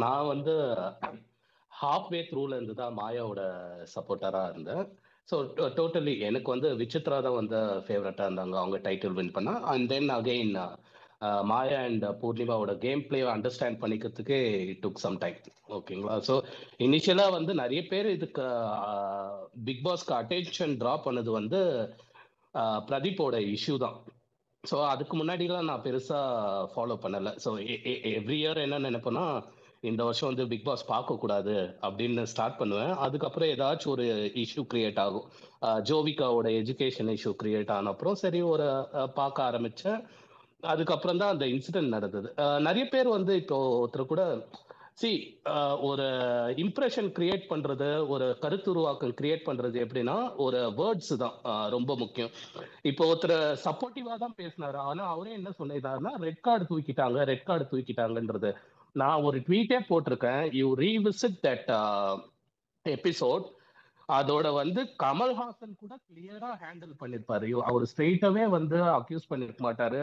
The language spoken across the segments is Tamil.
நான் வந்து ஹாஃப் வே த்ரூல இருந்து தான் மாயாவோட சப்போர்ட்டரா இருந்தேன். ஸோ டோட்டலி எனக்கு வந்து விசித்ரா தான் வந்து ஃபேவரட்டா இருந்தாங்க அவங்க டைட்டில் வின் பண்ணா. And then again Maya and பூர்ணிமாவோட கேம் பிளே அண்டர்ஸ்டாண்ட் பண்ணிக்கிறதுக்கே இட் டுக் சம் டைம். ஓகேங்களா? ஸோ இனிஷியலா வந்து நிறைய பேர் இதுக்கு பிக் பாஸ்க்கு அட்டென்ஷன் ட்ரா பண்ணது வந்து பிரதீப்போட இஷ்யூ தான். ஸோ அதுக்கு முன்னாடிலாம் நான் பெருசா ஃபாலோ பண்ணல. ஸோ எவ்ரி இயர் என்ன நினைப்பேன்னா, இந்த வருஷம் வந்து பிக் பாஸ் பார்க்கக்கூடாது அப்படின்னு ஸ்டார்ட் பண்ணுவேன். அதுக்கப்புறம் ஏதாச்சும் ஒரு இஷ்யூ கிரியேட் ஆகும். ஜோவிகாவோட எஜுகேஷன் இஷ்யூ கிரியேட் ஆன அப்புறம் சரி ஒரு பார்க்க ஆரம்பிச்சேன். அதுக்கப்புறம் தான் அந்த இன்சிடென்ட் நடந்தது. நிறைய பேர் வந்து இப்போ ஒருத்தர் கூட சி ஒரு இம்ப்ரெஷன் கிரியேட் பண்றது, ஒரு கருத்துருவாக்கம் கிரியேட் பண்றது எப்படின்னா, ஒரு வேர்ட்ஸ் தான் ரொம்ப முக்கியம். இப்போ ஒருத்தர் சப்போர்ட்டிவா தான் பேசினாரு. ஆனா அவரே என்ன சொல்லிட்டாருன்னா, ரெட் கார்டு தூக்கிட்டாங்க, ரெட் கார்டு தூக்கிட்டாங்கன்றது. நான் ஒரு ட்வீட்டே போட்டிருக்கேன். You revisit that episode. அதோட வந்து கமல்ஹாசன் கூட கிளியரா ஹேண்டில் பண்ணிருப்பாரு. அவர் ஸ்ட்ரெயிட்டாவே வந்து அக்யூஸ் பண்ணிருக்க மாட்டாரு.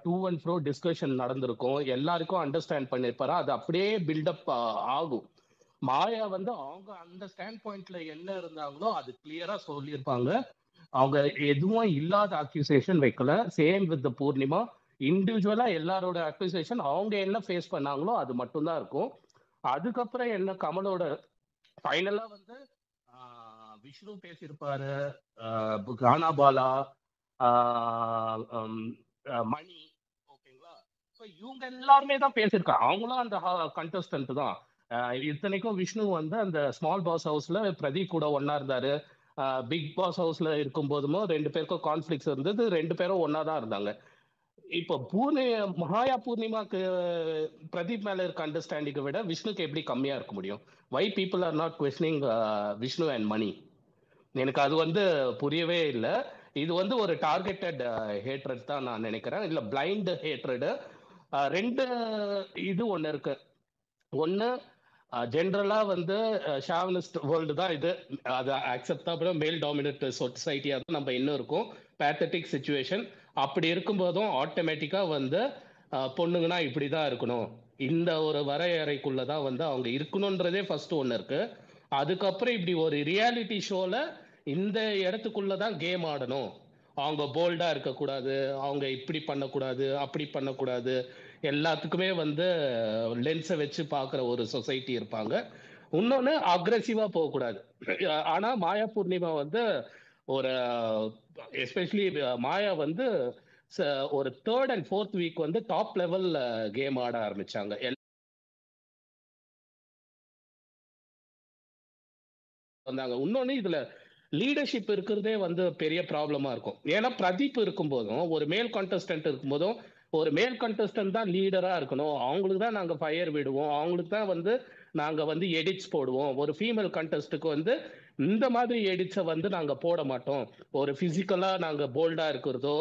டூ அண்ட் ஃப்ரோ டிஸ்கஷன் நடந்திருக்கும். எல்லாருக்கும் அண்டர்ஸ்டாண்ட் பண்ணிருப்பாரு. அது அப்படியே பில்டப் ஆகும். மாயா வந்து அவங்க அந்த ஸ்டாண்ட் பாயிண்ட்ல என்ன இருந்தாங்களோ அது கிளியரா சொல்லியிருப்பாங்க. அவங்க எதுவும் இல்லாத அக்யூசேஷன் வைக்கல. Same with Purnima. இண்டிவிஜுவலா எல்லாரோட அக்யூசேஷன் அவங்க என்ன ஃபேஸ் பண்ணாங்களோ அது மட்டும்தான் இருக்கும். அதுக்கப்புறம் என்ன கமலோட ஃபைனலா வந்து விஷ்ணு பேசியிருப்பாரு, கானா பாலா, மணி. ஓகேங்களா? ஸோ இவங்க எல்லாருமே தான் பேசியிருக்காங்க. அவங்களும் அந்த கண்டஸ்டன்ட் தான். இத்தனைக்கும் விஷ்ணு வந்து அந்த ஸ்மால் பாஸ் ஹவுஸ்ல பிரதீப் கூட ஒன்னா இருந்தாரு. பிக் பாஸ் ஹவுஸ்ல இருக்கும் போதுமோ ரெண்டு பேருக்கும் கான்ஃபிளிக்ஸ் இருந்தது. ரெண்டு பேரும் ஒன்னா தான் இருந்தாங்க. இப்போ மகாயா பூர்ணிமாக்கு பிரதீப் மேல இருக்க அண்டர்ஸ்டாண்டிங்கை விட விஷ்ணுக்கு எப்படி கம்மியா இருக்க முடியும்? Why people are not questioning Vishnu and Mani? எனக்கு அது வந்து புரியவே இல்லை. இது வந்து ஒரு டார்கெட்டட் ஹேட்ரட் தான் நான் நினைக்கிறேன். இல்ல பிளைண்ட் ஹேட்ரடு. ரெண்டு இது ஒண்ணு இருக்கு. ஒண்ணு ஜென்ரலா வந்து ஷாவனிஸ்ட் வேர்ல்டு தான் இது. அது அக்செப்டபிள் மேல் டாமினட் சொசைட்டியா தான் நம்ம இன்னும் இருக்கோம். Pathetic situation. அப்படி இருக்கும்போதும் ஆட்டோமேட்டிக்கா வந்து பொண்ணுங்கன்னா இப்படிதான் இருக்கணும், இந்த ஒரு வரையறைக்குள்ளதான் வந்து அவங்க இருக்கணும்ன்றதே ஃபர்ஸ்ட் ஒண்ணு இருக்கு. அதுக்கப்புறம் இப்படி ஒரு ரியாலிட்டி ஷோல இந்த இடத்துக்குள்ளதான் கேம் ஆடணும், அவங்க போல்டா இருக்கக்கூடாது, அவங்க இப்படி பண்ணக்கூடாது, அப்படி பண்ணக்கூடாது, எல்லாத்துக்குமே வந்து லென்ஸை வச்சு பார்க்குற ஒரு சொசைட்டி இருப்பாங்க. இன்னொன்று அக்ரெசிவா போகக்கூடாது. ஆனா மாயா பூர்ணிமா வந்து ஒரு எஸ்பெஷலி மாயா வந்து ஒரு தேர்ட் அண்ட் ஃபோர்த் வீக் வந்து டாப் லெவல் கேம் ஆட ஆரம்பிச்சாங்க. வந்தாங்க. இன்னொன்னு இதுல லீடர்ஷிப் இருக்கிறதே வந்து பெரிய ப்ராப்ளமா இருக்கும். ஏன்னா பிரதீப் இருக்கும்போதும் ஒரு மேல் கண்டஸ்டன்ட் இருக்கும்போதும் ஒரு மேல் கண்டஸ்டன்ட் தான் லீடரா இருக்கணும், அவங்களுக்கு தான் நாங்க ஃபயர் விடுவோம், அவங்களுக்கு தான் வந்து நாங்க வந்து எடிட்ஸ் போடுவோம். ஒரு ஃபீமேல் கண்டஸ்டுக்கு வந்து இந்த மாதிரி எடிட்ஸை வந்து நாங்க போட மாட்டோம். ஒரு பிசிக்கலா நாங்க போல்டா இருக்கிறதோ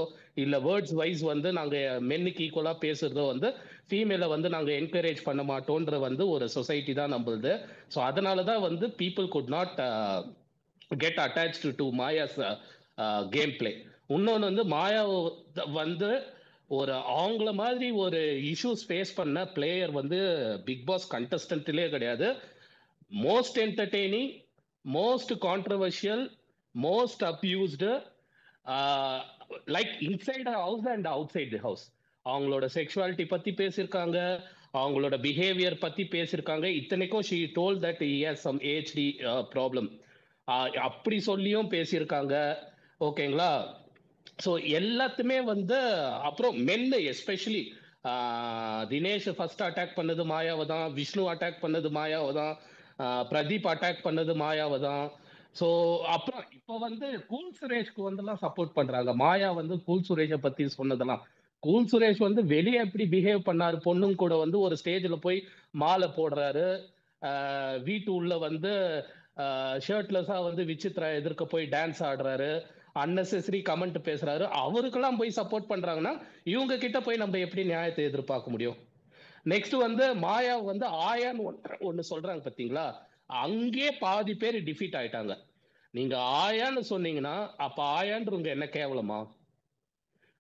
இல்ல வேர்ட்ஸ் வைஸ் வந்து நாங்க மென்னுக்கு ஈக்குவலா பேசுறதோ வந்து ஃபீமேலை வந்து நாங்க என்கரேஜ் பண்ண மாட்டோம்ன்ற வந்து ஒரு சொசைட்டி தான் நம்மளுது. ஸோ அதனால தான் வந்து people could not get attached to Maya's game play. இன்னொன்று வந்து மாயா வந்து ஒரு அவங்கள மாதிரி ஒரு இஷ்யூஸ் ஃபேஸ் பண்ண பிளேயர் வந்து பிக் பாஸ் கண்டஸ்டன்ட்லேயே கிடையாது. Most entertaining, most controversial, most abused, like inside house and outside the house. அவங்களோட செக்ஷுவாலிட்டி பத்தி பேசியிருக்காங்க, அவங்களோட பிஹேவியர் பத்தி பேசியிருக்காங்க. இத்தனைக்கும் she told that he has some ஏஹ்டி ப்ராப்ளம் அப்படி சொல்லியும் பேசியிருக்காங்க. ஓகேங்களா? ஸோ எல்லாத்துமே வந்து அப்புறம் மென்னு எஸ்பெஷலி தினேஷ் ஃபர்ஸ்ட் அட்டாக் பண்ணது மாயாவை தான், விஷ்ணு அட்டாக் பண்ணது மாயாவை தான், பிரதீப் அட்டாக் பண்ணது மாயாவை தான். ஸோ அப்புறம் இப்போ வந்து கூல் சுரேஷ்க்கு வந்துலாம் சப்போர்ட் பண்றாங்க. மாயா வந்து கூல் சுரேஷை பத்தி சொன்னதெல்லாம், கூல் சுரேஷ் வந்து வெளியே எப்படி பிஹேவ் பண்ணாரு பொண்ணுங்க கூட வந்து ஒரு ஸ்டேஜில் போய் மாலை போடுறாரு, வீட்டு உள்ள வந்து ஷர்ட்லெஸ்ஸா வந்து விசித்ரா எதிர்க்க போய் டான்ஸ் ஆடுறாரு, அன்னெசரி கமெண்ட் பேசுறாரு. அவருக்கெல்லாம் போய் சப்போர்ட் பண்றாங்கன்னா இவங்க கிட்ட போய் நம்ம எப்படி நியாயத்தை எதிர்பார்க்க முடியும்? நெக்ஸ்ட் வந்து மாயா வந்து ஆயான்னு ஒண்ணு சொல்றாங்க பாத்தீங்களா? அங்கே பாதி பேர் டிஃபீட் ஆயிட்டாங்க. நீங்க ஆயான்னு சொன்னீங்கன்னா அப்ப ஆயான்றவங்க என்ன கேவலமா?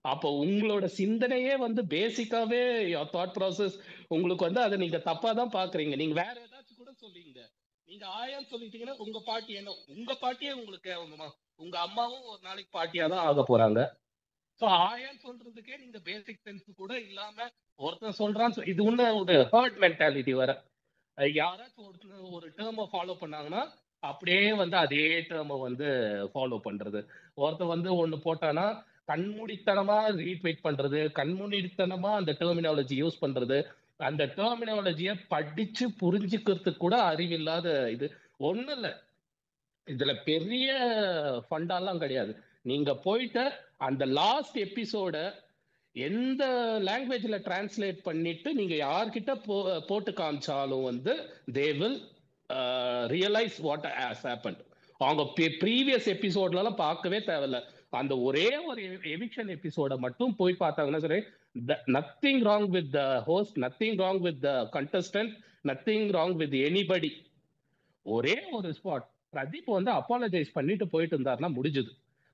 அப்போ உங்களோட சிந்தனையே வந்து பேசிக்காவே தாட் ப்ராசஸ் உங்களுக்கு வந்து அதை நீங்க தப்பா தான் பாக்குறீங்க. நீங்க வேற ஏதாச்சும் கூட சொல்லிங்க. நீங்க ஆயான்னு சொல்லிட்டீங்கன்னா உங்க பாட்டி என்ன, உங்க பாட்டியே உங்களுக்கு உங்க அம்மாவும் ஒரு நாளைக்கு பாட்டியா தான் ஆக போறாங்க. சோ ஆயான்னு சொல்றதுக்கே நீங்க பேசிக் சென்ஸ் கூட இல்லாம ஒருத்தன் சொல்றான்னு இது ஒண்ணு ஒரு ஹர்ட் மென்டாலிட்டி வர. யாராச்சும் ஒருத்தர் ஒரு டேர்மை ஃபாலோ பண்ணாங்கன்னா அப்படியே வந்து அதே டேர்மை வந்து ஃபாலோ பண்றது. ஒருத்தர் வந்து ஒண்ணு போட்டானா கண்மூடித்தனமா ரீட்வீட் பண்றது, கண்மூடித்தனமா அந்த டெர்மினாலஜி யூஸ் பண்றது, அந்த டெர்மினாலஜியை படிச்சு புரிஞ்சுக்கிறதுக்கு கூட அறிவில்லாத இது. ஒண்ணு இல்ல, இதுல பெரிய ஃபண்டாலாம் கிடையாது. நீங்க போயிட்டு அந்த லாஸ்ட் எபிசோட எந்த லாங்குவேஜ்ல டிரான்ஸ்லேட் பண்ணிட்டு நீங்க யார்கிட்ட போட்டு காமிச்சாலும் வந்து they will realise what has happened. அவங்க ப்ரீவியஸ் எபிசோட்லாம் பார்க்கவே தேவையில்ல. அந்த ஒரே ஒரு எவிக்ஷன் எபிசோட மட்டும் போய் பார்த்தாங்கன்னா சரி, nothing wrong with the host, nothing wrong with the contestant, nothing wrong with anybody. ஒரே ஒரு ஸ்பாட் பிரதீப் வந்து அப்பாலஜைஸ் பண்ணிட்டு போயிட்டு இருந்தாருன்னா முடிஞ்சது.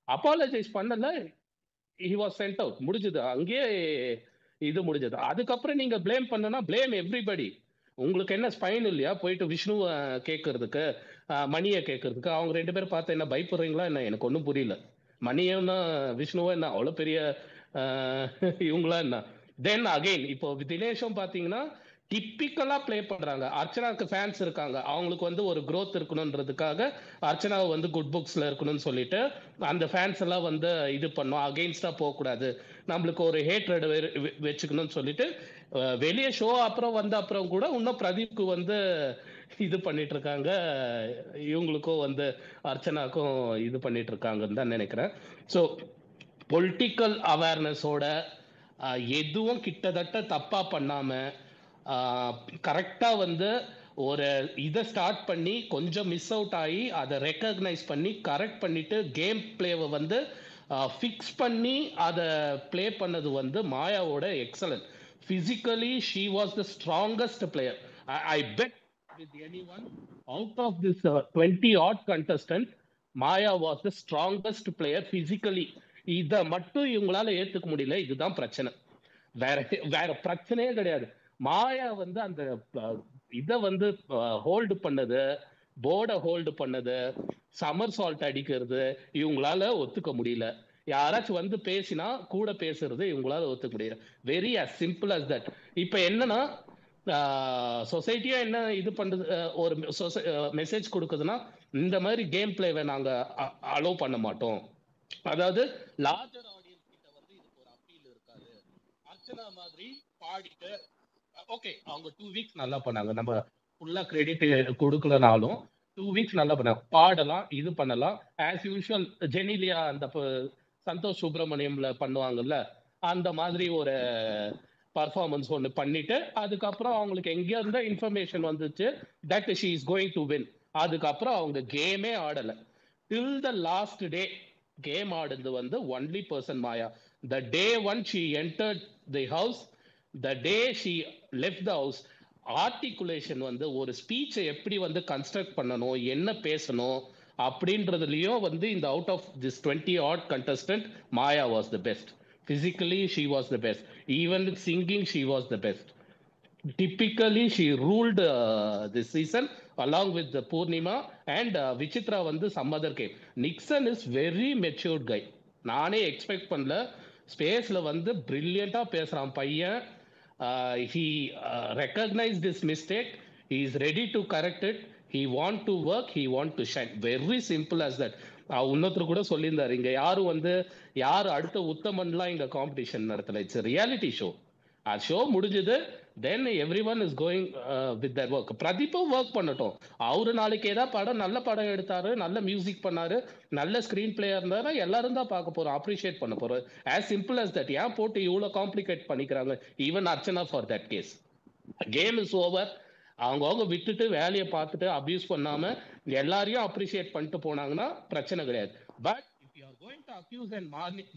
அப்பாலஜைஸ் பண்ணல, he was sent out, முடிஞ்சது அங்கேயே. இது முடிஞ்சது. அதுக்கப்புறம் நீங்க பிளேம் பண்ணனா பிளேம் எவ்ரிபடி. உங்களுக்கு என்ன ஸ்பைன் இல்லையா போயிட்டு விஷ்ணுவை கேட்கறதுக்கு, மணியை கேட்கறதுக்கு? அவங்க 2 பேரும் பார்த்து என்ன பயப்படுறீங்களா என்ன? எனக்கு ஒன்றும் புரியல. மணியன்னா விஷ்ணுவா என்ன அவ்வளவு பெரிய இவங்களா என்ன? தென் அகைன் இப்போ தினேஷும் பாத்தீங்கன்னா டிப்பிக்கலா பிளே பண்றாங்க. அர்ச்சனாக்கு ஃபேன்ஸ் இருக்காங்க, அவங்களுக்கு வந்து ஒரு growth இருக்கணும்ன்றதுக்காக அர்ச்சனாவை வந்து குட் புக்ஸ்ல இருக்கணும்னு சொல்லிட்டு அந்த ஃபேன்ஸ் எல்லாம் வந்து இது பண்ணும், அகெயின்ஸ்டா போகக்கூடாது, நம்மளுக்கு ஒரு ஹேட்ரட் வச்சுக்கணும்னு சொல்லிட்டு வெளியே ஷோ அப்புறம் வந்த அப்புறம் கூட இன்னும் பிரதீப்க்கு வந்து இது பண்ணிட்டு இருக்காங்க. இவங்களுக்கும் வந்து அர்ச்சனாக்கும் இது பண்ணிட்டு இருக்காங்கன்னு தான் நினைக்கிறேன். ஸோ பொலிட்டிக்கல் அவேர்னஸோட எதுவும் கிட்டத்தட்ட தப்பா பண்ணாம கரெக்டா வந்து ஒரு இதை ஸ்டார்ட் பண்ணி கொஞ்சம் மிஸ் அவுட் ஆகி அதை ரெக்கக்னைஸ் பண்ணி கரெக்ட் பண்ணிட்டு கேம் பிளேவை வந்து ஃபிக்ஸ் பண்ணி அதை பிளே பண்ணது வந்து மாயாவோட excellent. Physically she was the strongest player. I bet with anyone out of this 20 odd contestant, Maya was the strongest player physically. இத மட்டும் இவங்களால ஏத்துக்க முடியல, இதுதான் பிரச்சனை. வேற வேற பிரச்சனையே கிடையாது. மாயா வந்து அந்த இத வந்து ஹோல்டு பண்ணது, போர்டை ஹோல்டு பண்ணது, சமர் சால்ட் அடிக்கிறது இவங்களால ஒத்துக்க முடியல. யாராச்சும் வந்து பேசினா கூட பேசுறது இவங்களால ஒத்துக்க முடியல. Very as simple as that. இப்ப என்னன்னா சொசைட்டியா என்ன இது பண்றது, ஒரு மெசேஜ் கொடுக்குதுன்னா இந்த மாதிரி கேம் பிளேவை நாங்க அலோவ் பண்ண மாட்டோம். அதாவது லார்ஜர் ஆடியன்ஸ் கிட்ட வந்து இதுக்கு ஒரு அப்பீல் இருக்காது. அர்ச்சனா மாதிரி பாடிட்டு ஓகே அவங்க 2 வீக்ஸ் நல்லா பண்ணாங்க, நம்ம ஃபுல்லா கிரெடிட் கொடுக்கலனாலும் 2 வீக்ஸ் நல்லா பண்ணாங்க, பாடலாம், இது பண்ணலாம். ஆஸ் யூஷுவல் ஜெனிலியா அந்த சந்தோஷ் சுப்பிரமணியம்ல பண்ணுவாங்கல்ல அந்த மாதிரி ஒரு பர்ஃபார்மன்ஸ் ஒன்று பண்ணிட்டு அதுக்கப்புறம் அவங்களுக்கு எங்கேயோ இருந்த இன்ஃபர்மேஷன் வந்துச்சு that she is going to win. அதுக்கப்புறம் அவங்க கேமே ஆடல டில் த லாஸ்ட் டே. கேம் ஆடுது வந்து only person Maya. The day one she entered the house, the day she left the house, articulation வந்து ஒரு ஸ்பீச்சை எப்படி வந்து கன்ஸ்ட்ரக்ட் பண்ணணும், என்ன பேசணும் அப்படின்றதுலயும் வந்து இந்த out of this 20 odd contestant, Maya was the best. Physically, she was the best. Even with singing, she was the best. Typically, she ruled this season along with the Purnima and Vichitra வந்து some other game. Nixon is very matured guy. நானே எக்ஸ்பெக்ட் பண்ணல. ஸ்பேஸ்ல வந்து பிரில்லியண்டா பேசுறான் பையன். He recognized this mistake. He is ready to correct it. He want to work. He want to shine. Very simple as that. இன்னொருத்தர் கூட சொல்லியிருந்தாரு, இங்க யாரும் வந்து யாரு அடுத்த உத்தமன்லாம் இங்க காம்படிஷன் நடத்தல, இட்ஸ் ரியாலிட்டி ஷோ. அது ஷோ முடிஞ்சது, then every one is going with their work. பிரதீப்பும் ஒர்க் பண்ணட்டும். அவரு நாளைக்கு ஏதாவது படம் நல்ல படம் எடுத்தாரு, நல்ல மியூசிக் பண்ணாரு, நல்ல ஸ்கிரீன் பிளேயர் இருந்தாரு, எல்லாரும் தான் பார்க்க போறோம், அப்ரிஷியேட் பண்ண போறோம். As simple as that. ஏன் போட்டு இவ்வளவு காம்ப்ளிகேட் பண்ணிக்கிறாங்க? Even Archana for that case. Game is over. அவங்க விட்டுட்டு வேலையை பார்த்துட்டு அபியூஸ் பண்ணாம எல்லாரையும் அப்ரிஷியேட் பண்ணிட்டு போனாங்கன்னா பிரச்சனை கிடையாது. But if you are going to accuse and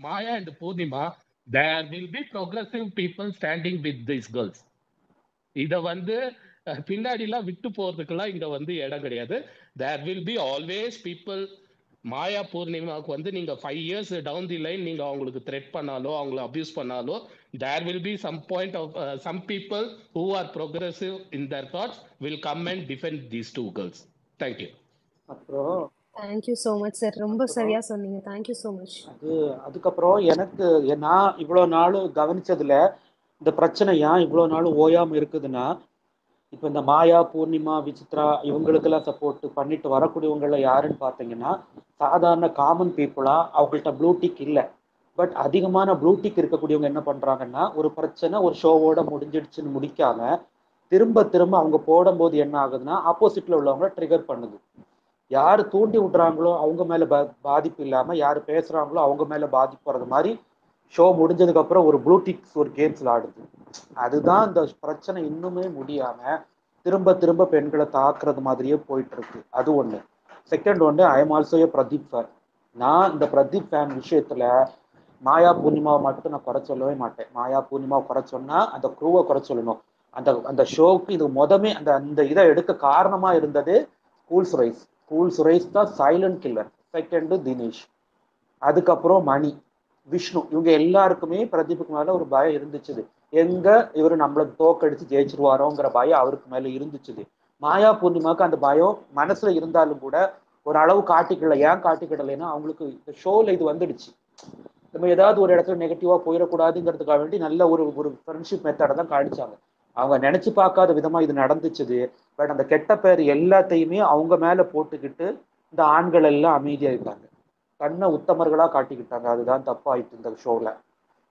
Maya and Poornima, there will be progressive people standing with these girls. இத வந்து பின்னாடி எல்லாம் விட்டு போறதுக்கெல்லாம் இங்க வந்து இடம் கிடையாது. there will be always people மாயா பூர்ணிமாவுக்கு வந்து நீங்க 5 years டவுன் தி லைன் நீங்க அவங்களுக்கு த்ரெட் பண்ணாலோ அவங்களை அபியூஸ் பண்ணாலோ there will be some point of some people who are progressive in their thoughts will come and defend these two girls. Thank you. அப்புறம் தேங்க்யூ ஸோ மச் சார், ரொம்ப சரியா சொன்னீங்க. Thank you so much. அதுக்கப்புறம் எனக்கு நான் இவ்வளோ நாள் கவனிச்சதுல இந்த பிரச்சனை ஏன் இவ்வளோ நாள் ஓயாமல் இருக்குதுன்னா, இப்போ இந்த மாயா பூர்ணிமா விசித்ரா இவங்களுக்கெல்லாம் சப்போர்ட் பண்ணிட்டு வரக்கூடியவங்கள யாருன்னு பார்த்தீங்கன்னா சாதாரண காமன் பீப்புளா, அவங்கள்ட்ட ப்ளூடிக் இல்லை. பட் அதிகமான ப்ளூடிக் இருக்கக்கூடியவங்க என்ன பண்ணுறாங்கன்னா, ஒரு பிரச்சனை ஒரு ஷோவோட முடிஞ்சிடுச்சுன்னு முடிக்காம திரும்ப திரும்ப அவங்க போடும்போது என்ன ஆகுதுன்னா ஆப்போசிட்ல உள்ளவங்க ட்ரிகர் பண்ணுது. யார் தூண்டி விட்றாங்களோ அவங்க மேலே பாதிப்பு இல்லாமல் யார் பேசுகிறாங்களோ அவங்க மேலே பாதிப்பு வர்றது மாதிரி ஷோ முடிஞ்சதுக்கப்புறம் ஒரு ப்ளூடிக்ஸ் ஒரு கேம்ஸ் விளாடுது. அதுதான் இந்த பிரச்சனை இன்னுமே முடியாமல் திரும்ப திரும்ப பெண்களை தாக்குறது மாதிரியே போயிட்டு இருக்கு. அது ஒன்று. செகண்ட் ஒன்று, I am also A Pradeep fan. நான் இந்த பிரதீப் ஃபேன் விஷயத்தில் மாயா பூர்ணிமாவை மட்டும் நான் குறை சொல்லவே மாட்டேன். மாயா பூர்ணிமாவை குறை சொன்னால் அந்த க்ரூவை குறை சொல்லணும். அந்த அந்த ஷோவுக்கு இது மொதமே அந்த அந்த இதை எடுக்க காரணமாக இருந்தது கூல் சுரேஷ். கூல் சுரேஷ் தான் சைலண்ட் கில்லர். செகண்டு தினேஷ், அதுக்கப்புறம் மணி, விஷ்ணு, இவங்க எல்லாருக்குமே பிரதீப்புக்கு மேலே ஒரு பயம் இருந்துச்சு. எங்க இவர் நம்மளை தோக்கடிச்சு ஜெயிச்சிருவாரோங்கிற பயம் அவருக்கு மேலே இருந்துச்சு. மாயா பூர்ணிமாவுக்கு அந்த பயம் மனசுல இருந்தாலும் கூட ஒரு அளவு காட்டிக்கல. ஏன் காட்டிக்கிடலைன்னா அவங்களுக்கு இந்த ஷோவில் இது வந்துடுச்சு. நம்ம ஏதாவது ஒரு இடத்துல நெகட்டிவாக போயிடக்கூடாதுங்கிறதுக்காக வேண்டி நல்ல ஒரு ஒரு ஃப்ரெண்ட்ஷிப் மெத்தடை தான் காணிச்சாங்க. அவங்க நினைச்சு பார்க்காத விதமா இது நடந்துச்சுது. பட் அந்த கெட்ட பேர் எல்லாத்தையுமே அவங்க மேல போட்டுக்கிட்டு இந்த ஆண்கள் எல்லாம் அமைதியா இருக்காங்க, தன்னை உத்தமர்களா காட்டிக்கிட்டாங்க. அதுதான் தப்பாயிட்டு இந்த ஷோவில்.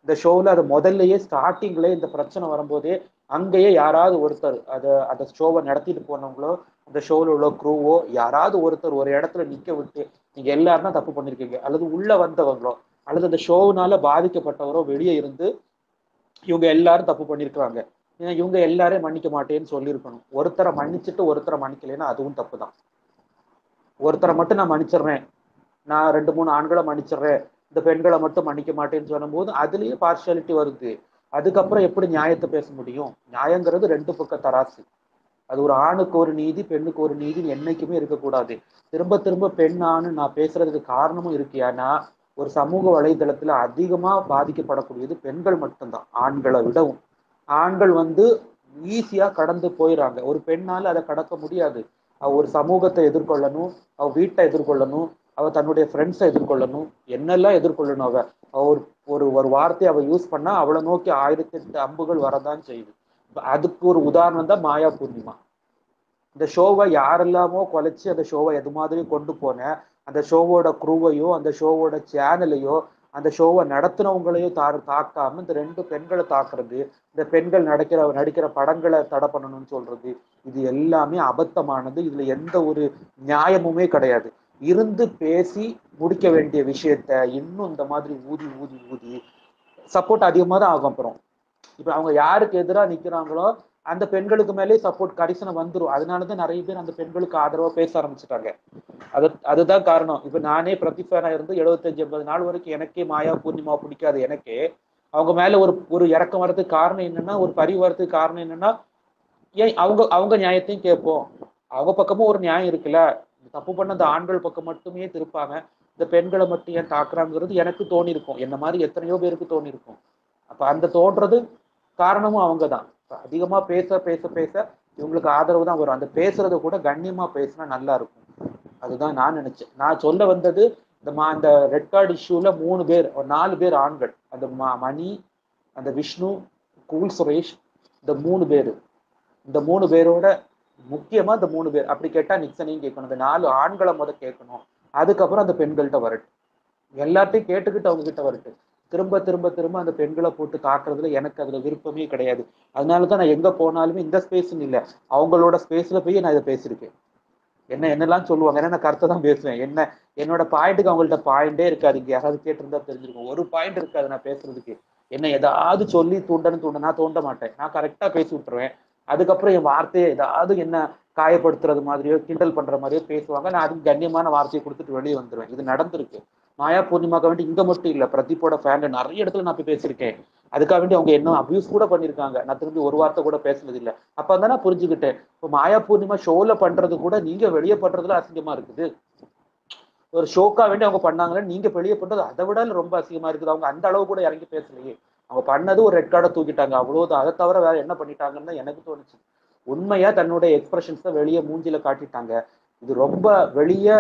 இந்த ஷோவில் அது முதல்லயே ஸ்டார்டிங்ல இந்த பிரச்சனை வரும்போதே அங்கேயே யாராவது ஒருத்தர் அந்த ஷோவை நடத்திட்டு போனவங்களோ அந்த ஷோவில் உள்ள க்ரூவோ யாராவது ஒருத்தர் ஒரு இடத்துல நிக்க விட்டு நீங்க எல்லாரும் தான் தப்பு பண்ணிருக்கீங்க, அல்லது உள்ள வந்தவங்களோ அல்லது அந்த ஷோவினால பாதிக்கப்பட்டவரோ வெளியே இருந்து இவங்க எல்லாரும் தப்பு பண்ணியிருக்கிறாங்க, இவங்க எல்லாரையும் மன்னிக்க மாட்டேன்னு சொல்லியிருக்கணும். ஒருத்தரை மன்னிச்சுட்டு ஒருத்தரை மன்னிக்கலைன்னா அதுவும் தப்பு தான். ஒருத்தரை மட்டும் நான் மன்னிச்சிடுறேன், நான் 2-3 ஆண்களை மன்னிச்சிடுறேன், இந்த பெண்களை மட்டும் மன்னிக்க மாட்டேன்னு சொல்லும்போது அதுலயே பார்ஷியாலிட்டி வருது. அதுக்கப்புறம் எப்படி நியாயத்தை பேச முடியும்? நியாயங்கிறது 2 பக்க தராசு. அது ஒரு ஆணுக்கு ஒரு நீதி பெண்ணுக்கு ஒரு நீதின்னு என்னைக்குமே இருக்கக்கூடாது. திரும்ப திரும்ப பெண் ஆணு நான் பேசுறதுக்கு காரணமும் இருக்கு. ஏன்னா ஒரு சமூக வலைதளத்துல அதிகமா பாதிக்கப்படக்கூடியது பெண்கள் மட்டும்தான், ஆண்களை விடவும். ஆண்கள் ஈஸியா கடந்து போயிடறாங்க, ஒரு பெண்ணால அதை கடக்க முடியாது. அவ ஒரு சமூகத்தை எதிர்கொள்ளணும், அவ வீட்டை எதிர்கொள்ளணும், அவ தன்னுடைய ஃப்ரெண்ட்ஸை எதிர்கொள்ளணும், என்னெல்லாம் எதிர்கொள்ளணும். அவ ஒரு ஒரு ஒரு வார்த்தையை அவ யூஸ் பண்ணா அவளை நோக்கி 1008 அம்புகள் வரதான் செய்யுது. அதுக்கு ஒரு உதாரணம் தான் மாயா பூர்ணிமா. இந்த ஷோவை யாரெல்லாமோ குலைச்சி அந்த ஷோவை எது மாதிரி கொண்டு போன அந்த ஷோவோட குரூவையோ அந்த ஷோவோட சேனலையோ அந்த ஷோவை நடத்துனவங்களையும் தாக்காம இந்த 2 பெண்களை தாக்குறது, இந்த பெண்கள் நடிக்கிற படங்களை தடை பண்ணணும்னு சொல்றது, இது எல்லாமே அபத்தமானது. இதுல எந்த ஒரு நியாயமுமே கிடையாது. இருந்து பேசி முடிக்க வேண்டிய விஷயத்த இன்னும் இந்த மாதிரி ஊதி ஊதி ஊதி சப்போர்ட் அதிகமாக தான் ஆகும். அப்புறம் இப்ப அவங்க யாருக்கு எதிராக நிக்கிறாங்களோ அந்த பெண்களுக்கு மேலே சப்போர்ட் கரிசனம் வந்துடும். அதனாலதான் நிறைய பேர் அந்த பெண்களுக்கு ஆதரவா பேச ஆரம்பிச்சுட்டாங்க. அதுதான் காரணம். இப்ப நானே பிரதிஃபேனா இருந்து 75-80 நாள் வரைக்கும் எனக்கே மாயா பூர்ணிமா பிடிக்காது. எனக்கே அவங்க மேல ஒரு இறக்கம் வர்றதுக்கு காரணம் என்னன்னா, ஒரு பரிவு வர்றதுக்கு காரணம் என்னன்னா, ஏன் அவங்க நியாயத்தையும் கேட்போம். அவங்க பக்கமும் ஒரு நியாயம் இருக்குல்ல. தப்பு பண்ண அந்த ஆண்கள் பக்கம் மட்டுமே திருப்பாங்க, இந்த பெண்களை மட்டும் ஏன் தாக்குறாங்கிறது எனக்கு தோணி இருக்கும். என்ன மாதிரி எத்தனையோ பேருக்கு தோணி இருக்கும். அப்ப அந்த தோன்றது காரணமும் அவங்கதான். அதிகமா பேச பேச பேச இவங்களுக்கு ஆதரவு தான் வரும். அந்த பேசுறத கூட கண்ணியமா பேசினா நல்லா இருக்கும். அதுதான் நான் நினைச்சேன். நான் சொல்ல வந்தது இந்த ரெட் கார்டு இஷ்யூல 3 பேர் 4 பேர் ஆண்கள், அந்த மணி, அந்த விஷ்ணு, கூல் சுரேஷ், இந்த 3 பேரு, இந்த 3 பேரோட முக்கியமா இந்த 3 பேர் அப்படி கேட்டா நிக்சனையும் கேட்கணும். இந்த 4 ஆண்களை கேட்கணும். அதுக்கப்புறம் அந்த பெண்கள்கிட்ட வரட்டும், எல்லாத்தையும் கேட்டுக்கிட்டு அவங்க கிட்ட வரட்டும். திரும்ப திரும்ப திரும்ப அந்த பெண்களை போட்டு தாக்குறதுல எனக்கு அதுல விருப்பமே கிடையாது. அதனாலதான் நான் எங்க போனாலுமே இந்த ஸ்பேஸ்ன்னு இல்லை, அவங்களோட ஸ்பேஸ்ல போய் நான் இதை பேசியிருக்கேன். என்னெல்லாம் சொல்லுவாங்க, ஏன்னா நான் கருத்தை தான் பேசுவேன். என்னோட பாயிண்ட்டுக்கு அவங்கள்ட்ட பாயிண்டே இருக்காது. இங்க யாராவது கேட்டிருந்தா தெரிஞ்சிருக்கும், ஒரு பாயிண்ட் இருக்காது நான் பேசுறதுக்கு. என்ன ஏதாவது சொல்லி தூண்டன்னு நான் தோண்ட மாட்டேன். நான் கரெக்டா பேசி விட்டுருவேன். அதுக்கப்புறம் என் வார்த்தையை ஏதாவது என்ன காயப்படுத்துறது மாதிரியோ கிண்டல் பண்ற மாதிரியோ பேசுவாங்க. நான் அதுக்கு கண்ணியமான வார்த்தையை கொடுத்துட்டு வெளியே வந்துடுவேன். இது நடந்திருக்கு. மாயா பூர்ணிமாக்க வேண்டி இங்க மட்டும் இல்ல, பிரதீப்போட ஃபேன் நிறைய இடத்துல நான் போய் பேசியிருக்கேன். அதுக்காக வேண்டி அவங்க என்ன அபியூஸ் கூட பண்ணிருக்காங்க. நான் திரும்பி ஒரு வார்த்தை கூட பேசுனது இல்லை. அப்ப நான் புரிஞ்சுக்கிட்டேன், இப்போ மாயா பூர்ணிமா ஷோல பண்றது கூட நீங்க வெளியே பண்றதுல அசிங்கமா இருக்குது. ஒரு ஷோக்கா வேண்டி அவங்க பண்ணாங்கன்னு நீங்க வெளியே பண்றது அதை விட ரொம்ப அசிங்கமா இருக்குது. அவங்க அந்த அளவு கூட இறங்கி பேசலையே. அவங்க பண்ணது ஒரு ரெட் கார்டை தூக்கிட்டாங்க, அவ்வளவுதான். அதை தவிர வேற என்ன பண்ணிட்டாங்கன்னு தான் எனக்கு தோணுச்சு. உண்மையா தன்னுடைய எக்ஸ்பிரஷன்ஸை வெளியே மூஞ்சில காட்டிட்டாங்க. இது ரொம்ப வெளியே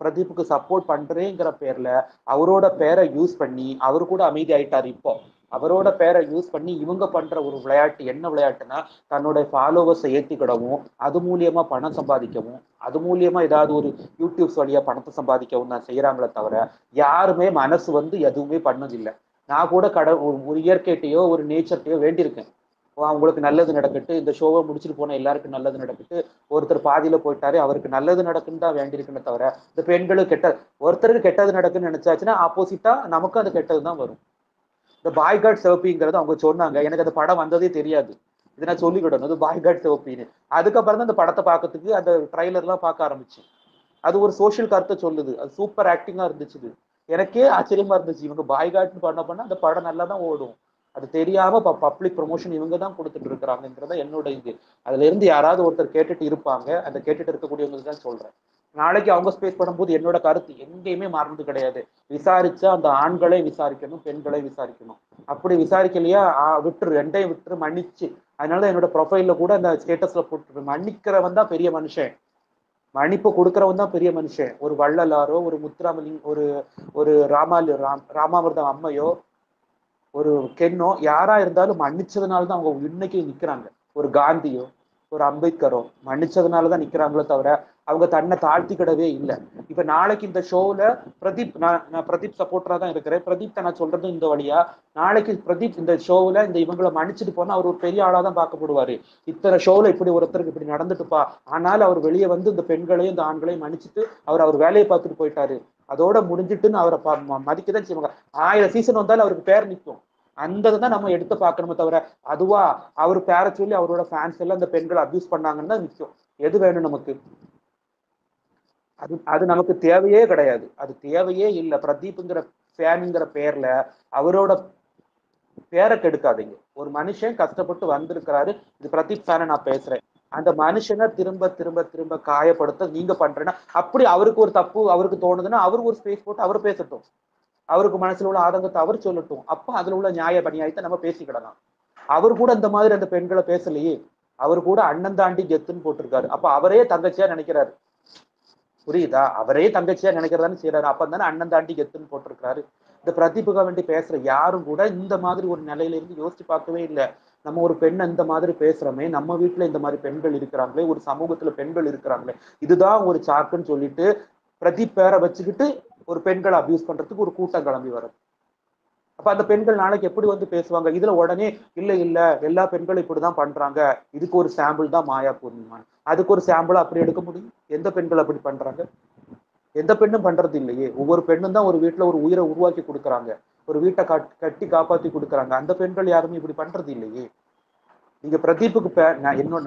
பிரதீப்புக்கு சப்போர்ட் பண்றேங்கிற பேர்ல அவரோட பேரை யூஸ் பண்ணி அவரு கூட அமைதி ஆயிட்டாரு. இப்போ அவரோட பேரை யூஸ் பண்ணி இவங்க பண்ற ஒரு விளையாட்டு என்ன விளையாட்டுன்னா, தன்னோட ஃபாலோவர்ஸை ஏத்திக்கிடவும், அது மூலியமா பணம் சம்பாதிக்கவும், அது மூலியமா ஏதாவது ஒரு யூடியூப்ஸ் வழியா பணத்தை சம்பாதிக்கவும் தான் செய்யறாங்களே தவிர யாருமே மனசு எதுவுமே பண்ணதில்லை. நான் கூட ஒரு இயற்கைட்டையோ ஒரு நேச்சர்ட்டையோ வேண்டியிருக்கேன், அவங்களுக்கு நல்லது நடக்கட்டு, இந்த ஷோவை முடிச்சுட்டு போன எல்லாருக்கும் நல்லது நடக்கட்டு. ஒருத்தர் பாதியில போயிட்டாரு, அவருக்கு நல்லது நடக்குன்னு தான் வேண்டியிருக்குன்னு தவிர இந்த பெண்களுக்கு ஒருத்தருக்கு கெட்டது நடக்குன்னு நினைச்சாச்சுன்னா ஆப்போசிட்டா நமக்கும் அது கெட்டது தான் வரும். இந்த பாய்காட் சிவப்பிங்கிறது அவங்க சொன்னாங்க, எனக்கு அந்த படம் வந்ததே தெரியாது. இதை நான் சொல்லிக்கிடணும், அது பாய்காட் சிவப்பின்னு. அதுக்கப்புறம் தான் அந்த படத்தை பார்க்கறதுக்கு அந்த ட்ரைலர்லாம் பார்க்க ஆரம்பிச்சு. அது ஒரு சோஷியல் கருத்தை சொல்லுது, அது சூப்பர் ஆக்டிங்கா இருந்துச்சு. எனக்கே ஆச்சரியமா இருந்துச்சு, இவங்க பாய்காட்னு பண்ண அந்த படம் நல்லா தான் ஓடும். அது தெரியாம பப்ளிக் ப்ரொமோஷன் இவங்க தான் கொடுத்துட்டு இருக்கிறாங்கிறத என்னோட இது. அதுல இருந்து யாராவது ஒருத்தர் கேட்டுட்டு இருப்பாங்க, அந்த கேட்டுட்டு இருக்கக்கூடியவங்களுக்கு தான் சொல்றேன். நாளைக்கு அவங்க ஸ்பேஸ் பண்ணும்போது என்னோட கருத்து எங்கேயுமே மாறுறது கிடையாது. விசாரிச்சா அந்த ஆண்களை விசாரிக்கணும், பெண்களை விசாரிக்கணும். அப்படி விசாரிக்கலையா விட்டுரு, ரெண்டையும் விட்டுரு, மன்னிச்சு. அதனால என்னோட ப்ரொஃபைல்ல கூட அந்த ஸ்டேட்டஸ்ல போட்டு மன்னிக்கிறவன் தான் பெரிய மனுஷன், மன்னிப்பு கொடுக்கறவன் தான் பெரிய மனுஷன். ஒரு வள்ளலாரோ ஒரு முத்துராமலிங்க ஒரு ஒரு ராமாமிர்தம் அம்மையோ ஒரு கென்னோ யாரா இருந்தாலும் மன்னிச்சதுனாலதான் அவங்க இன்னைக்கு நிக்கிறாங்க. ஒரு காந்தியோ ஒரு அம்பேத்கரோ மன்னிச்சதுனாலதான் நிக்கிறாங்களோ தவிர அவங்க தன்னை தாழ்த்திக்கிடவே இல்லை. இப்ப நாளைக்கு இந்த ஷோல பிரதீப், நான் பிரதீப் சப்போர்ட்டரா தான் இருக்கிறேன். பிரதீப் நான் சொல்றது இந்த வழியா, நாளைக்கு பிரதீப் இந்த ஷோவில் இந்த இவங்களை மன்னிச்சுட்டு போனா அவர் ஒரு பெரிய ஆளா தான் பார்க்கப்படுவாரு. இத்தனை ஷோவில் இப்படி ஒருத்தருக்கு இப்படி நடந்துட்டுப்பா, ஆனால் அவர் வெளியே இந்த பெண்களையும் இந்த ஆண்களையும் மன்னிச்சுட்டு அவர் வேலையை பார்த்துட்டு போயிட்டாரு, அதோட முடிஞ்சிட்டுன்னு அவரை மதிக்கதான் செய்வாங்க. 1000 சீசன் வந்தாலும் அவருக்கு பேர் நிற்கும். அந்த தான் நம்ம எடுத்து பார்க்கணுமே தவிர அதுவா அவர் பேரை சொல்லி அவரோட ஃபேன்ஸ் எல்லாம் இந்த பெண்களை அபியூஸ் பண்ணாங்கன்னு தான் நிற்கும். எது வேணும் நமக்கு? அது நமக்கு தேவையே கிடையாது, அது தேவையே இல்லை. பிரதீப்ங்கிற ஃபேனுங்கிற பேர்ல அவரோட பேரை கெடுக்காதீங்க. ஒரு மனுஷன் கஷ்டப்பட்டு வந்திருக்கிறாரு, இது பிரதீப் ஃபேனை நான் பேசுறேன், அந்த மனுஷனை திரும்ப திரும்ப திரும்ப காயப்படுத்த நீங்க பண்றேன்னா, அப்படி அவருக்கு ஒரு தப்பு அவருக்கு தோணுதுன்னா அவர் ஒரு ஸ்பேஸ் போட்டு அவர் பேசட்டும், அவருக்கு மனசுல உள்ள ஆதங்கத்தை அவர் சொல்லட்டும். அப்ப அதுல உள்ள நியாய பணியாயத்தை நம்ம பேசிக்கிடலாம். அவர் கூட இந்த மாதிரி அந்த பெண்களை பேசலையே, அவர் கூட அண்ணன் தாண்டி கெத்துன்னு போட்டிருக்காரு. அப்ப அவரே தங்கச்சியா நினைக்கிறாரு, புரியுதா? அவரே தங்கச்சியா நினைக்கிறதானு செய்யறாரு. அப்ப தானே அண்ணன் தாண்டி கெத்துன்னு போட்டிருக்காரு. இந்த பிரதீப்புக்கா வேண்டி பேசுற யாரும் கூட இந்த மாதிரி ஒரு நிலையில இருந்து யோசிச்சு பார்க்கவே இல்லை. நம்ம ஒரு பெண்ணை இந்த மாதிரி பேசுறோமே, நம்ம வீட்டுல இந்த மாதிரி பெண்கள் இருக்கிறாங்களே, ஒரு சமூகத்துல பெண்கள் இருக்கிறாங்களே, இதுதான் ஒரு சாக்குன்னு சொல்லிட்டு பிரதீப் பேரை வச்சுக்கிட்டு ஒரு பெண்களை அபியூஸ் பண்றதுக்கு ஒரு கூட்டம் கிளம்பி வரும். அப்ப அந்த பெண்கள் நாளைக்கு எப்படி பேசுவாங்க? இதுல உடனே இல்ல இல்ல எல்லா பெண்களும் இப்படிதான் பண்றாங்க, இதுக்கு ஒரு சாம்பிள் தான் மாயா பூர்ணிமா, அதுக்கு ஒரு சாம்பிள் அப்படி எடுக்க முடியும்? எந்த பெண்கள் அப்படி பண்றாங்க? எந்த பெண்ணும் பண்றது இல்லையே. ஒவ்வொரு பெண்ணும் தான் ஒரு வீட்டுல ஒரு உயிரை உருவாக்கி கொடுக்குறாங்க, ஒரு வீட்டை கட்டி காப்பாத்தி கொடுக்குறாங்க. அந்த பெண்கள் யாருமே இப்படி பண்றது இல்லையே. நீங்க பிரதீப்புக்கு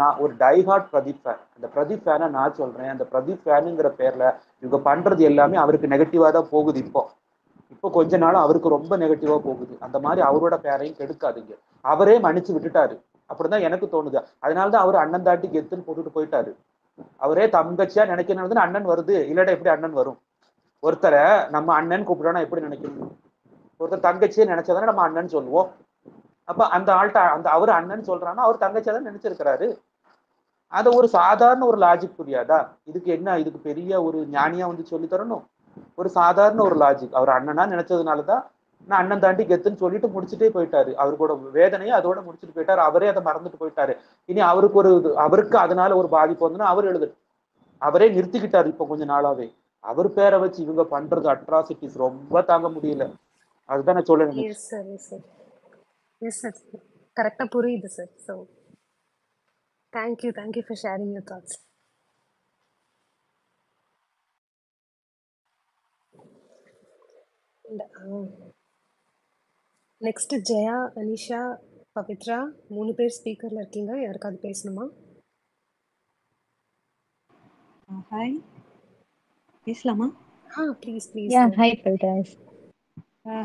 நான் ஒரு டைஹார்ட் பிரதீப் ஃபேன். அந்த பிரதீப் ஃபேனை நான் சொல்றேன், அந்த பிரதீப் ஃபேனுங்கிற பேர்ல இவங்க பண்றது எல்லாமே அவருக்கு நெகட்டிவா தான் போகுது. இப்போ கொஞ்ச நாள் அவருக்கு ரொம்ப நெகட்டிவா போகுது. அந்த மாதிரி அவரோட பேரையும் கெடுக்காதீங்க. அவரே மன்னிச்சு விட்டுட்டாரு, அப்படிதான் எனக்கு தோணுது. அதனாலதான் அவர் அண்ணன் தாண்டி கெத்துன்னு போட்டுட்டு போயிட்டாரு. அவரே தங்கச்சியா நினைக்கணும் அண்ணன் வருது, இல்லடா எப்படி அண்ணன் வரும்? ஒருத்தரை நம்ம அண்ணன் கூப்பிடணும் எப்படி நினைக்கணும்? ஒருத்தர் தங்கச்சியை நினைச்சதானே நம்ம அண்ணன் சொல்லுவோம். அப்ப அந்த ஆள்கிட்ட அவர் அண்ணன் சொல்றான்னா அவர் தங்கச்சியா தான் நினைச்சிருக்கிறாரு. அது ஒரு சாதாரண ஒரு லாஜிக், புரியாதா? இதுக்கு என்ன, இதுக்கு பெரிய ஒரு ஞானியா சொல்லி தரணும்? ஒரு சாதாரண ஒரு லாஜிக். அவர் அண்ணனா நினைச்சதுனாலதான் நான் அண்ணன் தாண்டி கெத்துன்னு சொல்லிட்டு முடிச்சுட்டே போயிட்டாரு. அவருக்கோட வேதனையை அதோட முடிச்சுட்டு போயிட்டாரு. அவரே அதை மறந்துட்டு போயிட்டாரு. இனி அவருக்கு அதனால ஒரு பாதிப்பு வந்துன்னா அவர் எழுதட்டும். அவரே நிறுத்திக்கிட்டாரு இப்ப கொஞ்ச நாளாவே. அவர் பேரை வச்சு இவங்க பண்றது அட்ராசிட்டிஸ் ரொம்ப தாங்க முடியல. அதுதான் நான் சொல்ல நினைச்சேன். Yes sir, yes sir, yes sir, கரெக்டாக புரியுது sir. So thank you for sharing your thoughts. Next Jaya, Anisha, Pavithra 3 பேர் ஸ்பீக்கர்ல இருக்கீங்க. யாருக்காவது பேசணுமா? ஹாய், பேசலாமா? Please please. Yeah, hi Prakash.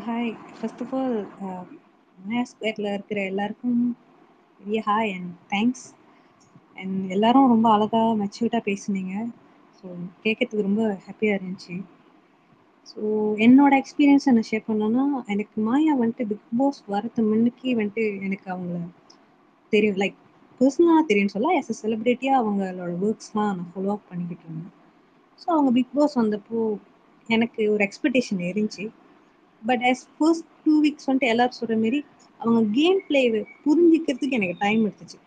Hi. First of all Maya ஸ்கொயரில் இருக்கிற எல்லாருக்கும் பெரிய ஹாய் அண்ட் தேங்க்ஸ். அண்ட் எல்லாரும் ரொம்ப அழகாக மெச்சூர்டாக பேசுனீங்க. ஸோ கேட்கறதுக்கு ரொம்ப ஹாப்பியாக இருந்துச்சு. ஸோ என்னோட எக்ஸ்பீரியன்ஸ் என்ன ஷேர் பண்ணோன்னா, எனக்கு மாயா வந்துட்டு பிக் பாஸ் வரது முன்னுக்கே வந்துட்டு எனக்கு அவங்கள தெரியும். லைக் பர்சனலாக தெரியும்னு சொல்ல, எஸ் எ செலிப்ரிட்டியாக அவங்களோட ஒர்க்ஸ்லாம் நான் ஃபாலோ அப் பண்ணிக்கிட்டு இருந்தேன். ஸோ அவங்க பிக் பாஸ் வந்தப்போ எனக்கு ஒரு எக்ஸ்பெக்டேஷன் இருந்துச்சு. பட் as ஃபர்ஸ்ட் 2 வீக்ஸ் வந்துட்டு எல்லாரும் சொல்கிற மாரி அவங்க கேம் பிளேவை புரிஞ்சிக்கிறதுக்கு எனக்கு டைம் எடுத்துச்சு.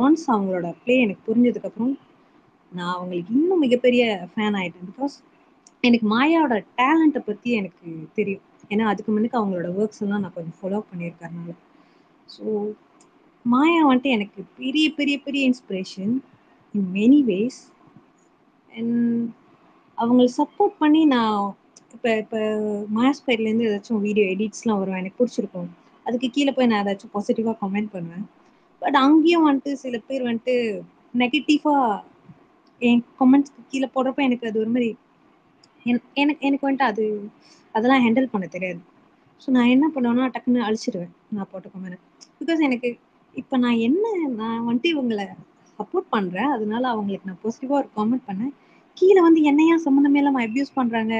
ஒன்ஸ் அவங்களோட ப்ளே எனக்கு புரிஞ்சதுக்கப்புறம் நான் அவங்களுக்கு இன்னும் மிகப்பெரிய ஃபேன் ஆகிட்டேன். பிகாஸ் எனக்கு மாயாவோட டேலண்ட்டை பற்றி எனக்கு தெரியும். ஏன்னா அதுக்கு முன்னுக்கு அவங்களோட ஒர்க்ஸ் எல்லாம் நான் கொஞ்சம் ஃபாலோ பண்ணியிருக்கறனால. ஸோ மாயா வந்துட்டு எனக்கு பெரிய பெரிய பெரிய inspiration in many ways. And அவங்களை சப்போர்ட் பண்ணி நான் இப்போ மாயா ஸ்கொயர்லேருந்து ஏதாச்சும் வீடியோ எடிட்ஸ்லாம் வரும், எனக்கு பிடிச்சிருக்கும், அதுக்கு கீழே போய் நான் ஏதாச்சும் பாசிட்டிவாக கமெண்ட் பண்ணுவேன். பட் அங்கேயும் வந்துட்டு சில பேர் வந்துட்டு நெகட்டிவாக என் கமெண்ட்ஸ்க்கு கீழே போடுறப்ப எனக்கு அது ஒரு மாதிரி எனக்கு எனக்கு வந்துட்டு அதெல்லாம் ஹேண்டில் பண்ண தெரியாது. ஸோ நான் என்ன பண்ணுவேன்னா டக்குன்னு அழிச்சிடுவேன் நான் போட்ட கமெண்ட். பிகாஸ் எனக்கு இப்போ நான் வந்துட்டு இவங்களை சப்போர்ட் பண்ணுறேன், அதனால அவங்களுக்கு நான் பாசிட்டிவாக ஒரு காமெண்ட் பண்ணேன். கீழே வந்து என்னையா சம்மந்தமே இல்லாமல் அப்யூஸ் பண்ணுறாங்க,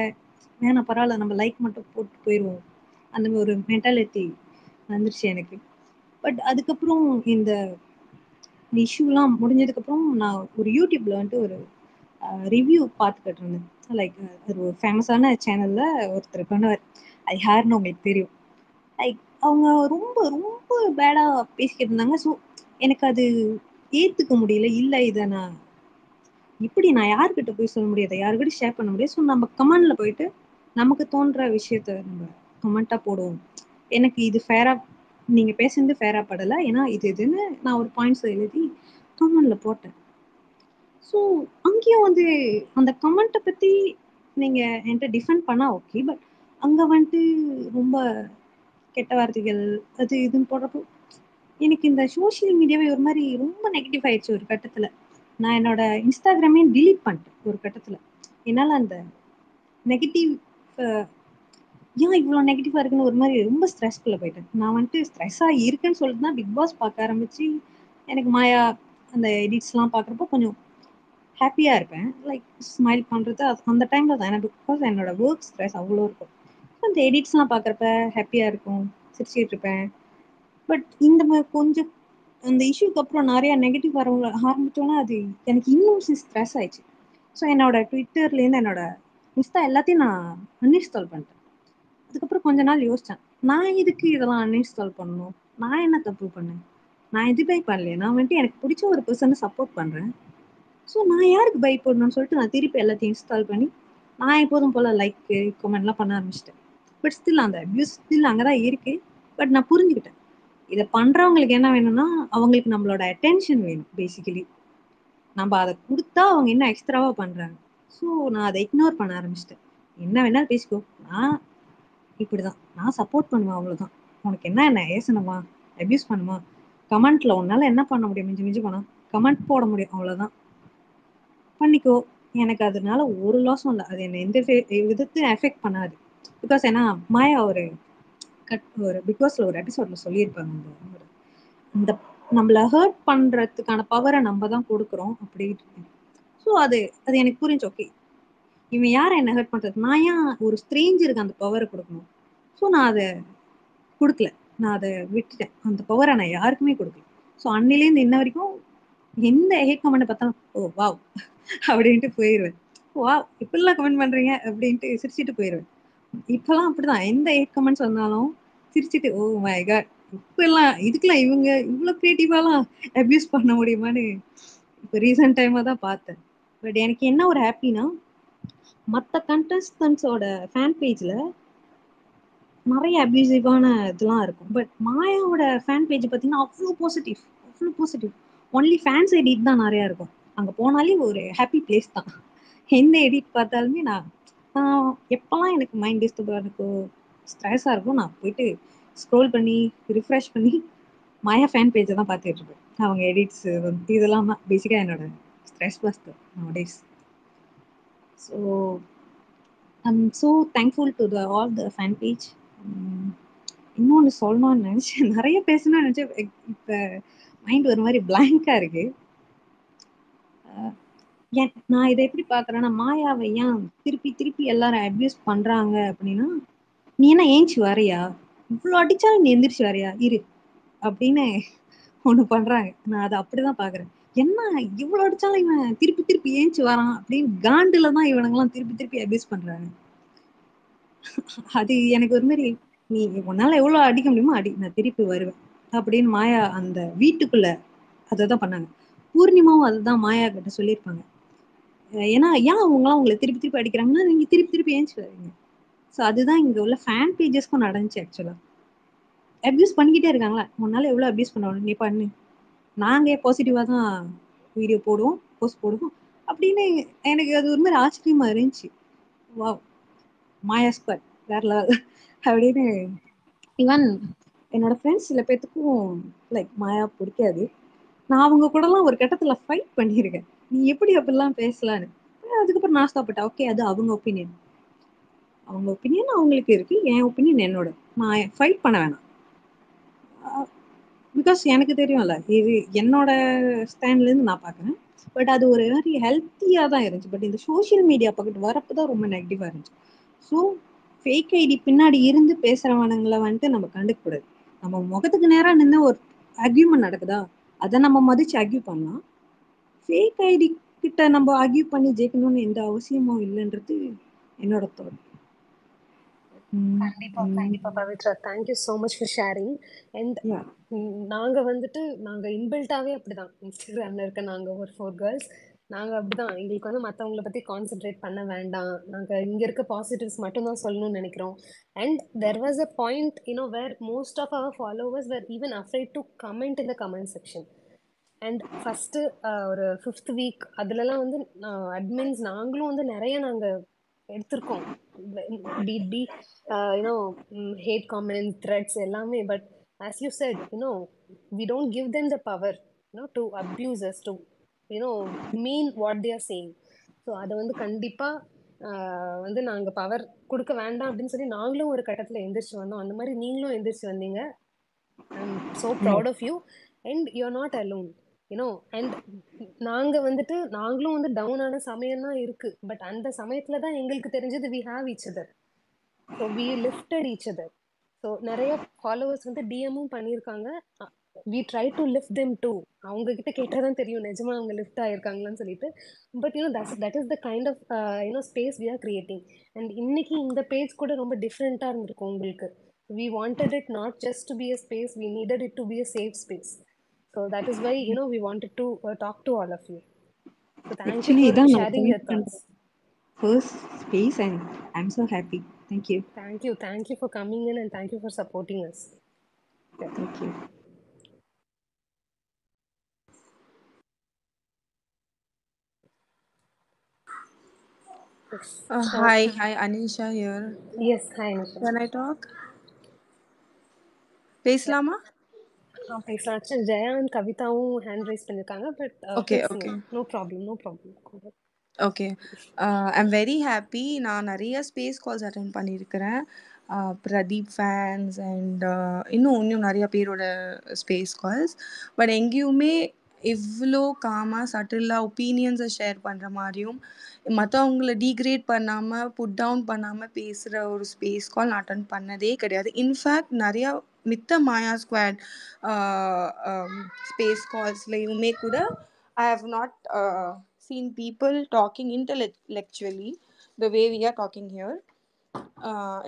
வேணாம் பரவாயில்ல நம்ம லைக் மட்டும் போட்டு போயிடுவோம், அந்த மாதிரி ஒரு மென்டாலிட்டி வந்துருச்சு எனக்கு. பட் அதுக்கப்புறம் இந்த இஷ்யூலாம் முடிஞ்சதுக்கப்புறம் நான் ஒரு யூடியூப்ல வந்துட்டு ஒரு ரிவ்யூ பார்த்துக்கிட்டு இருந்தேன். லைக் அது ஒரு ஃபேமஸான சேனலில் ஒருத்தர் பண்ணுவார், அது யாருன்னு உங்களுக்கு தெரியும். லைக் அவங்க ரொம்ப ரொம்ப பேடாக பேசிக்கிட்டு இருந்தாங்க. ஸோ எனக்கு அது ஏற்றுக்க முடியல. இல்லை இதை நான் இப்படி நான் யார்கிட்ட போய் சொல்ல முடியாது, யாருக்கிட்ட ஷேர் பண்ண முடியாது. ஸோ நம்ம கமெண்ட்ல போயிட்டு நமக்கு தோன்ற விஷயத்த நம்ம கமெண்ட்டாக போடுவோம். எனக்கு இது ஃபேராக நீங்கள் பேசுறது ஃபேராக படலை, ஏன்னா இதுன்னு நான் ஒரு பாயிண்ட்ஸ் எழுதி கமெண்ட்ல போட்டேன். ஸோ அங்கேயும் வந்து அந்த கமெண்ட்டை பற்றி நீங்கள் என்கிட்ட டிஃபெண்ட் பண்ணால் ஓகே. பட் அங்கே வந்துட்டு ரொம்ப கெட்ட வார்த்தைகள் அது இதுன்னு போடுறப்போ எனக்கு இந்த சோஷியல் மீடியாவே ஒரு மாதிரி ரொம்ப நெகட்டிவ் ஆயிடுச்சு ஒரு கட்டத்தில். நான் என்னோட இன்ஸ்டாகிராமே டிலீட் பண்ணிட்டேன் ஒரு கட்டத்தில். என்னால் அந்த நெகட்டிவ் ஏன் இவ்வளோ நெகட்டிவாக இருக்குன்னு ஒரு மாதிரி ரொம்ப ஸ்ட்ரெஸ்க்குள்ளே போயிட்டேன். நான் வந்துட்டு ஸ்ட்ரெஸ்ஸாக இருக்குன்னு சொல்லிட்டு தான் பிக் பாஸ் பார்க்க ஆரம்பித்து எனக்கு மாயா அந்த எடிட்ஸ்லாம் பார்க்குறப்போ கொஞ்சம் ஹாப்பியாக இருப்பேன். லைக் ஸ்மைல் பண்ணுறது அந்த டைமில் தான் எனக்கு, பிகாஸ் என்னோட ஒர்க் ஸ்ட்ரெஸ் அவ்வளோ இருக்கும். அந்த எடிட்ஸ்லாம் பார்க்குறப்ப ஹாப்பியாக இருக்கும், சிரிச்சிட்டு இருப்பேன். பட் இந்த மாதிரி கொஞ்சம் அந்த இஷ்யூக்கு அப்புறம் நிறையா நெகட்டிவ் வரவங்க ஆரம்பித்தோன்னா அது எனக்கு இன்னும் ஸ்ட்ரெஸ் ஆயிடுச்சு. ஸோ என்னோட ட்விட்டர்லேருந்து என்னோட இன்ஸ்டா எல்லாத்தையும் நான் அன்இன்ஸ்டால் பண்ணிட்டேன். அதுக்கப்புறம் கொஞ்ச நாள் யோசித்தேன், நான் எதுக்கு இதெல்லாம் அன்இன்ஸ்டால் பண்ணணும், நான் என்ன தப்பு பண்ணேன், நான் எதுவுமே பண்ணலையே, நான் வந்துட்டு எனக்கு பிடிச்ச ஒரு பர்சனை சப்போர்ட் பண்ணுறேன். ஸோ நான் யாருக்கு பயப்படணும்னு சொல்லிட்டு நான் திருப்பி எல்லாத்தையும் இன்ஸ்டால் பண்ணி நான் எப்போதும் போல் லைக்கு கமெண்ட்லாம் பண்ண ஆரம்பிச்சிட்டேன். பட் ஸ்டில் அந்த அப்யூஸ் ஸ்டில் அங்கே தான் இருக்குது. பட் நான் புரிஞ்சுக்கிட்டேன், இதை பண்ணுறவங்களுக்கு என்ன வேணும்னா அவங்களுக்கு நம்மளோட அட்டென்ஷன் வேணும் பேசிக்கலி. நம்ம அதை கொடுத்தா அவங்க இன்னும் எக்ஸ்ட்ராவாக பண்ணுறாங்க. ஸோ நான் அதை இக்னோர் பண்ண ஆரம்பிச்சிட்டேன். என்ன வேணாலும் பேசிக்கோ, நான் இப்படி தான், நான் சப்போர்ட் பண்ணுவேன், அவ்வளோதான். உனக்கு என்ன ஏசணுமா, அப்யூஸ் பண்ணுமா, கமெண்ட்டில் உன்னால் என்ன பண்ண முடியும், மிஞ்சி மிஞ்சி போனால் கமெண்ட் போட முடியும், அவ்வளோதான், பண்ணிக்கோ. எனக்கு அதனால ஒரு லாஸும் இல்லை. அது என்னை எந்த விதத்தையும் எஃபெக்ட் பண்ணாது. பிகாஸ் ஏன்னா மாயா ஒரு பிக் பாஸ்ல ஒரு எபிசோட்ல சொல்லியிருப்பாங்க, இந்த நம்மளை ஹர்ட் பண்ணுறதுக்கான பவரை நம்ம தான் கொடுக்குறோம் அப்படின்னு. ஸோ அது அது எனக்கு புரிஞ்சு. ஓகே, இவன் யாரை என்ன ஹர்ட் பண்ணுறது, நான் ஏன் ஒரு ஸ்ட்ரேஞ்சருக்கு அந்த பவரை கொடுக்கணும். ஸோ நான் அதை கொடுக்கல, நான் அதை விட்டுட்டேன். அந்த பவரை நான் யாருக்குமே கொடுக்கல. ஸோ அன்னிலேருந்து இன்ன வரைக்கும் எந்த ஹேட் கமெண்ட் பார்த்தாலும் ஓ வாவ் அப்படின்ட்டு போயிடுவேன். வா இப்படிலாம் கமெண்ட் பண்ணுறீங்க அப்படின்ட்டு சிரிச்சுட்டு போயிடுவேன். இப்போலாம் அப்படிதான், எந்த ஹேட் கமெண்ட்ஸ் வந்தாலும் சிரிச்சுட்டு ஓ மை காட், இப்பெல்லாம் இதுக்கெல்லாம் இவங்க இவ்வளோ க்ரியேட்டிவாலாம் அப்யூஸ் பண்ண முடியுமான்னு இப்போ ரீசெண்ட் டைமாக தான் பார்த்தேன். பட் எனக்கு என்ன ஒரு ஹாப்பினா, மற்ற கண்டஸ்டன்ஸோட ஃபேன் பேஜில் நிறைய அப்யூசிவான இதெல்லாம் இருக்கும். பட் மாயாவோட ஃபேன் பேஜ் பார்த்தீங்கன்னா அவ்வளோ பாசிட்டிவ், அவ்வளோ பாசிட்டிவ். ஒன்லி ஃபேன்ஸ் எடிட் தான் நிறையா இருக்கும். அங்கே போனாலே ஒரு ஹாப்பி பிளேஸ் தான். எந்த எடிட் பார்த்தாலுமே நான் எப்போல்லாம் எனக்கு மைண்ட் டிஸ்டர்பாக இருக்கோ, ஸ்ட்ரெஸ்ஸாக இருக்கும், நான் போயிட்டு ஸ்க்ரோல் பண்ணி ரிஃப்ரெஷ் பண்ணி மாயா ஃபேன் பேஜை தான் பார்த்துட்டு இருப்பேன். அவங்க எடிட்ஸ் இதெல்லாம் தான் பேசிக்காக என்னோட ஸ்ட்ரெஸ் பஸ்டர் நowadays. So I'm so thankful to all the fan page. இன்னொன்று சொல்லணும்னு நினச்சேன், நிறைய பேசணும்னு நினச்சேன், இப்போ மைண்ட் ஒரு மாதிரி பிளாங்காக இருக்குது. நான் இதை எப்படி பாக்குறேன்னா, மாயாவை ஏன் திருப்பி திருப்பி எல்லாரும் அபியூஸ் பண்றாங்க அப்படின்னா, நீ என்ன ஏஞ்சி வரையா, இவ்வளவு அடிச்சாலும் நீ எந்திரிச்சு வரையா இரு அப்படின்னு ஒண்ணு பண்றாங்க. நான் அதை அப்படிதான் பாக்குறேன். என்ன இவ்வளவு அடிச்சாலும் இவன் திருப்பி திருப்பி ஏஞ்சி வரான் அப்படின்னு காண்டுல தான் இவனுங்கெல்லாம் திருப்பி திருப்பி அபியூஸ் பண்றாங்க. அது எனக்கு ஒரு மாதிரி, நீ உன்னால எவ்வளவு அடிக்க முடியுமோ அடி, நான் திருப்பி வருவேன் அப்படின்னு மாயா அந்த வீட்டுக்குள்ள அததான் பண்ணாங்க. பூர்ணிமாவும் அதுதான் மாயா கிட்ட சொல்லியிருப்பாங்க. ஏன்னா ஏன் அவங்களாம் உங்களை திருப்பி திருப்பி அடிக்கிறாங்கன்னா நீங்க திருப்பி திருப்பி ஏஞ்சி வரீங்க. ஸோ அதுதான் இங்க உள்ள ஃபேன் பேஜஸ்க்கும் நடந்துச்சு. ஆக்சுவலா அபியூஸ் பண்ணிக்கிட்டே இருக்காங்களா, உன்னால எவ்வளவு அபியூஸ் பண்ண நீ பண்ணு, நாங்க பாசிட்டிவா தான் வீடியோ போடுவோம், போஸ்ட் போடுவோம் அப்படின்னு. எனக்கு அது ஒரு மாதிரி ஆச்சரியமா இருந்துச்சு. வா, மாயா ஸ்குவாட் வேற லெவல் அப்படின்னு. ஈவன் என்னோட ஃப்ரெண்ட்ஸ் சில பேத்துக்கும் லைக் மாயா பிடிக்காது. நான் அவங்க கூடலாம் ஒரு கட்டத்துல ஃபைட் பண்ணியிருக்கேன், நீ எப்படி அப்படிலாம் பேசலான்னு. அதுக்கப்புறம் நான் சாப்பிட்டேன், ஓகே அது அவங்க ஒப்பீனியன், அவங்க ஒப்பீனியன் அவங்களுக்கு இருக்கு, என் ஒப்பீனியன் என்னோட, நான் ஃபைட் பண்ண வேணாம். பிகாஸ் எனக்கு தெரியும்ல இது என்னோட ஸ்டாண்ட்ல இருந்து நான் பாக்குறேன். பட் அது ஒரு மாதிரி ஹெல்த்தியா தான் இருந்துச்சு. பட் இந்த சோஷியல் மீடியா பக்கத்து வரப்பதான் ரொம்ப நெகட்டிவா இருந்துச்சு. ஸோ ஃபேக் ஐடி பின்னாடி இருந்து பேசுறவனுங்களை வந்துட்டு நம்ம கண்டுக்க கூடாது. நம்ம முகத்துக்கு நேரா நின்று ஒரு அக்யூமெண்ட் நடக்குதா, அதை நம்ம மதிச்சு அக்யூ பண்ணலாம். ஃபேக் ஐடி கிட்ட நம்ம அக்யூ பண்ணி ஜெயிக்கணும்னு எந்த அவசியமும் இல்லைன்றது என்னோட தோல். கண்டிப்பா கண்டிப்பா Pavithra, thank you so much for sharing. And நாங்க வந்துட்டு நாங்க இன்பில்ட்டாவே அப்படிதான், இன்ஸ்டாகிராம்ல இருக்க நாங்க ஒரு 4 கேர்ள்ஸ், நாங்க அப்படிதான். எங்களுக்கு வந்து மற்றவங்கள பத்தி கான்சென்ட்ரேட் பண்ண வேண்டாம், நாங்க இங்க இருக்க பாசிட்டிவ்ஸ் மட்டும் தான் சொல்லணும்னு நினைக்கிறோம். And there was a point where most of our followers were even afraid to comment in the comment section. And first ஒரு 5th வீக் அதுலலாம் வந்து அட்மின்ஸ் நாங்களும் வந்து நிறைய நாங்க எடுத்திருக்கோம், be you know hate comment threads எல்லாமே. But as you said, we don't give them the power to abuse us, to mean what they are saying. So அதை வந்து கண்டிப்பா வந்து நாங்க பவர் கொடுக்க வேண்டாம் அப்படின்னு சொல்லி நாங்களும் ஒரு கட்டத்துல எந்திரிச்சு வந்தோம். அந்த மாதிரி நீங்களும் எந்திரிச்சு வந்தீங்க. I'm so proud of you, and you're not alone. And நாங்களும் வந்து டவுன் ஆன சமயம் தான் இருக்கு. பட் அந்த சமயத்துல தான் எங்களுக்கு தெரிஞ்சது we have each other. So we lifted each other. So நிறைய ஃபாலோவர்ஸ் வந்து டிஎம்மும் பண்ணியிருக்காங்க. we try to lift them too. அவங்க கிட்ட கேட்டாதான் தெரியும் நிஜமா அவங்க லிஃப்ட் ஆயிருக்காங்களான்னு சொல்லிட்டு. But that is the kind of space we are creating. And இன்னைக்கு இந்த பேஜ் கூட ரொம்ப டிஃப்ரெண்டா இருந்திருக்கும் உங்களுக்கு. We wanted it not just to be a space, we needed it to be a safe space. So that is why we wanted to talk to all of you. So thank you actually for இதான் நான் sharing your thoughts. First space and I am so happy. Thank you. Thank you for coming in, and thank you for supporting us. Thank you. Yes. Hi, Anisha here. Yes, hi Nisha. Can I talk? பேசலாமா? பேசலாம். ஆக்சுவலி ஜெயா அண்ட் கவிதாவும் ஹேண்ட் ரைஸ் பண்ணிருக்காங்க. But Okay. No problem. Okay, I'm very happy. நான் நிறைய ஸ்பேஸ் கால்ஸ் அட்டென்ட் பண்ணியிருக்கிறேன், பிரதீப் ஃபேன்ஸ் அண்ட் இன்னும் நிறைய பேரோட ஸ்பேஸ் கால்ஸ். பட் எங்கேயுமே இவ்வளோ காமாக சட்டிலாக ஒப்பீனியன்ஸை ஷேர் பண்ணுற மாதிரியும் மற்றவங்கள டீக்ரேட் பண்ணாமல் புட் டவுன் பண்ணாமல் பேசுகிற ஒரு ஸ்பேஸ் கால் நான் அட்டென்ட் பண்ணதே கிடையாது. இன்ஃபேக்ட் நிறையா மித்த மாயா ஸ்குவாட் ஸ்பேஸ் கால்ஸ்லையுமே கூட I have not seen people talking intellectually the way we are talking here.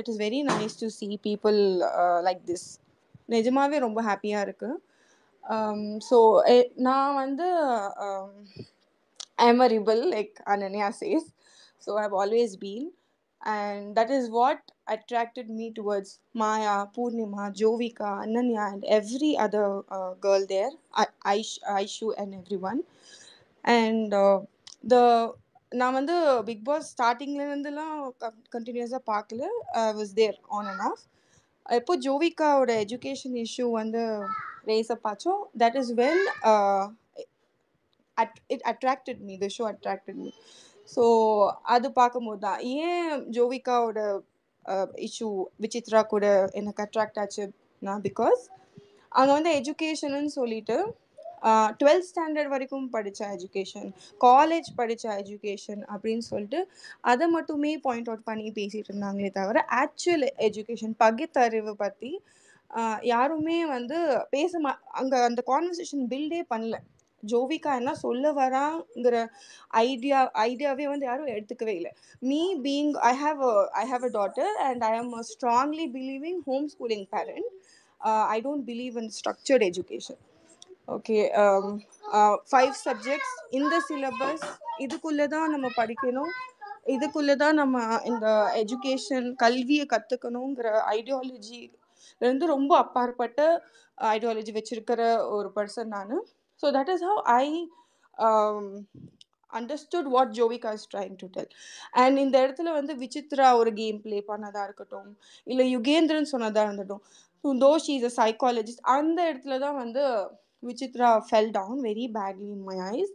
It is very nice to see people like this. நிஜமாவே ரொம்ப ஹாப்பியாக இருக்குது. ஸோ நான் வந்து I am a rebel, like Ananya says. So I have always been. And that is what attracted me towards Maya, Purnima, Jovika, Ananya, and every other girl there, Aishu and everyone. And நான் வந்து பிக் பாஸ் ஸ்டார்டிங்லேருந்துலாம் கண்டினியூஸாக பார்க்கல, was there on and off. எப்போ ஜோவிகாவோட எஜுகேஷன் இஷ்யூ வந்து ரேஸ் அப் ஆச்சோ, that is when it attracted me, the show attracted me. So அது பார்க்கும்போது தான் ஏன் ஜோவிகாவோட இஷ்யூ விசித்ரா கூட எனக்கு அட்ராக்ட் ஆச்சுன்னா, பிகாஸ் அங்கே வந்து எஜுகேஷன்னு சொல்லிட்டு டுவெல்த் ஸ்டாண்டர்ட் வரைக்கும் படித்த எஜுகேஷன், காலேஜ் படித்த எஜுகேஷன் அப்படின்னு சொல்லிட்டு அதை மட்டுமே பாயிண்ட் அவுட் பண்ணி பேசிகிட்டு இருந்தாங்களே தவிர ஆக்சுவல் எஜுகேஷன் பகுத்தறிவு பற்றி யாருமே வந்து அங்கே அந்த கான்வர்சேஷன் பில்டே பண்ணல. ஜோவிகா என்ன சொல்ல வராங்கிற ஐடியாவே வந்து யாரும் எடுத்துக்கவே இல்லை. Me being I have a daughter and I am a strongly believing home schooling parent. I don't believe in structured education. Okay, 5 subjects in the syllabus, இதுக்குள்ளே தான் நம்ம படிக்கணும், இதுக்குள்ளே தான் நம்ம இந்த எஜுகேஷன் கல்வியை கற்றுக்கணுங்கிற ஐடியாலஜி வந்து ரொம்ப அப்பாற்பட்ட ஐடியாலஜி வச்சிருக்கிற ஒரு பர்சன் நான். So that is how I understood what Jovika is trying to tell. And இந்த இடத்துல வந்து விசித்ரா ஒரு கேம் ப்ளே பண்ணதாக இருக்கட்டும், இல்லை யுகேந்திரன் சொன்னதாக இருந்துட்டும், though she is a psychologist, அந்த இடத்துல தான் வந்து Vichitra fell down very badly in my eyes.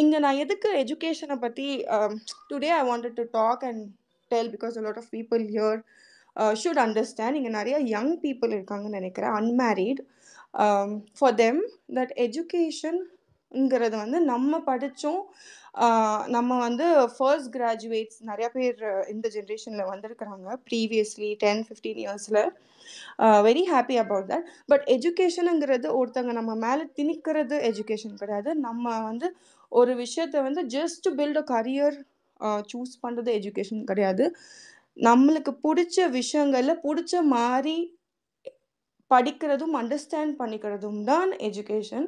இங்கே நான் எதுக்கு எஜுகேஷனை பற்றி today I wanted to talk and tell because a lot of people here should understand. இங்கே நிறைய யங் பீப்புள் இருக்காங்கன்னு நினைக்கிறேன், unmarried. For them that educationங்கிறது வந்து நம்ம படித்தோம், நம்ம வந்து ஃபர்ஸ்ட் கிராஜுவேட்ஸ் நிறைய பேர் இந்த ஜென்ரேஷனில் வந்திருக்கிறாங்க ப்ரீவியஸ்லி 10-15 இயர்ஸில். Very happy about that. But எஜுகேஷனுங்கிறது ஒருத்தங்க நம்ம மேலே திணிக்கிறது எஜுகேஷன் கிடையாது. நம்ம வந்து ஒரு விஷயத்தை வந்து just build a career choose பண்ணுறது எஜுகேஷன் கிடையாது. நம்மளுக்கு பிடிச்ச விஷயங்களில் பிடிச்ச மாதிரி படிக்கிறதும் அண்டர்ஸ்டாண்ட் பண்ணிக்கிறதும் தான் எஜுகேஷன்.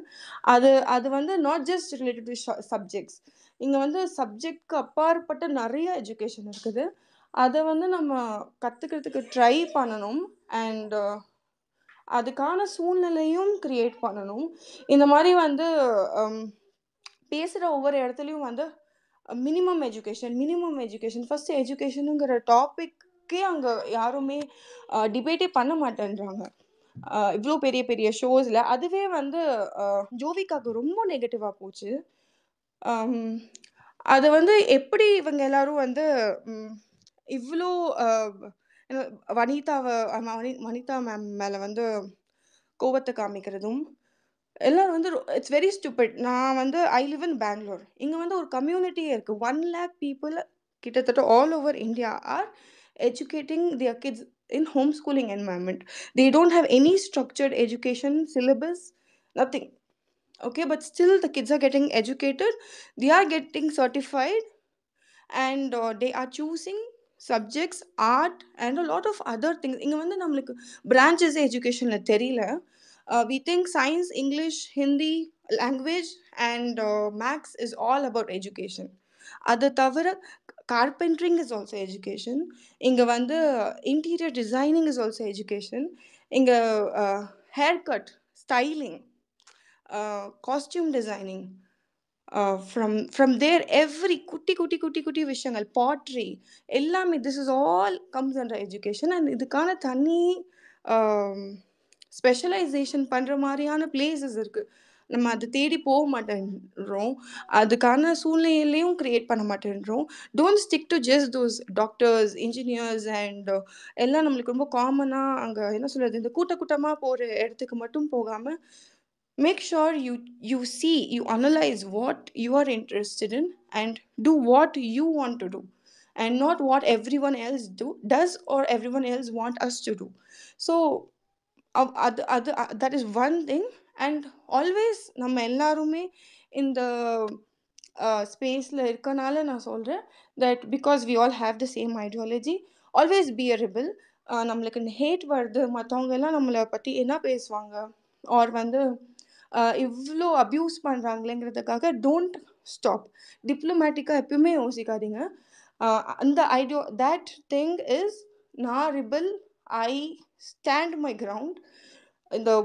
அது வந்து not just related to subjects. இங்கே வந்து சப்ஜெக்ட்க்கு அப்பாற்பட்ட நிறைய எஜுகேஷன் இருக்குது. அதை வந்து நம்ம கற்றுக்கிறதுக்கு ட்ரை பண்ணணும் அண்ட் அதுக்கான சூழ்நிலையும் க்ரியேட் பண்ணணும். இந்த மாதிரி வந்து பேசுகிற ஒவ்வொரு இடத்துலையும் வந்து மினிமம் எஜுகேஷன் ஃபஸ்ட்டு எஜுகேஷனுங்கிற டாப்பிக்கே அங்கே யாருமே டிபேட்டே பண்ண மாட்டேன்றாங்க. இவ்வளோ பெரிய பெரிய ஷோஸில் அதுவே வந்து ஜோவிகாவுக்கு ரொம்ப நெகட்டிவாக போச்சு. அது வந்து எப்படி இவங்க எல்லாரும் வந்து இவ்வளோ வனிதா மேம் மேலே வந்து கோவத்தை காமிக்கிறதும் எல்லாம் வந்து இட்ஸ் வெரி ஸ்டூபிட். நான் வந்து ஐ லிவ் இன் பெங்களூர். இங்கே வந்து ஒரு கம்யூனிட்டியே இருக்குது. 1 lakh people கிட்டத்தட்ட all over India R educating their kids in homeschooling environment. They don't have any structured education syllabus, nothing. Okay, but still the kids are getting educated, they are getting certified, and they are choosing subjects, art and a lot of other things. இங்கே வந்து நம்மளுக்கு branches educationல தெரியல. We think science, English, Hindi, language and maths is all about education. அது தவிர carpentering is also education. இங்கே வந்து interior designing is also education. இங்கே haircut, styling, costume designing, from there every குட்டி விஷயங்கள், pottery எல்லாமே, this is all comes under education. and இதுக்கான தனி ஸ்பெஷலைசேஷன் பண்ணுற மாதிரியான பிளேசஸ் இருக்குது. நம்ம அதை தேடி போக மாட்டேன்றோம், அதுக்கான சூழ்நிலையிலையும் க்ரியேட் பண்ண மாட்டேன்றோம். Don't stick to just those doctors, engineers and எல்லாம் நம்மளுக்கு ரொம்ப காமனாக அங்கே என்ன சொல்கிறது, இந்த கூட்டமாக போகிற இடத்துக்கு மட்டும் போகாமல் make sure you see, you analyze what you are interested in and do what you want to do and not what everyone else does or everyone else want us to do. So that is one thing. and always நம்ம எல்லாருமே இந்த ஸ்பேஸில் இருக்கனால நான் சொல்கிறேன் that because we all have the same ideology, always be a rebel. நம்மளுக்கு ஹேட் வருது, மற்றவங்க எல்லாம் நம்மளை பற்றி என்ன பேசுவாங்க ஆர் வந்து இவ்வளோ அப்யூஸ் பண்ணுறாங்களேங்கிறதுக்காக டோன்ட் ஸ்டாப். டிப்ளமேட்டிக்காக எப்பயுமே யோசிக்காதீங்க. அந்த that thing is நான் rebel, I stand my ground in the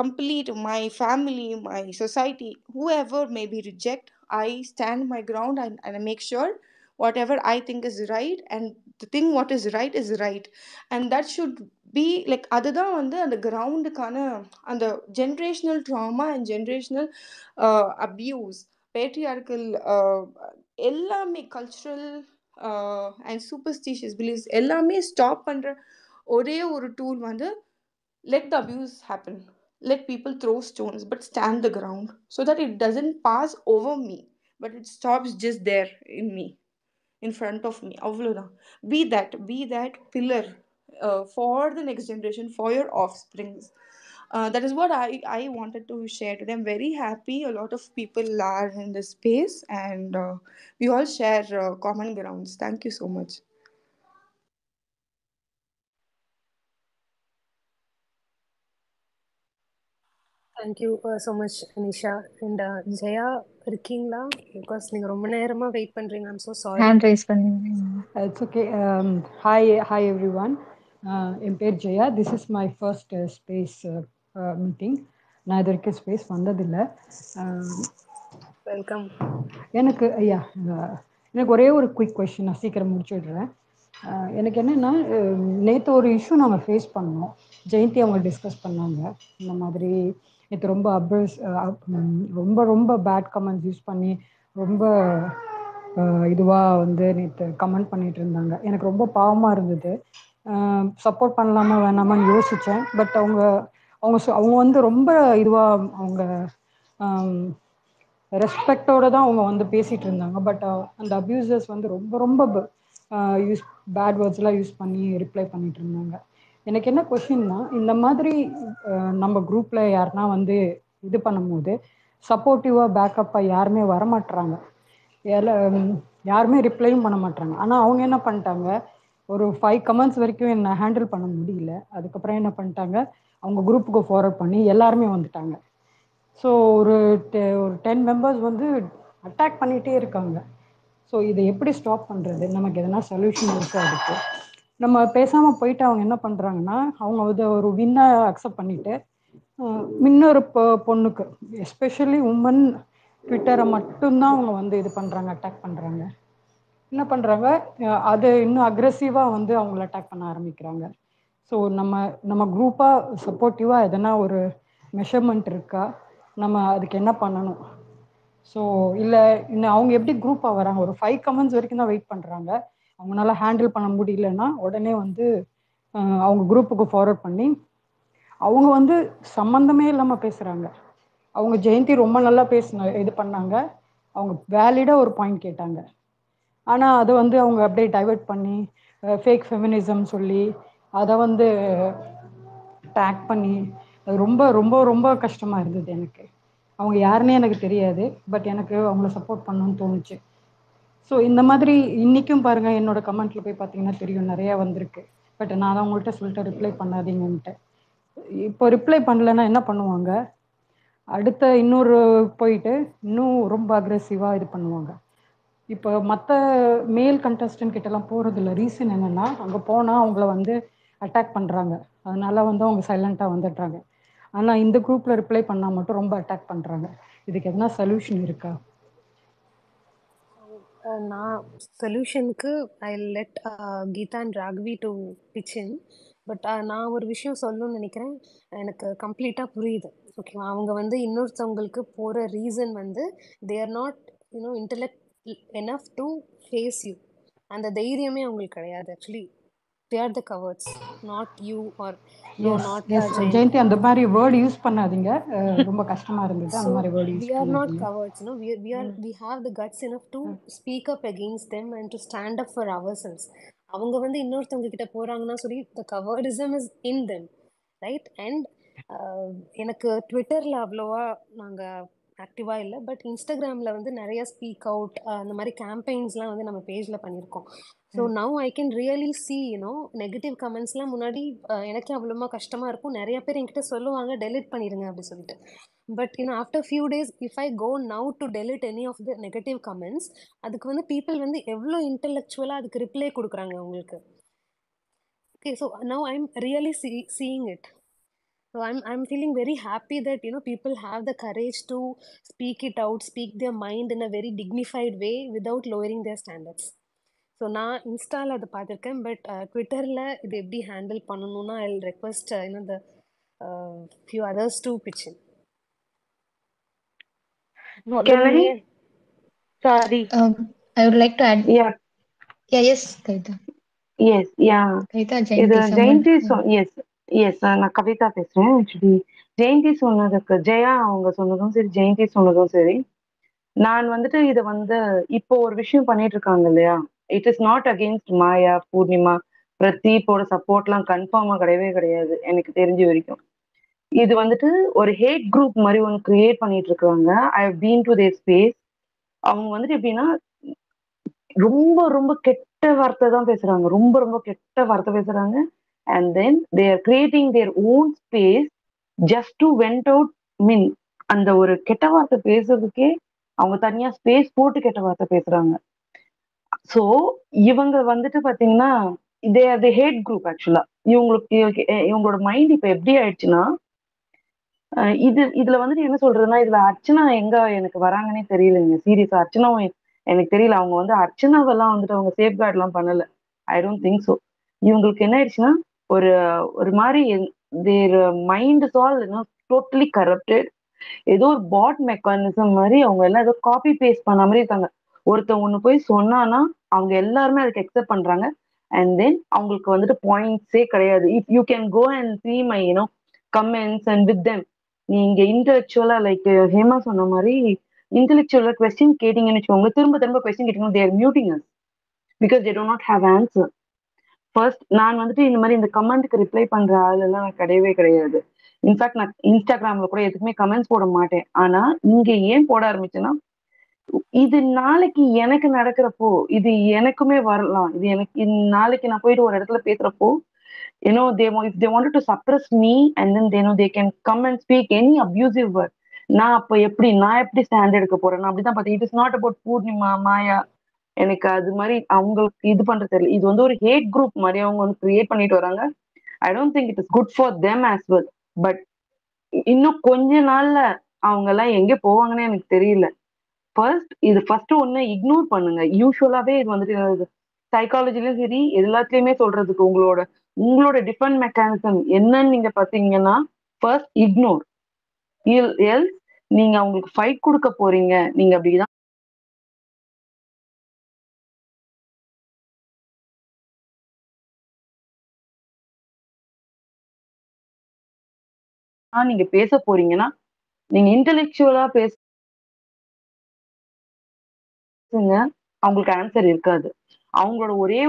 complete, my family, my society, whoever may be reject, I stand my ground and I make sure whatever I think is right and the thing what is right and that should be like அதுதான் வந்து அந்த கிரவுண்டுக்கான அந்த generational drama and generational abuse, patriarchal எல்லாமே கல்ச்சுரல் அண்ட் சூப்பர்ஸ்டிஷியஸ் பிலீவ்ஸ் எல்லாமே ஸ்டாப் பண்ணுற ஒரே ஒரு டூல் வந்து let the abuse happen. let people throw stones, but stand the ground so that it doesn't pass over me, but it stops just there in me, in front of me. அவ்வளவுதான். Be that pillar for the next generation, for your offsprings. That is what I wanted to share today. I'm very happy a lot of people are in this space, and we all share common grounds. Thank you so much. Thank you so much Anisha. And Jaya இருக்கீங்களா? பிகாஸ் நீங்கள் ரொம்ப நேரமாக வெயிட் பண்ணுறீங்க. I'm so sorry. Hand raise பண்ணுங்க. It's okay. Hi everyone. என் பேர் Jaya. This is my first space meeting. நான் இது வரைக்கும் ஸ்பேஸ் வந்ததில்லை. வெல்கம். எனக்கு எனக்கு ஒரே ஒரு குயிக் கொஷின், நான் சீக்கிரம் முடிச்சுடுறேன். எனக்கு என்னென்னா, நேற்று ஒரு இஷ்யூ நாங்கள் ஃபேஸ் பண்ணோம். ஜெயந்தி அவங்க டிஸ்கஸ் பண்ணாங்க. இந்த மாதிரி நேற்று ரொம்ப ரொம்ப ரொம்ப பேட் கமெண்ட்ஸ் யூஸ் பண்ணி ரொம்ப இதுவாக வந்து நேற்று கமெண்ட் பண்ணிட்டு இருந்தாங்க. எனக்கு ரொம்ப பாவமாக இருந்தது. சப்போர்ட் பண்ணலாமா வேணாமான்னு யோசித்தேன். பட் அவங்க வந்து ரொம்ப இதுவாக அவங்க ரெஸ்பெக்டோடு தான் அவங்க வந்து பேசிகிட்டு இருந்தாங்க. பட் அந்த அப்யூசர்ஸ் வந்து ரொம்ப ரொம்ப பேட் வேர்ட்ஸ்லாம் யூஸ் பண்ணி ரிப்ளை பண்ணிட்டு இருந்தாங்க. எனக்கு என்ன கொஷின்னா, இந்த மாதிரி நம்ம குரூப்பில் யாருன்னா வந்து இது பண்ணும்போது சப்போர்ட்டிவாக பேக்கப்பாக யாருமே வரமாட்டுறாங்க, யாருமே ரிப்ளையும் பண்ண மாட்டாங்க. ஆனால் அவங்க என்ன பண்ணிட்டாங்க, ஒரு 5 கமெண்ட்ஸ் வரைக்கும் என்னை ஹேண்டில் பண்ண முடியல. அதுக்கப்புறம் என்ன பண்ணிட்டாங்க, அவங்க குரூப்புக்கு ஃபார்வர்ட் பண்ணி எல்லாருமே வந்துட்டாங்க. ஸோ ஒரு 10 மெம்பர்ஸ் வந்து அட்டாக் பண்ணிகிட்டே இருக்காங்க. ஸோ இதை எப்படி ஸ்டாப் பண்ணுறது? நமக்கு எதனா சொல்யூஷன் இருக்கா? அதுக்கு நம்ம பேசாமல் போயிட்டு அவங்க என்ன பண்ணுறாங்கன்னா, அவங்க இதை ஒரு வின்னை அக்செப்ட் பண்ணிவிட்டு இன்னொரு பொண்ணுக்கு, எஸ்பெஷலி உமன் ட்விட்டரை மட்டும்தான் அவங்க வந்து இது பண்ணுறாங்க, அட்டாக் பண்ணுறாங்க. என்ன பண்ணுறாங்க, அது இன்னும் அக்ரெசிவாக வந்து அவங்கள அட்டாக் பண்ண ஆரம்பிக்கிறாங்க. ஸோ நம்ம குரூப்பாக சப்போர்ட்டிவாக எதனா ஒரு மெஷர்மெண்ட் இருக்கா? நம்ம அதுக்கு என்ன பண்ணணும்? ஸோ இல்லை இன்னும் அவங்க எப்படி குரூப்பாக வராங்க? ஒரு 5 கமெண்ட்ஸ் வரைக்கும் தான் வெயிட் பண்ணுறாங்க. அவங்களால ஹேண்டில் பண்ண முடியலன்னா உடனே வந்து அவங்க குரூப்புக்கு ஃபார்வர்ட் பண்ணி அவங்க வந்து சம்மந்தமே இல்லாமல் பேசுகிறாங்க. அவங்க ஜெயந்தி ரொம்ப நல்லா இது பண்ணாங்க, அவங்க வேலிடாக ஒரு பாயிண்ட் கேட்டாங்க. ஆனால் அதை வந்து அவங்க அப்படியே டைவெர்ட் பண்ணி ஃபேக் ஃபெமினிசம் சொல்லி அதை வந்து டேக் பண்ணி, அது ரொம்ப ரொம்ப ரொம்ப கஷ்டமாக இருந்தது எனக்கு. அவங்க யாருன்னே எனக்கு தெரியாது, பட் எனக்கு அவங்கள சப்போர்ட் பண்ணணும்னு தோணுச்சு. ஸோ இந்த மாதிரி இன்றைக்கும் பாருங்கள், என்னோட கமெண்ட்டில் போய் பார்த்தீங்கன்னா தெரியும், நிறையா வந்திருக்கு. பட் நான் தான் அவங்கள்ட்ட சொல்லிட்டு ரிப்ளை பண்ணாதீங்கன்ட்டு. இப்போ ரிப்ளை பண்ணலைன்னா என்ன பண்ணுவாங்க, அடுத்த இன்னொரு போயிட்டு இன்னும் ரொம்ப அக்ரெசிவாக இது பண்ணுவாங்க. இப்போ மற்ற மேல் கண்டஸ்டன்ட் கிட்டலாம் போகிறதில்ல. ரீசன் என்னென்னா, அங்கே போனால் அவங்கள வந்து அட்டாக் பண்ணுறாங்க, அதனால வந்து அவங்க சைலண்ட்டாக வந்துடுறாங்க. ஆனால் இந்த குரூப்பில் ரிப்ளை பண்ணால் மட்டும் ரொம்ப அட்டாக் பண்ணுறாங்க. இதுக்கு எதனா சொல்யூஷன் இருக்கா? நான் சொல்யூஷனுக்கு I let Geetha and Raghavi to pitch in. But நான் ஒரு விஷயம் சொல்லணும்னு நினைக்கிறேன். எனக்கு கம்ப்ளீட்டாக புரியுது. ஓகேவா? அவங்க வந்து இன்னொருத்தவங்களுக்கு போகிற ரீசன் வந்து they are not intellect enough to face you. அந்த தைரியமே அவங்களுக்கு கிடையாது. Actually they are the cowards, not you or no, not Jayanthi, அந்த மாதிரி வேர்ட் யூஸ் பண்ணாதீங்க, ரொம்ப கஷ்டமா இருந்தது. அந்த மாதிரி word use we are not பண்ணாதீங்க. cowards, no. We have the guts enough to speak up against them and to stand up for ourselves. அவங்க வந்து இன்னொருத்தவங்க கிட்ட போறாங்கன்னா சொல்லி the cowardism is in them, right? And எனக்கு ட்விட்டர்ல அவ்வளோவா நாங்க ஆக்டிவா இல்லை, பட் இன்ஸ்டாகிராம்ல வந்து நிறைய ஸ்பீக் அவுட் அந்த மாதிரி கேம்பெயின்ஸ்லாம் வந்து நம்ம பேஜ்ல பண்ணியிருக்கோம். So now I can really see negative கமெண்ட்ஸ்லாம் முன்னாடி எனக்கே அவ்வளோமா கஷ்டமா இருக்கும். நிறைய பேர் என்கிட்ட சொல்லுவாங்க டெலிட் பண்ணிடுங்க அப்படி சொல்லிட்டு. But after few days if I go now to delete any of the negative comments, அதுக்கு வந்து பீப்புள் வந்து எவ்வளோ இன்டெலெக்சுவலாக அதுக்கு ரிப்ளை கொடுக்குறாங்க அவங்களுக்கு. Okay, so now I am really seeing it. So I'm feeling very happy that people have the courage to speak it out, speak their mind in a very dignified way without lowering their standards. So நான் இன்ஸ்டாவில் அதை பார்த்துருக்கேன். பட் ட்விட்டரில் இது எப்படி ஹேண்டில் பண்ணணும்னா I will request the few others to pitch in. Can I? Sorry. I would like to add. Yeah. Yes, Kavita. Yes, yeah. Kavita, இது Jayanti, ஜெயந்தி. someone. Yes, நான் கவிதா பேசுறேன். ஆக்சுவலி ஜெயந்தி சொன்னதுக்கு ஜெயா அவங்க சொன்னதும் சரி, ஜெயந்தி சொன்னதும் சரி, நான் வந்துட்டு இதை வந்து இப்போ ஒரு விஷயம் பண்ணிட்டு இருக்காங்க இல்லையா, இட் இஸ் நாட் அகெயின்ஸ்ட் மாயா, பூர்ணிமா, பிரதீப்போட சப்போர்ட்லாம் கன்ஃபார்மா கிடையவே கிடையாது எனக்கு தெரிஞ்ச வரைக்கும். இது வந்துட்டு ஒரு ஹேட் குரூப் மாதிரி ஒன்று கிரியேட் பண்ணிட்டு இருக்காங்க. I have been to their space. அவங்க வந்துட்டு எப்படின்னா ரொம்ப ரொம்ப கெட்ட வார்த்தை தான் பேசுறாங்க, ரொம்ப ரொம்ப கெட்ட வார்த்தை பேசுறாங்க. And then they are creating their own space just to vent out. Mean அந்த ஒரு கெட்ட வார்த்தை பேசுறதுக்கே அவங்க தனியா ஸ்பேஸ் போட்டு கெட்ட வார்த்தை பேசுறாங்க. ஸோ இவங்க வந்துட்டு பாத்தீங்கன்னா தே ஹேட் குரூப் ஆக்சுவலா. இவங்களோட மைண்ட் இப்ப எப்படி ஆயிடுச்சுன்னா, இதுல வந்துட்டு என்ன சொல்றதுன்னா, இதுல அர்ச்சனா எங்க எனக்கு வராங்கன்னே தெரியலைங்க. சீரியஸா அர்ச்சனாவும் எனக்கு தெரியல. அவங்க வந்து அர்ச்சனாவெல்லாம் வந்துட்டு அவங்க சேஃப்கார்ட் எல்லாம் பண்ணல. I don't think so. இவங்களுக்கு என்ன ஆயிடுச்சுன்னா, ஒரு ஒரு மாதிரி their mind is all totally corrupted. ஏதோ ஒரு பாட் மெக்கானிசம் மாதிரி அவங்க எல்லாம் ஏதோ காப்பி பேஸ்ட் பண்ண மாதிரி இருக்காங்க. ஒருத்தவங்க ஒண்ணு போய் சொன்னானா அவங்க எல்லாருமே அதுக்கு அக்செப்ட் பண்றாங்க. அண்ட் தென் அவங்களுக்கு வந்துட்டு பாயிண்ட்ஸே கிடையாது. If you can go and see my comments and with them, நீங்க இன்டெலெக்சுவலா லைக் ஹேமா சொன்ன மாதிரி இன்டெலெக்சுவலா கொஸ்டின் கேட்டீங்கன்னு வச்சுக்கோங்க, திரும்ப திரும்ப கொஸ்டின் கேட்டீங்கன்னா they're muting us because they do not have answer. First நான் வந்துட்டு இந்த மாதிரி இந்த கமெண்ட்டுக்கு ரிப்ளை பண்ற ஆள் எல்லாம் கிடையவே கிடையாது. இன்ஃபேக்ட் நான் இன்ஸ்டாகிராம்ல கூட எதுக்குமே கமெண்ட்ஸ் போட மாட்டேன். ஆனா இங்க ஏன் போட ஆரம்பிச்சேன்னா, இது நாளைக்கு எனக்கு நடக்கிறப்போ இது எனக்குமே வரலாம். இது எனக்கு நாளைக்கு நான் போயிட்டு ஒரு இடத்துல பேசுறப்போ if they wanted to suppress me and then they can come and speak any abusive word, நான் அப்ப நான் எப்படி ஸ்டாண்ட் எடுக்க போறேன்? அப்படிதான் பார்த்தேன். It is not about Poornima, Maya. எனக்கு அது மாதிரி அவங்களுக்கு இது பண்றது தெரியல. இது வந்து ஒரு ஹேட் குரூப் மாதிரி அவங்க வந்து கிரியேட் பண்ணிட்டு வராங்க. I don't think it is good for them as well. But இன்னும் கொஞ்ச நாள்ல அவங்க எல்லாம் எங்க போவாங்கன்னு எனக்கு தெரியல. ஃபர்ஸ்ட் ஒண்ணு இக்னோர் பண்ணுங்க. யூஸ்வலாவே இது வந்துட்டு சைக்காலஜிலயும் சரி எல்லாத்துலயுமே சொல்றதுக்கு உங்களோட டிஃபெண்ட் மெக்கானிசம் என்னன்னு நீங்க பாத்தீங்கன்னா, ஃபர்ஸ்ட் இக்னோர். எல்ஸ் நீங்க அவங்களுக்கு ஃபைட் கொடுக்க போறீங்க. நீங்க அப்படிதான் நீங்க பேச போறீங்கன்னா, நீங்க இன்டெலெக்சுவலா பேசுங்க, அவங்களுக்கு ஆன்சர் இருக்காது. அவங்களோட ஒரே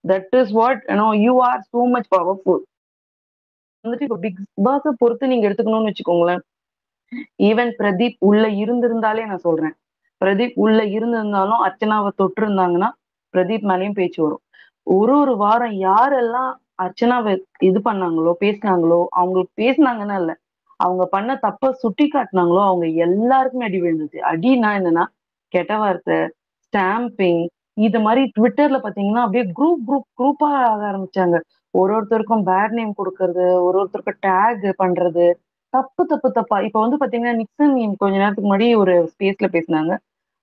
that is what you are so much powerful. வந்துட்டு இப்போ பிக் பாஸை பொறுத்து நீங்க எடுத்துக்கணும்னு வச்சுக்கோங்களேன். ஈவன் பிரதீப் உள்ள இருந்திருந்தாலே நான் சொல்றேன், பிரதீப் உள்ள இருந்திருந்தாலும் அர்ச்சனாவை தொட்டு இருந்தாங்கன்னா பிரதீப் மேலேயும் பேச்சு வரும். ஒரு வாரம் யாரெல்லாம் அர்ச்சனாவை இது பண்ணாங்களோ பேசினாங்களோ, அவங்களுக்கு பேசினாங்கன்னா இல்ல, அவங்க பண்ண தப்ப சுட்டி காட்டினாங்களோ அவங்க எல்லாருக்குமே அடி விழுந்துச்சு. அடினா என்னன்னா கெட்ட வார்த்தை, ஸ்டாம்பிங், இது மாதிரி ட்விட்டர்ல பாத்தீங்கன்னா அப்படியே குரூப்பா ஆக ஆரம்பிச்சாங்க. ஒருத்தருக்கும் பேட் நேம் கொடுக்கறது, ஒருத்தருக்கும் டேக் பண்றது, தப்பா. இப்ப வந்து பாத்தீங்கன்னா நிக்சன் கொஞ்ச நேரத்துக்கு முன்னாடி ஒரு ஸ்பேஸ்ல பேசினாங்க.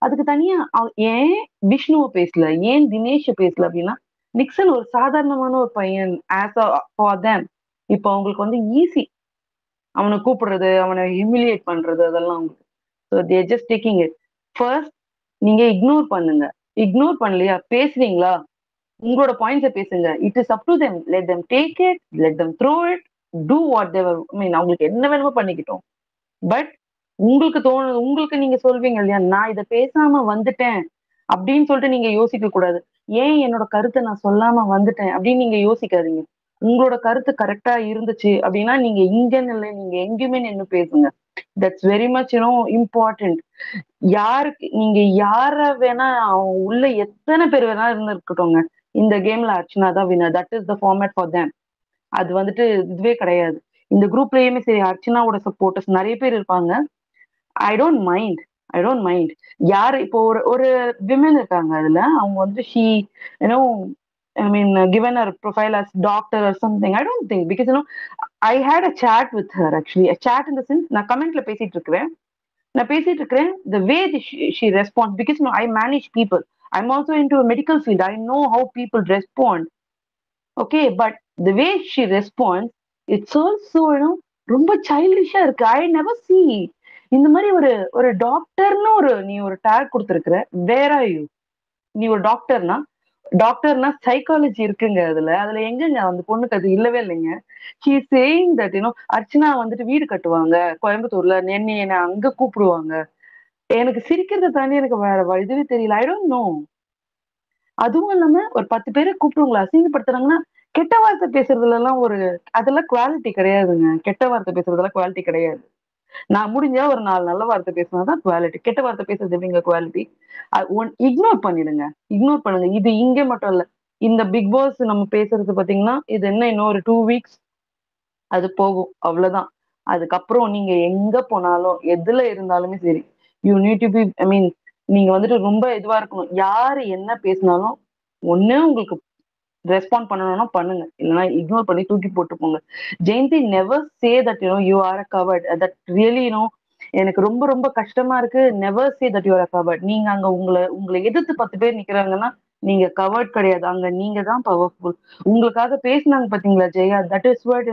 அதுக்கு தனியா ஏன் விஷ்ணுவை பேசல, ஏன் தினேஷ பேசல அப்படின்னா, நிக்சன் ஒரு சாதாரணமான ஒரு பையன் ஆஸ் ஃபார் தேம். இப்ப அவங்களுக்கு வந்து ஈஸி அவனை கூப்பிடுறது, அவனை ஹியூமிலியேட் பண்றது, அதெல்லாம் அவங்களுக்கு. So they're just taking it. First நீங்க இக்னோர் பண்ணுங்க. இக்னோர் பண்ணலையா, பேசுறீங்களா, உங்களோட பாயிண்ட்ஸை பேசுங்க. It is up to them. Let them take it, let them throw it, do what they're mean. அவங்களுக்கு என்ன வேணுமோ பண்ணிக்கிட்டோம். பட் உங்களுக்கு நீங்க சொல்வீங்க இல்லையா, நான் இதை பேசாம வந்துட்டேன் அப்படின்னு சொல்லிட்டு நீங்க யோசிக்க கூடாது. ஏன் என்னோட கருத்தை நான் சொல்லாம வந்துட்டேன் அப்படின்னு நீங்க யோசிக்காதீங்க. உங்களோட கருத்து கரெக்டா இருந்துச்சு அப்படின்னா நீங்க இங்கன்னு இல்லை, நீங்க எங்கேயுமே நின்று பேசுங்க. That's very much important. யாருக்கு நீங்க யார வேணா உள்ள எத்தனை பேர் வேணா இருந்து இருக்கட்டும்ங்க, இந்த கேம்ல அர்ச்சனா தான் winner. That is the format for them. அது வந்துட்டு இதுவே கிடையாது. இந்த குரூப்லயுமே சரி அர்ச்சனாவோட சப்போர்ட்டர்ஸ் நிறைய பேர் இருப்பாங்க. I don't mind. யாரு இப்போ ஒரு விமன் இருக்காங்க அதுல, அவங்க வந்து she you know I mean given her profile as doctor or something. I don't think, because I had a chat with her actually. A chat in the sense, நான் கமெண்ட்ல பேசிட்டு இருக்கிறேன். The way she responds, because I manage people. I'm also into a medical field. I know how people respond. Okay, but the way she response it's also ரொம்ப சைல்டிஷா இருக்கு. ஐ நெவர் சி இந்த மாதிரி ஒரு டாக்டர்னு நீ ஒரு டேக் கொடுத்துருக்குற. வேற நீ ஒரு டாக்டர்னா சைக்காலஜி இருக்குங்க. அதுல எங்கங்க அந்த பொண்ணுக்கு அது இல்லவே இல்லைங்க. ஷீ சேயிங் தட் அர்ச்சனா வந்துட்டு வீடு கட்டுவாங்க கோயம்புத்தூர்ல, என்ன அங்க கூப்பிடுவாங்க. எனக்கு சிரிக்கிறத தாண்டி எனக்கு வேற இதுவே தெரியல. I don't know. அதுவும் இல்லாம ஒரு 10 பேரை கூப்பிட்டு உங்களை அசிங்கப்படுத்துறாங்கன்னா கெட்ட வார்த்தை பேசுறதுல எல்லாம் அதெல்லாம் குவாலிட்டி கிடையாதுங்க. கெட்ட வார்த்தை பேசுறதெல்லாம் குவாலிட்டி கிடையாது. நான் முடிஞ்சா ஒரு 4 நல்ல வார்த்தை பேசினாதான் குவாலிட்டி. கெட்ட வார்த்தை பேசுறது எப்படிங்க குவாலிட்டி? இக்னோர் பண்ணிடுங்க. இக்னோர் பண்ணுங்க. இது இங்க மட்டும் இல்ல, இந்த பிக் பாஸ் நம்ம பேசுறது பாத்தீங்கன்னா இது என்ன இன்னும் ஒரு 2 வீக்ஸ் அது போகும், அவ்வளவுதான். அதுக்கப்புறம் நீங்க எங்க போனாலும் எதுல இருந்தாலுமே சரி, யூ நீட் டு பி, ஐ மீன், நீங்க வந்துட்டு ரொம்ப இதுவா இருக்கணும். யாரு என்ன பேசினாலும் ஒண்ணு உங்களுக்கு ரெஸ்பாண்ட் பண்ணணும்னா பண்ணுங்க, இல்லைன்னா இக்னோர் பண்ணி தூக்கி போட்டு போங்க. Jayanthi never say that you are a coward. That really எனக்கு ரொம்ப ரொம்ப கஷ்டமா இருக்கு. Never say that you are a coward. நீங்க அங்க உங்களை எதிர்த்து 10 பேர் நிக்கிறாங்கன்னா நீங்க கவர்ட் கிடையாது. அங்க நீங்க தான் பவர்ஃபுல். உங்களுக்காக பேசினாங்க பாத்தீங்களா ஜெயா, தட் இஸ் வாட்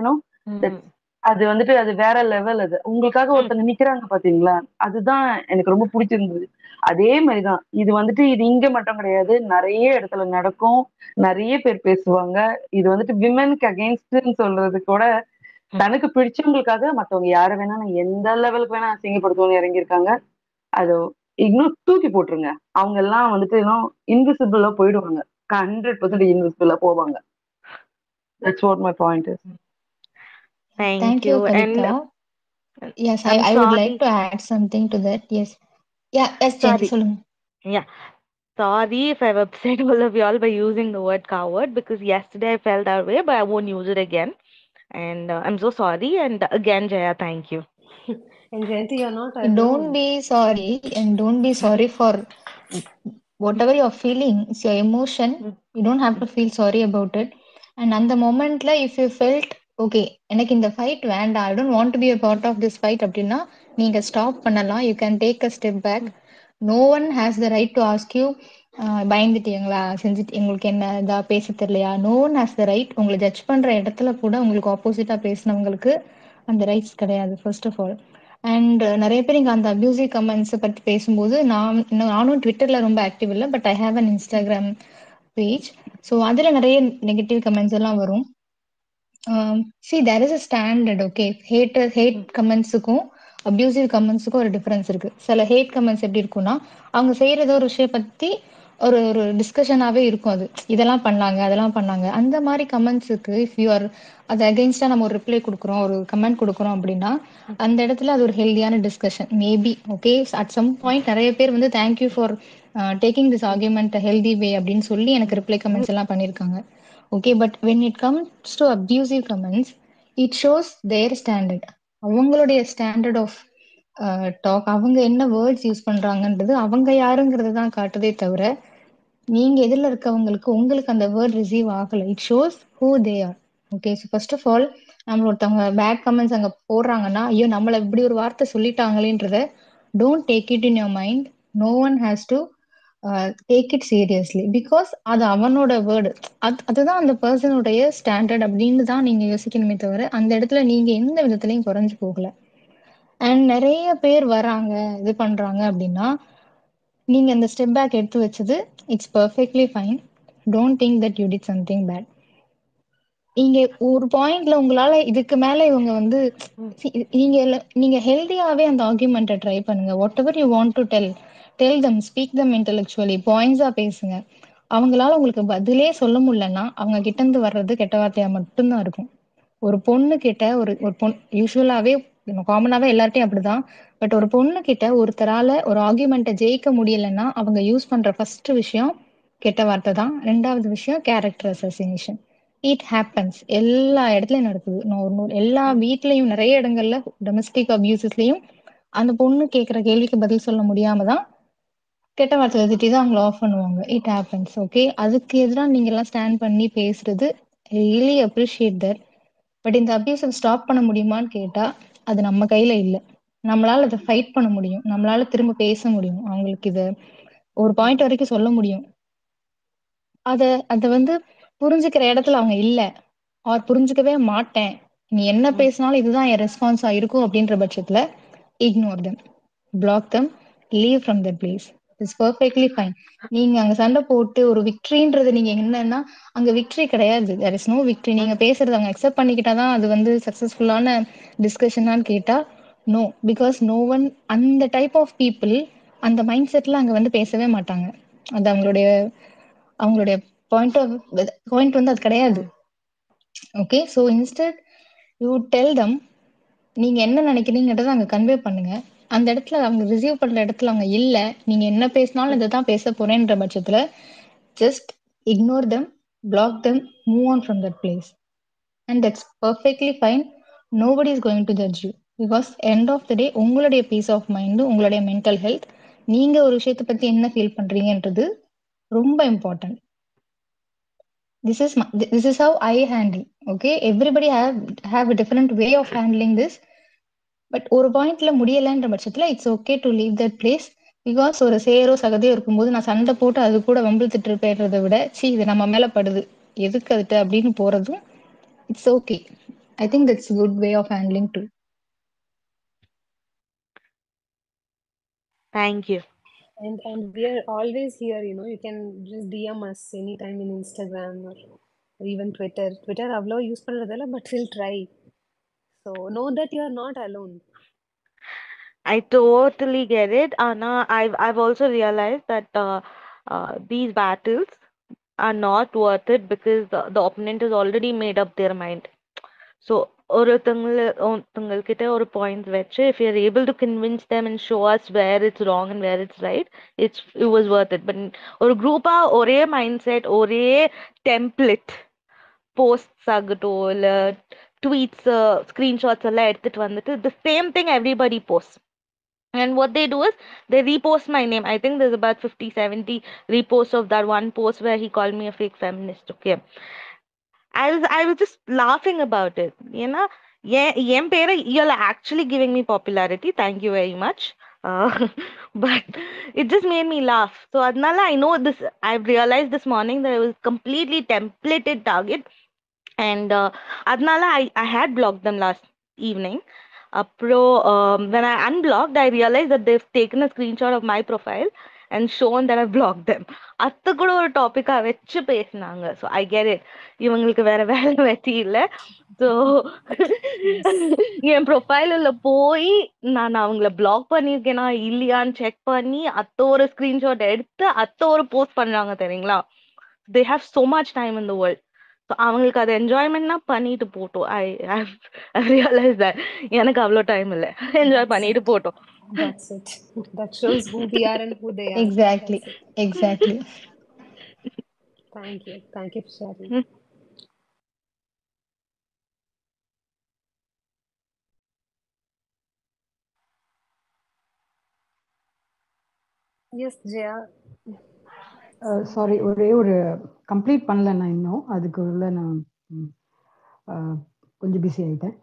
அது வந்துட்டு அது வேற லெவல். அது உங்களுக்காக ஒருத்தங்க நிக்கிறாங்க பாத்தீங்களா, அதுதான் எனக்கு ரொம்ப பிடிச்சிருந்தது. அதே மாதிரிதான் இது வந்துட்டு இது இங்க மட்டும் கிடையாது, நிறைய இடத்துல நடக்கும். நிறைய பேர் பேசுவாங்க. இது வந்துட்டு விமென்க்கு அகெயின்ஸ்ட்னு சொல்றது கூட தனக்கு பிடிச்சவங்களுக்காக மத்தவங்க யார வேணா எந்த லெவலுக்கு வேணா அசிங்கப்படுத்தணும்னு இறங்கியிருக்காங்க. அது இன்னும் தூக்கி போட்டுருங்க. அவங்க எல்லாம் வந்துட்டு இன்னும் இன்விசிபிளா போயிடுவாங்க. 100% இன்விசிபிளா போவாங்க. That's what my point is. Thank Thank you, you. And Kavita. Yes, I'm I would like sorry. to add something to that. Yes. Yeah, yes, Jayanti, Sorry. சொல்லுங்க. Yeah. Sorry if I've upset all of y'all by using the word coward, because yesterday I felt that way, but I won't use it again. And I'm so sorry. And again, Jaya, thank you. And Jayanti, you're not Don't alone. be sorry, and don't be sorry for whatever you're feeling. It's your emotion. You don't have to feel sorry about it. And அந்த மொமெண்ட்ல if you felt okay, எனக்கு இந்த ஃபைட் வேண்டாம், I don't want to be a part of this fight அப்படின்னா நீங்க ஸ்டாப் பண்ணலாம். You can take a step back. No one has the right to ask you பயந்துட்டீங்களா, செஞ்சுட்டு உங்களுக்கு என்ன இதா பேச தெரியலையா. No one has the right. உங்களை ஜட்ஜ் பண்ற இடத்துல கூட உங்களுக்கு ஆப்போசிட்டா பேசினவங்களுக்கு அந்த ரைட்ஸ் கிடையாது, ஃபர்ஸ்ட் ஆஃப் ஆல். அண்ட் நிறைய பேர் இங்கே அந்த அப்யூசிவ் கமெண்ட்ஸை பற்றி பேசும்போது நானும் ட்விட்டரில் ரொம்ப ஆக்டிவ் இல்லை, but I have an Instagram page. So அதில் நிறைய நெகட்டிவ் கமெண்ட்ஸ் எல்லாம் வரும். See there is a standard. Okay, hate கமெண்ட்ஸுக்கும் அப்யூசிவ் கமெண்ட்ஸுக்கும் ஒரு டிஃப்ரென்ஸ் இருக்குது. சில ஹேட் கமெண்ட்ஸ் எப்படி இருக்குன்னா அவங்க செய்கிற ஏதோ ஒரு விஷயம் பற்றி ஒரு ஒரு டிஸ்கஷனாகவே இருக்கும். அது இதெல்லாம் பண்ணாங்க அதெல்லாம் பண்ணாங்க அந்த மாதிரி கமெண்ட்ஸுக்கு இஃப் யூ ஆர் அது அகெயின்ஸ்டாக நம்ம ஒரு ரிப்ளை கொடுக்குறோம், ஒரு கமெண்ட் கொடுக்குறோம் அப்படின்னா அந்த இடத்துல அது ஒரு ஹெல்தியான discussion maybe. Okay, at some point நிறைய பேர் வந்து thank you for taking this argument healthy way அப்படின்னு சொல்லி எனக்கு ரிப்ளை கமெண்ட்ஸ் எல்லாம் பண்ணியிருக்காங்க. Okay, but when it comes to abusive comments it shows their standard. அவங்களுடைய ஸ்டாண்டர்ட் ஆஃப் டாக், அவங்க என்ன வேர்ட்ஸ் யூஸ் பண்றாங்கன்றது அவங்க யாருங்கிறது தான் காட்டுதே தவிர நீங்க எதிரில் இருக்கவங்களுக்கு உங்களுக்கு அந்த வேர்ட் ரிசீவ் ஆகலை. It shows who they are. Okay, so first of all நம்மள ஒருத்தவங்க பேட் கமெண்ட்ஸ் அங்கே போடுறாங்கன்னா ஐயோ நம்மளை இப்படி ஒரு வார்த்தை சொல்லிட்டாங்களேன்றத don't take it in your mind. No one has to take it seriously, because அது அவனோட வேர்டு. அதுதான் அந்த பர்சனுடைய ஸ்டாண்டர்ட் அப்படின்னு தான் நீங்க யோசிக்கணுமே தவிர அந்த இடத்துல நீங்க எந்த விதத்துலையும் குறைஞ்சு போகல. அண்ட் நிறைய பேர் வராங்க இது பண்றாங்க அப்படின்னா நீங்க அந்த ஸ்டெப் பேக் எடுத்து வச்சது it's perfectly fine. Don't think that you did something bad. நீங்க ஒரு பாயிண்ட்ல உங்களால இதுக்கு மேல இவங்க வந்து நீங்க ஹெல்தியாவே அந்த ஆர்குமெண்ட்டை ட்ரை பண்ணுங்க. Whatever you want to tell them, speak them intellectually, பாயிண்ட்ஸா பேசுங்க. அவங்களால உங்களுக்கு பதிலே சொல்ல முடியலன்னா அவங்க கிட்ட இருந்து வர்றது கெட்ட வார்த்தையா மட்டும்தான் இருக்கும். ஒரு பொண்ணு கிட்ட ஒரு பொண்ணு யூஸ்வலாவே காமனாவே எல்லார்ட்டையும் அப்படிதான். பட் ஒரு பொண்ணு கிட்ட ஒருத்தரால ஒரு ஆர்குமெண்ட்டை ஜெயிக்க முடியலன்னா அவங்க யூஸ் பண்ற ஃபர்ஸ்ட் விஷயம் கெட்ட வார்த்தை தான். ரெண்டாவது விஷயம் கேரக்டர் அசசினேஷன். இட் ஹேப்பன்ஸ், எல்லா இடத்துலயும் நடக்குது. எல்லா வீட்லயும் நிறைய இடங்கள்ல டொமஸ்டிக் அபியூசஸ்லயும் அந்த பொண்ணு கேட்குற கேள்விக்கு பதில் சொல்ல முடியாம தான் கெட்ட வார்த்தை திட்டி தான் அவங்கள ஆஃப் பண்ணுவாங்க. It happens. ஓகே, அதுக்கு எதிராக நீங்க எல்லாம் ஸ்டாண்ட் பண்ணி பேசுறது ரியலி அப்ரிஷியேட் தட். பட் இந்த அபியூஸை ஸ்டாப் பண்ண முடியுமான்னு கேட்டா அது நம்ம கையில இல்லை. நம்மளால அதை ஃபைட் பண்ண முடியும், நம்மளால திரும்ப பேச முடியும், அவங்களுக்கு இதை ஒரு பாயிண்ட் வரைக்கும் சொல்ல முடியும். அதை வந்து புரிஞ்சுக்கிற இடத்துல அவங்க இல்ல ஆர் புரிஞ்சுக்கவே மாட்டேன், நீ என்ன பேசினாலும் இதுதான் என் ரெஸ்பான்ஸா இருக்கும் அப்படின்ற பட்சத்துல ignore them, block them, leave from that place. It's perfectly fine. நீங்க அங்க சண்டை போட்டு ஒரு விக்டரின்றது நீங்க என்னன்னா அங்க விக்டரி கிடையாது. there is no victory. நீங்க பேசுறது அவங்க அக்செப்ட் பண்ணிக்கிட்டாதான் அது வந்து சக்சஸ்ஃபுல்லான டிஸ்கஷனான்னு கேட்டா நோ, பிகாஸ் நோ ஒன் அந்த டைப் ஆஃப் பீப்புள் அந்த மைண்ட் செட்ல அங்க வந்து பேசவே மாட்டாங்க. அது அவங்களுடைய அவங்களுடைய பாயிண்ட் வந்து அது கிடையாது. Okay, so instead you tell them நீங்க என்ன நினைக்கிறீங்கன்றத அங்க கன்வே பண்ணுங்க. அந்த இடத்துல அவங்க ரிசீவ் பண்ற இடத்துல அவங்க இல்ல, நீங்க என்ன பேசினாலும் இதை தான் பேச போறேன்ற பட்சத்துல just ignore them, block them, move on from that place, and that's perfectly fine. Nobody is going to judge you because end of the day உங்களுடைய பீஸ் ஆஃப் மைண்ட், உங்களுடைய மென்டல் ஹெல்த், நீங்க ஒரு விஷயத்தை பத்தி என்ன ஃபீல் பண்றீங்கன்றது ரொம்ப important. This is how I handle. Okay, everybody have a different way of handling this. But ஒரு பாயிண்ட்ல முடியலைன்ற பட்சத்துல it's okay to leave that place. Because ஒரு சேரோ சகதியோ இருக்கும்போது நான் சண்டை போட்டு அது கூட வம்பிழுத்துட்டு போயிடுறத விட இது நம்ம மேல படுது எதுக்கு அதுட்டு அப்படின்னு போறதும் it's okay. I think that's good way of handling to. Thank you. And we are always here, you can just DM us anytime in Instagram or even Twitter அவ்வளோ யூஸ் பண்றதில்ல, but we'll try. So know that you are not alone. I totally get it. Anna, I've also realized that these battles are not worth it because the opponent has already made up their mind. So ஒருத்தங்கள்கிட்ட ஒரு பாயிண்ட் வச்சு if you're able to convince them and show us where it's wrong and where it's right, it was worth it. But ஒரு குரூப்பா ஒரே மைண்ட் செட், ஒரே டெம்ப்ளேட் போஸ்ட்ஸ் ஆகட்டும் இல்ல ட்வீட்ஸ் ஸ்கிரீன்ஷாட்ஸ் எல்லாம் எடுத்துட்டு வந்துட்டு the same thing everybody posts. And what they do is they repost my name. I think there's about 50-70 reposts of that one post where he called me a fake feminist. Okay, I was just laughing about it. என் பேரை you're actually giving me popularity. Thank you very much. But it just made me laugh. So adnala I know this. I've realized this morning that I was completely templated target. And adnala I had blocked them last evening. When I unblocked, I realized that they've taken a screenshot of my profile and shown that I've blocked them. அது கூட ஒரு டாபிக்கா வச்சு பேசினாங்க. ஸோ ஐ கெட் இட், இவங்களுக்கு வேற வேலை வெட்டி இல்லை. ஸோ என் ப்ரொஃபைலில் போய் நான் அவங்கள பிளாக் பண்ணியிருக்கேனா இல்லையான்னு செக் பண்ணி ஒரு ஸ்கிரீன்ஷாட் எடுத்து ஒரு போஸ்ட் பண்றாங்க தெரியுங்களா. They have so much time in the world. அவங்களுக்கு அது என்ஜாய்மெண்ட்னா பண்ணிட்டு போட்டோம். I realize that எனக்கு அவ்வளோ டைம் இல்லை, என்ஜாய் பண்ணிட்டு போட்டோம். That's it. That shows who we are and who they are. Exactly. Thank you for sharing. Yes, Jaya. Sorry, ஒரே ஒரு கம்ப்ளீட் பண்ணல நான் இன்னும், அதுக்குள்ள நான் கொஞ்சம் பிஸி ஆகிட்டேன்.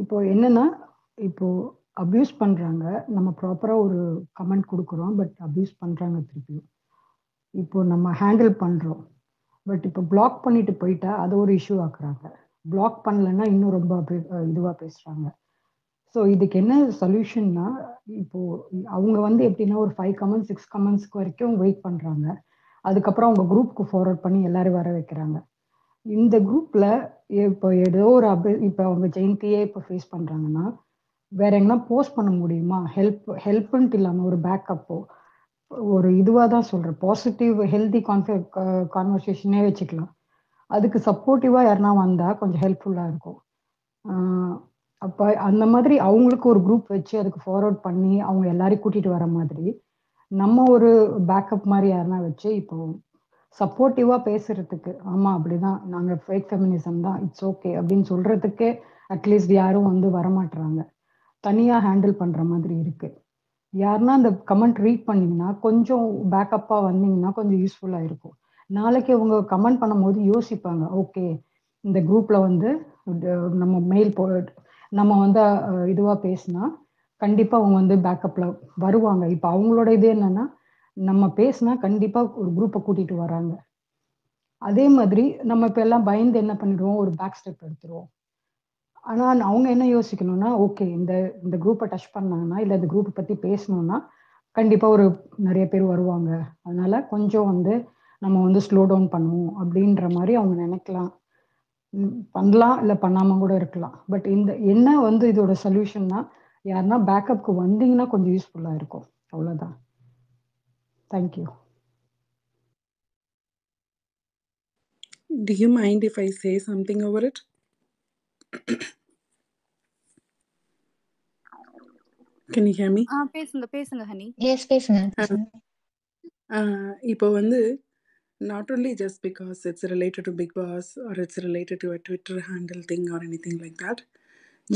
இப்போ என்னன்னா, இப்போ அப்யூஸ் பண்ணுறாங்க, நம்ம ப்ராப்பராக ஒரு கமெண்ட் கொடுக்குறோம், பட் அப்யூஸ் பண்ணுறாங்க திருப்பியும். இப்போ நம்ம ஹேண்டில் பண்ணுறோம், பட் இப்போ பிளாக் பண்ணிட்டு போயிட்டா அதை ஒரு இஷ்யூ ஆக்குறாங்க. பிளாக் பண்ணலைன்னா இன்னும் ரொம்ப இதுவாக பேசுகிறாங்க. ஸோ இதுக்கு என்ன சொல்யூஷன்னா, இப்போது அவங்க வந்து எப்படின்னா ஒரு 5 கமெண்ட்ஸ் 6 கமெண்ட்ஸ்க்கு வரைக்கும் வெயிட் பண்ணுறாங்க. அதுக்கப்புறம் அவங்க குரூப்புக்கு ஃபார்வர்ட் பண்ணி எல்லாரும் வர வைக்கிறாங்க. இந்த குரூப்பில் இப்போ ஏதோ ஒரு இப்போ அவங்க ஜெயந்தியே இப்போ ஃபேஸ் பண்ணுறாங்கன்னா வேற எங்கன்னா போஸ்ட் பண்ண முடியுமா? ஹெல்ப்புன்ட்டு இல்லாமல் ஒரு பேக்கப்போ ஒரு இதுவாக தான் சொல்கிறேன், பாசிட்டிவ் ஹெல்தி கான்வர்சேஷனே வச்சுக்கலாம். அதுக்கு சப்போர்ட்டிவாக யாருன்னா வந்தால் கொஞ்சம் ஹெல்ப்ஃபுல்லாக இருக்கும். அப்போ அந்த மாதிரி அவங்களுக்கு ஒரு குரூப் வச்சு அதுக்கு ஃபார்வர்ட் பண்ணி அவங்க எல்லாரையும் கூட்டிகிட்டு வர மாதிரி நம்ம ஒரு பேக்கப் மாதிரி யாருன்னா வச்சு இப்போ சப்போர்ட்டிவாக பேசுறதுக்கு, ஆமாம் அப்படிதான் நாங்கள் ஃபேக் ஃபெமினிசம் தான், இட்ஸ் ஓகே அப்படின்னு சொல்கிறதுக்கே அட்லீஸ்ட் யாரும் வந்து வரமாட்டுறாங்க. தனியாக ஹேண்டில் பண்ணுற மாதிரி இருக்குது. யாருன்னா அந்த கமெண்ட் ரீட் பண்ணிங்கன்னா கொஞ்சம் பேக்கப்பாக வந்தீங்கன்னா கொஞ்சம் யூஸ்ஃபுல்லாக இருக்கும். நாளைக்கு அவங்க கமெண்ட் பண்ணும்போது யோசிப்பாங்க, ஓகே இந்த குரூப்பில் வந்து நம்ம மெயில் நம்ம வந்து இதுவாக பேசினா கண்டிப்பாக அவங்க வந்து பேக்கப்பில் வருவாங்க. இப்போ அவங்களோட இது என்னன்னா, நம்ம பேசினா கண்டிப்பாக ஒரு குரூப்பை கூட்டிகிட்டு வராங்க. அதே மாதிரி நம்ம இப்போ எல்லாம் பயந்து என்ன பண்ணிடுவோம், ஒரு பேக் ஸ்டெப் எடுத்துருவோம். ஆனால் அவங்க என்ன யோசிக்கணும்னா, ஓகே இந்த இந்த குரூப்பை டச் பண்ணாங்கன்னா இல்லை இந்த குரூப்பை பற்றி பேசணும்னா கண்டிப்பாக ஒரு நிறைய பேர் வருவாங்க, அதனால கொஞ்சம் வந்து நம்ம வந்து ஸ்லோ டவுன் பண்ணுவோம் அப்படின்ற மாதிரி அவங்க நினைக்கலாம். பண்ணலாம் இல்லை பண்ணாமல் கூட இருக்கலாம். பட் இந்த என்ன வந்து இதோட சொல்யூஷன்னா, யாருன்னா பேக்கப்புக்கு வந்தீங்கன்னா கொஞ்சம் யூஸ்ஃபுல்லாக இருக்கும், அவ்வளோதான். Thank you. Do you mind if I say something over it? Can you hear me? பேசுங்க ஹனி. Yes, பேசுங்க. இப்போ வந்து not only just because it's related to Big Boss or it's related to a Twitter handle thing or anything like that,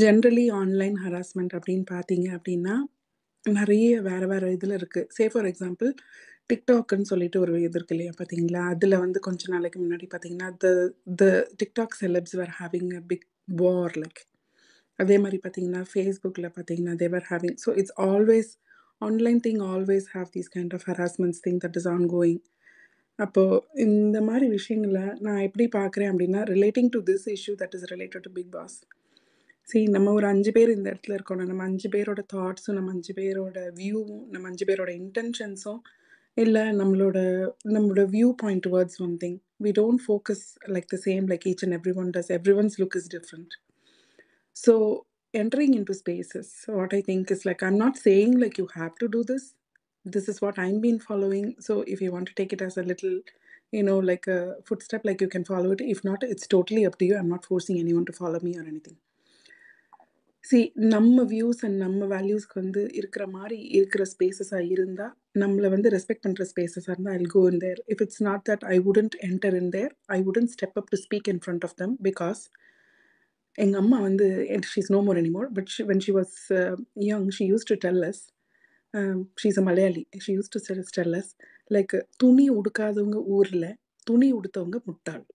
generally online harassment அப்படின்னு பார்த்தீங்க அப்படின்னா நிறைய வேறு வேறு இதில் இருக்குது. சே ஃபார் எக்ஸாம்பிள் டிக்டாக்னு சொல்லிட்டு ஒரு இது இருக்கு இல்லையா பார்த்தீங்களா, அதில் வந்து கொஞ்ச நாளைக்கு முன்னாடி பார்த்தீங்கன்னா the TikTok celebs were having a big war like. அதே மாதிரி பார்த்தீங்கன்னா ஃபேஸ்புக்கில் பார்த்தீங்கன்னா they're having. So it's always online thing always have these kind of harassments thing that is ongoing. அப்போது இந்த மாதிரி விஷயங்களை நான் எப்படி பார்க்குறேன் அப்படின்னா, relating to this issue that is related to Bigg Boss. சரி, நம்ம ஒரு 5 பேர் இந்த இடத்துல இருக்கோம். நம்ம 5 பேரோட தாட்ஸும், நம்ம 5 பேரோட வியூவும், நம்ம 5 பேரோட இன்டென்ஷன்ஸும், இல்லை நம்மளோட view point towards one thing. We don't focus like the same like each and every one does. Every one's look is different. So entering into spaces, what I think is like, I'm not saying like you have to do this. This is what I'm been following. So if you want to take it as a little, like a footstep, like you can follow it. If not, it's totally up to you. I'm not forcing anyone to follow me or anything. See, நம்ம வியூஸ் அண்ட் நம்ம வேல்யூஸ்க்கு வந்து இருக்கிற மாதிரி இருக்கிற ஸ்பேசஸாக இருந்தால், நம்மளை வந்து ரெஸ்பெக்ட் பண்ணுற ஸ்பேசஸாக இருந்தால் I'll go in there. If it's not that, I wouldn't enter in there. I wouldn't step up to speak in front of them because எங்கள் அம்மா வந்து, she's no more anymore, but when she was young, she used to tell us, she's a Malayali, she used to tell us like, துணி உடுக்காதவங்க ஊரில் துணி உடுத்தவங்க முட்டாள்.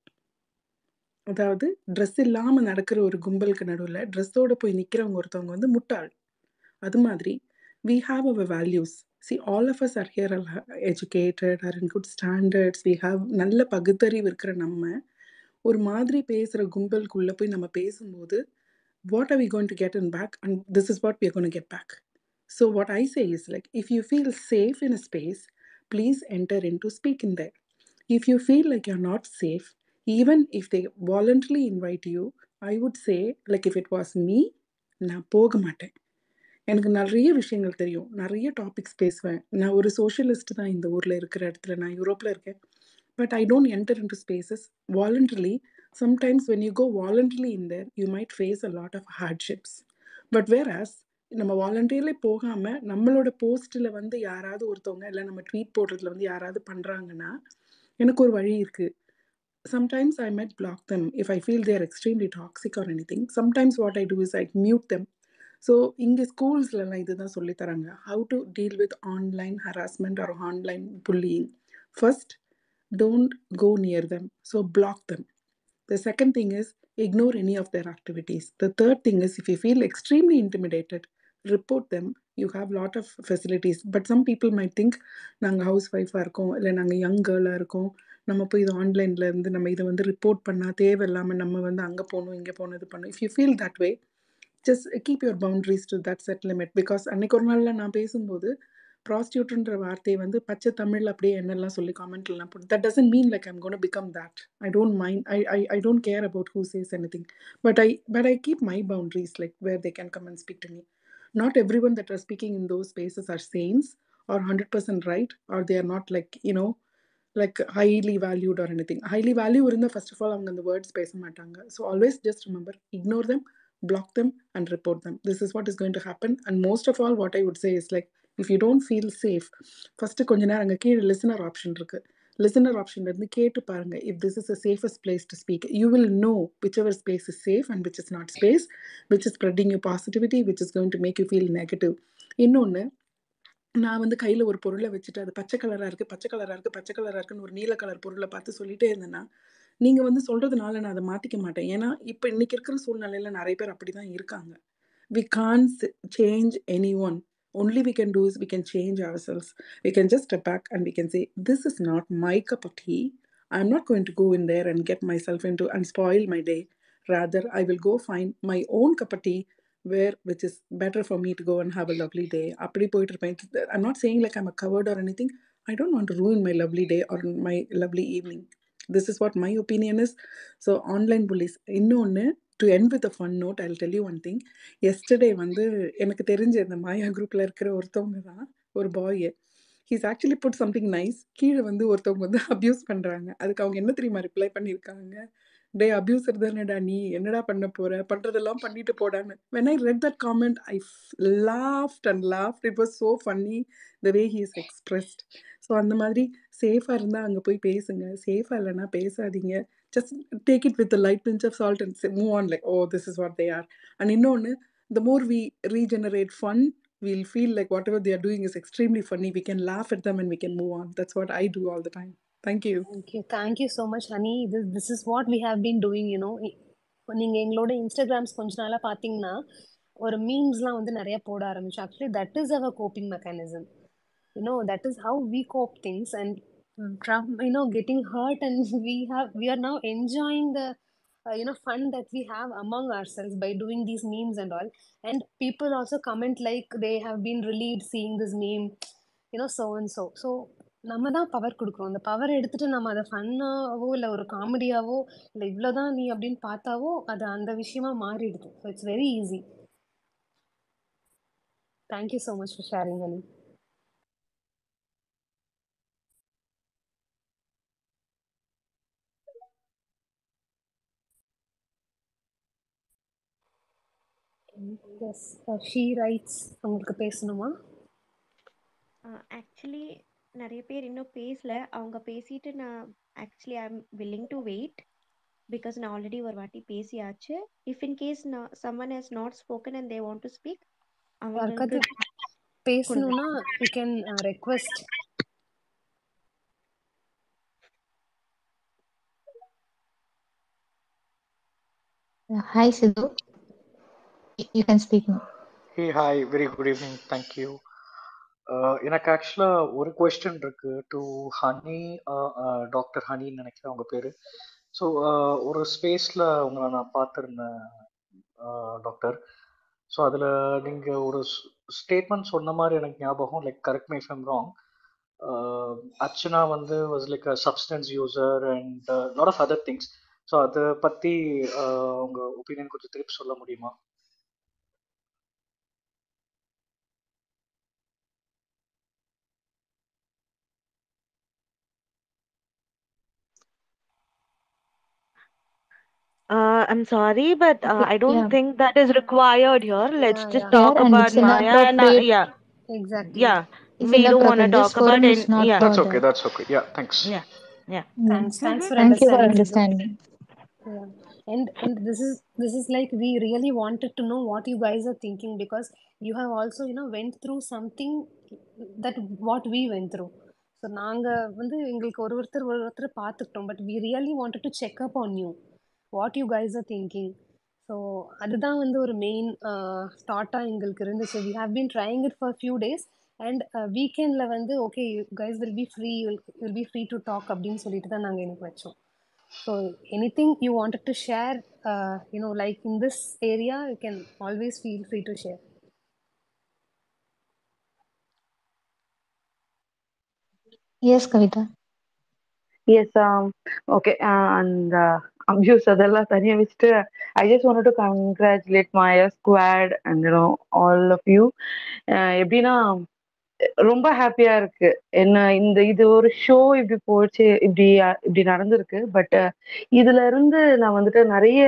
அதாவது ட்ரெஸ் இல்லாமல் நடக்கிற ஒரு கும்பலுக்கு நடுவில் ட்ரெஸ்ஸோடு போய் நிற்கிறவங்க ஒருத்தவங்க வந்து முட்டாள். அது மாதிரி we have our values. See, all of us are here educated, are in good standards, we have நல்ல பகுத்தறிவு இருக்கிற நம்ம ஒரு மாதிரி பேசுகிற கும்பலுக்குள்ளே போய் நம்ம பேசும்போது what are we going to get in back? And this is what we are going to get back. So what I say is like, if you feel safe in a space, please enter into speak in there. If you feel like you're not safe, even if they voluntarily invite you, I would say like, if it was me, நான் போக மாட்டேன். எனக்கு நிறைய விஷயங்கள் தெரியும், நிறைய டாபிக்ஸ் பேசுவேன். நான் ஒரு சோஷியலிஸ்ட் தான் இந்த ஊரில் இருக்கிற இடத்துல, நான் யூரோப்பில் இருக்கேன். But I don't enter into spaces voluntarily. Sometimes when you go voluntarily in there, you might face a lot of hardships. But whereas நம்ம வாலண்டியர்லி போகாமல் நம்மளோட போஸ்ட்டில் வந்து யாராவது ஒருத்தவங்க இல்லை நம்ம ட்வீட் போடுறதுல வந்து யாராவது பண்ணுறாங்கன்னா எனக்கு ஒரு வழி இருக்குது. Sometimes I might block them if I feel they are extremely toxic or anything. Sometimes what I do is I mute them. So இங்கே ஸ்கூல்ஸ்லாம் இதுதான் சொல்லித்தராங்க, how to deal with online harassment or online bullying. First, don't go near them, so block them. The second thing is ignore any of their activities. The third thing is, if you feel extremely intimidated, report them. You have lot of facilities. But some people might think நாங்கள் ஹவுஸ் ஒய்ஃபாக இருக்கோம், இல்லை நாங்கள் யங் கேர்ளாக இருக்கோம், நம்ம போய் இது ஆன்லைனில் இருந்து நம்ம இதை வந்து ரிப்போர்ட் பண்ணால் தேவையில்லாமல் நம்ம வந்து அங்கே போகணும் இங்கே போகணும் இது பண்ணணும். If you feel that way, just keep your boundaries to that set limit. Because அன்னைக்கு ஒரு நாளில் நான் பேசும்போது ப்ராஸ்டியூட்ன்ற வார்த்தையை வந்து பச்சை தமிழ் அப்படியே என்னெல்லாம் சொல்லி காமெண்ட்லாம் போட்டு, that doesn't mean like I'm going to become that. I don't mind. I don't care about who says anything. But I keep my boundaries like where they can come and speak to me. Not everyone that are speaking in those spaces are saints or 100% right, or they are not like, like highly valued or anything. Highly valued இருந்தால் first of all அவங்க அந்த வேர்ட்ஸ் பேச மாட்டாங்க. So always just remember, ignore them, block them and report them. This is what is going to happen. And most of all, what I would say is like, if you don't feel safe, first கொஞ்ச நேரம் அங்கே கீழே லிசனர் ஆப்ஷன் இருக்குது. லிசனர் ஆப்ஷன்ல இருந்து கேட்டு பாருங்க, if this is a safest place to speak. You will know whichever space is safe and which is not space, which is spreading you positivity, which is going to make you feel negative. இன்னொன்று, நான் வந்து கையில் ஒரு பொருளை வச்சுட்டு அது பச்சை கலராக இருக்குது பச்சை கலராக இருக்குது பச்சை கலராக இருக்குன்னு ஒரு நீல கலர் பொருளை பார்த்து சொல்லிட்டே இருந்தேன்னா, நீங்கள் வந்து சொல்கிறதுனால நான் அதை மாற்றிக்க மாட்டேன். ஏன்னா இப்போ இன்றைக்கி இருக்கிற சூழ்நிலையில் நிறைய பேர் அப்படி தான் இருக்காங்க. We can't change anyone. Only we can do is we can change ourselves. We can just step back and we can say, this is not my cup of tea. I'm not going to go in there and get myself into and spoil my day. Rather, I will go find my own cup of tea which is better for me to go and have a lovely day. அப்படி போயிட்டு இருப்பேன். I'm not saying like I'm a coward or anything. I don't want to ruin my lovely day or my lovely evening. This is what my opinion is. So online bullies. இன்னொன்று, to end with a fun note, I'll tell you one thing. Yesterday வந்து எனக்கு தெரிஞ்ச இந்த மாயா குரூப்ல இருக்கிற ஒருத்தவங்க தான் ஒரு boy. He's actually put something nice. கீழே வந்து ஒருத்தவங்க வந்து அப்யூஸ் பண்ணுறாங்க. அதுக்கு அவங்க என்ன தெரியுமா ரிப்ளை பண்ணியிருக்காங்க? டே அப்யூசர் தானேடா நீ, என்னடா பண்ண போற, பண்றதெல்லாம் பண்ணிட்டு போடான்னு. when I read that comment, I laughed and laughed. It was so funny the way he is expressed. So அந்த மாதிரி சேஃபாக இருந்தால் அங்கே போய் பேசுங்க, சேஃபாக இல்லைன்னா பேசாதீங்க. just take it with a light pinch of salt and say, move on like, oh, this is what they are. And இன்னொன்று, the more we regenerate fun, we'll feel like whatever they are doing is extremely funny. We can laugh at them and we can move on. That's what I do all the time. Thank you. Thank you so much, Honey. This is what we have been doing, you know. நீங்கள் எங்களோட இன்ஸ்டாகிராம்ஸ் கொஞ்ச நாளாக பார்த்தீங்கன்னா ஒரு மீம்ஸ்லாம் வந்து நிறைய போட ஆரம்பிச்சு. Actually that is our coping mechanism. That is how we cope things, and from getting hurt, and we are now enjoying the fun that we have among ourselves by doing these memes and all. And people also comment like they have been relieved seeing this meme, so and so நம்ம தான் பவர் கொடுக்குறோம். அந்த பவர் எடுத்துட்டு நம்ம அதை ஃபன்னாவோ இல்லை ஒரு காமெடியாவோ இல்லை இவ்வளோதான் நீ அப்படின்னு பார்த்தாவோ அது அந்த விஷயமா மாறிடுது. So it's very easy. Thank you so much for sharing, honey. Yes, she writes. உங்களுக்கு பேசணுமா? ஆக்சுவலி நிறைய பேர் இன்னும் பேசல. அவங்க பேசிட்டு நான் actually I am willing to wait because நான் ஆல்ரெடி ஒரு வாட்டி பேசியாச்சு. If in case someone has not spoken and they want to speak, அவங்களுக்கு பேசணும்னா you can request. Hi Sidhu, you can speak now. Hey, hi, very good evening, thank you. எனக்கு ஆக்சுவலாக ஒரு கொஸ்டின் இருக்கு டு ஹனி, டாக்டர் ஹனின்னு நினைக்கிறேன் உங்கள் பேர். ஸோ ஒரு ஸ்பேஸில் உங்களை நான் பார்த்துருந்தேன் டாக்டர். ஸோ அதில் நீங்கள் ஒரு ஸ்டேட்மெண்ட் சொன்ன மாதிரி எனக்கு ஞாபகம், like correct me if I'm wrong. Archana வந்து was like a substance user and lot of other things. So அதை பற்றி உங்கள் ஒப்பீனியன் கொஞ்சம் திருப்பி சொல்ல முடியுமா? I'm sorry, but I don't think that is required here. Let's just talk and about it's Maya and inappropriate. Exactly. yeah, It's we don't want to inappropriate. This talk about forum it. is not Yeah, for That's okay, that. that's okay. Yeah, thanks. yeah. Thanks for Thank you for understanding. understanding. Yeah. And this is like we really wanted to know what you guys are thinking, because you have also went through something that what we went through. So நாங்க வந்து எங்களுக்கு ஒருத்தர் பார்த்துக்கிட்டோம், but we really wanted to check up on you, what you guys are thinking. So அதுதான் வந்து ஒரு மெயின் தாட்டாக எங்களுக்கு இருந்துச்சு. we have been trying it for a few days, and வீக்கெண்டில் வந்து okay you guys will be free to talk அப்படின்னு சொல்லிட்டு தான் நாங்கள் எனக்கு வச்சோம். So anything you wanted to share, like in this area, you can always feel free to share. Yes, Kavita. Yes, okay, and abuse அதெல்லாம் தனியா வச்சுட்டு I just wanted to congratulate Maya squad and all of you. எப்படின்னா ரொம்ப ஹாப்பியா இருக்கு. என்ன இது ஒரு ஷோ இப்படி போச்சு, இப்படி நடந்திருக்கு. பட் இதுல இருந்து நான் வந்துட்டு நிறைய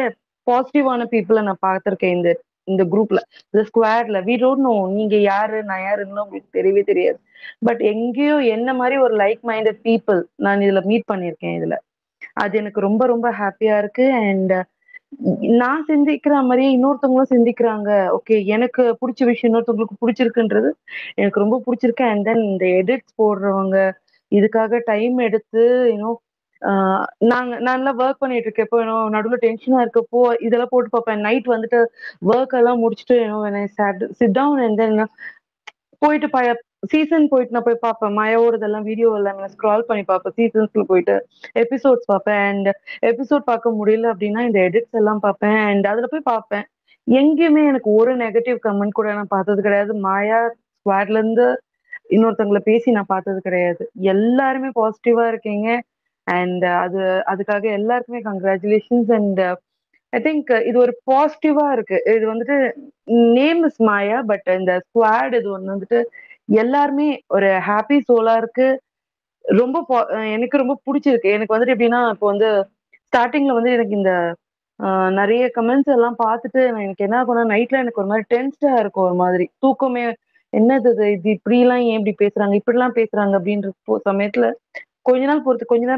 பாசிட்டிவான பீப்புளை நான் பார்த்திருக்கேன் இந்த குரூப்ல, இந்த ஸ்குவாட்ல. வி டோன்ட் நோ நீங்க யாரு நான் யாருன்னு உங்களுக்கு தெரியவே தெரியாது. பட் எங்கேயோ என்ன மாதிரி ஒரு லைக் மைண்டட் பீப்புள் நான் இதுல மீட் பண்ணியிருக்கேன். இதுல அது எனக்கு ரொம்ப ரொம்ப ஹாப்பியா இருக்கு. அண்ட் நான் சிந்திக்கிற மாதிரியே இன்னொருத்தவங்களும் சிந்திக்கிறாங்க. ஓகே, எனக்கு பிடிச்ச விஷயம் இன்னொருத்தவங்களுக்கு பிடிச்சிருக்குன்றது எனக்கு ரொம்ப பிடிச்சிருக்கு. அண்ட் தென் இந்த எடிட்ஸ் போடுறவங்க இதுக்காக டைம் எடுத்து நான் எல்லாம் ஒர்க் பண்ணிட்டு இருக்கேன். இப்போ நடுவில் டென்ஷனா இருக்கப்போ இதெல்லாம் போட்டு பார்ப்பேன். நைட் வந்துட்டு ஒர்க் எல்லாம் முடிச்சுட்டு சிட் டவுன் அண்ட் தென் போயிட்டு சீசன் போயிட்டு நான் போய் பார்ப்பேன். மாயாவோடதெல்லாம் வீடியோ எல்லாம் நான் ஸ்க்ரால் பண்ணி பார்ப்பேன். சீசன்ஸ்ல போயிட்டு எபிசோட்ஸ் பார்ப்பேன். அண்ட் எபிசோட் பார்க்க முடியல அப்படின்னா இந்த எடிட்ஸ் எல்லாம் பார்ப்பேன். அண்ட் அதுல போய் பார்ப்பேன். எங்கேயுமே எனக்கு ஒரு நெகட்டிவ் கமெண்ட் கூட நான் பார்த்தது கிடையாது. மாயா ஸ்குவாட்ல இருந்து இன்னொருத்தவங்களை பேசி நான் பார்த்தது கிடையாது. எல்லாருமே பாசிட்டிவா இருக்கீங்க. அண்ட் அதுக்காக எல்லாருக்குமே கங்க்ராச்சுலேஷன்ஸ். அண்ட் ஐ திங்க் இது ஒரு பாசிட்டிவா இருக்கு. இது வந்துட்டு நேம் இஸ் மாயா, பட் இந்த ஸ்குவாட் இது ஒன்று வந்துட்டு எல்லாருமே ஒரு ஹாப்பி சோலா இருக்கு. ரொம்ப எனக்கு ரொம்ப பிடிச்சிருக்கு. எனக்கு வந்துட்டு எப்படின்னா இப்போ வந்து ஸ்டார்டிங்ல வந்து எனக்கு இந்த நிறைய கமெண்ட்ஸ் எல்லாம் பார்த்துட்டு எனக்கு என்ன ஆகும்னா நைட்ல எனக்கு ஒரு மாதிரி டென்ஸ்டா இருக்கும். ஒரு மாதிரி தூக்கமே என்னது இது இப்படிலாம் ஏன் இப்படி பேசுறாங்க இப்படிலாம் பேசுறாங்க அப்படின்ற சமயத்துல கொஞ்ச நேரம்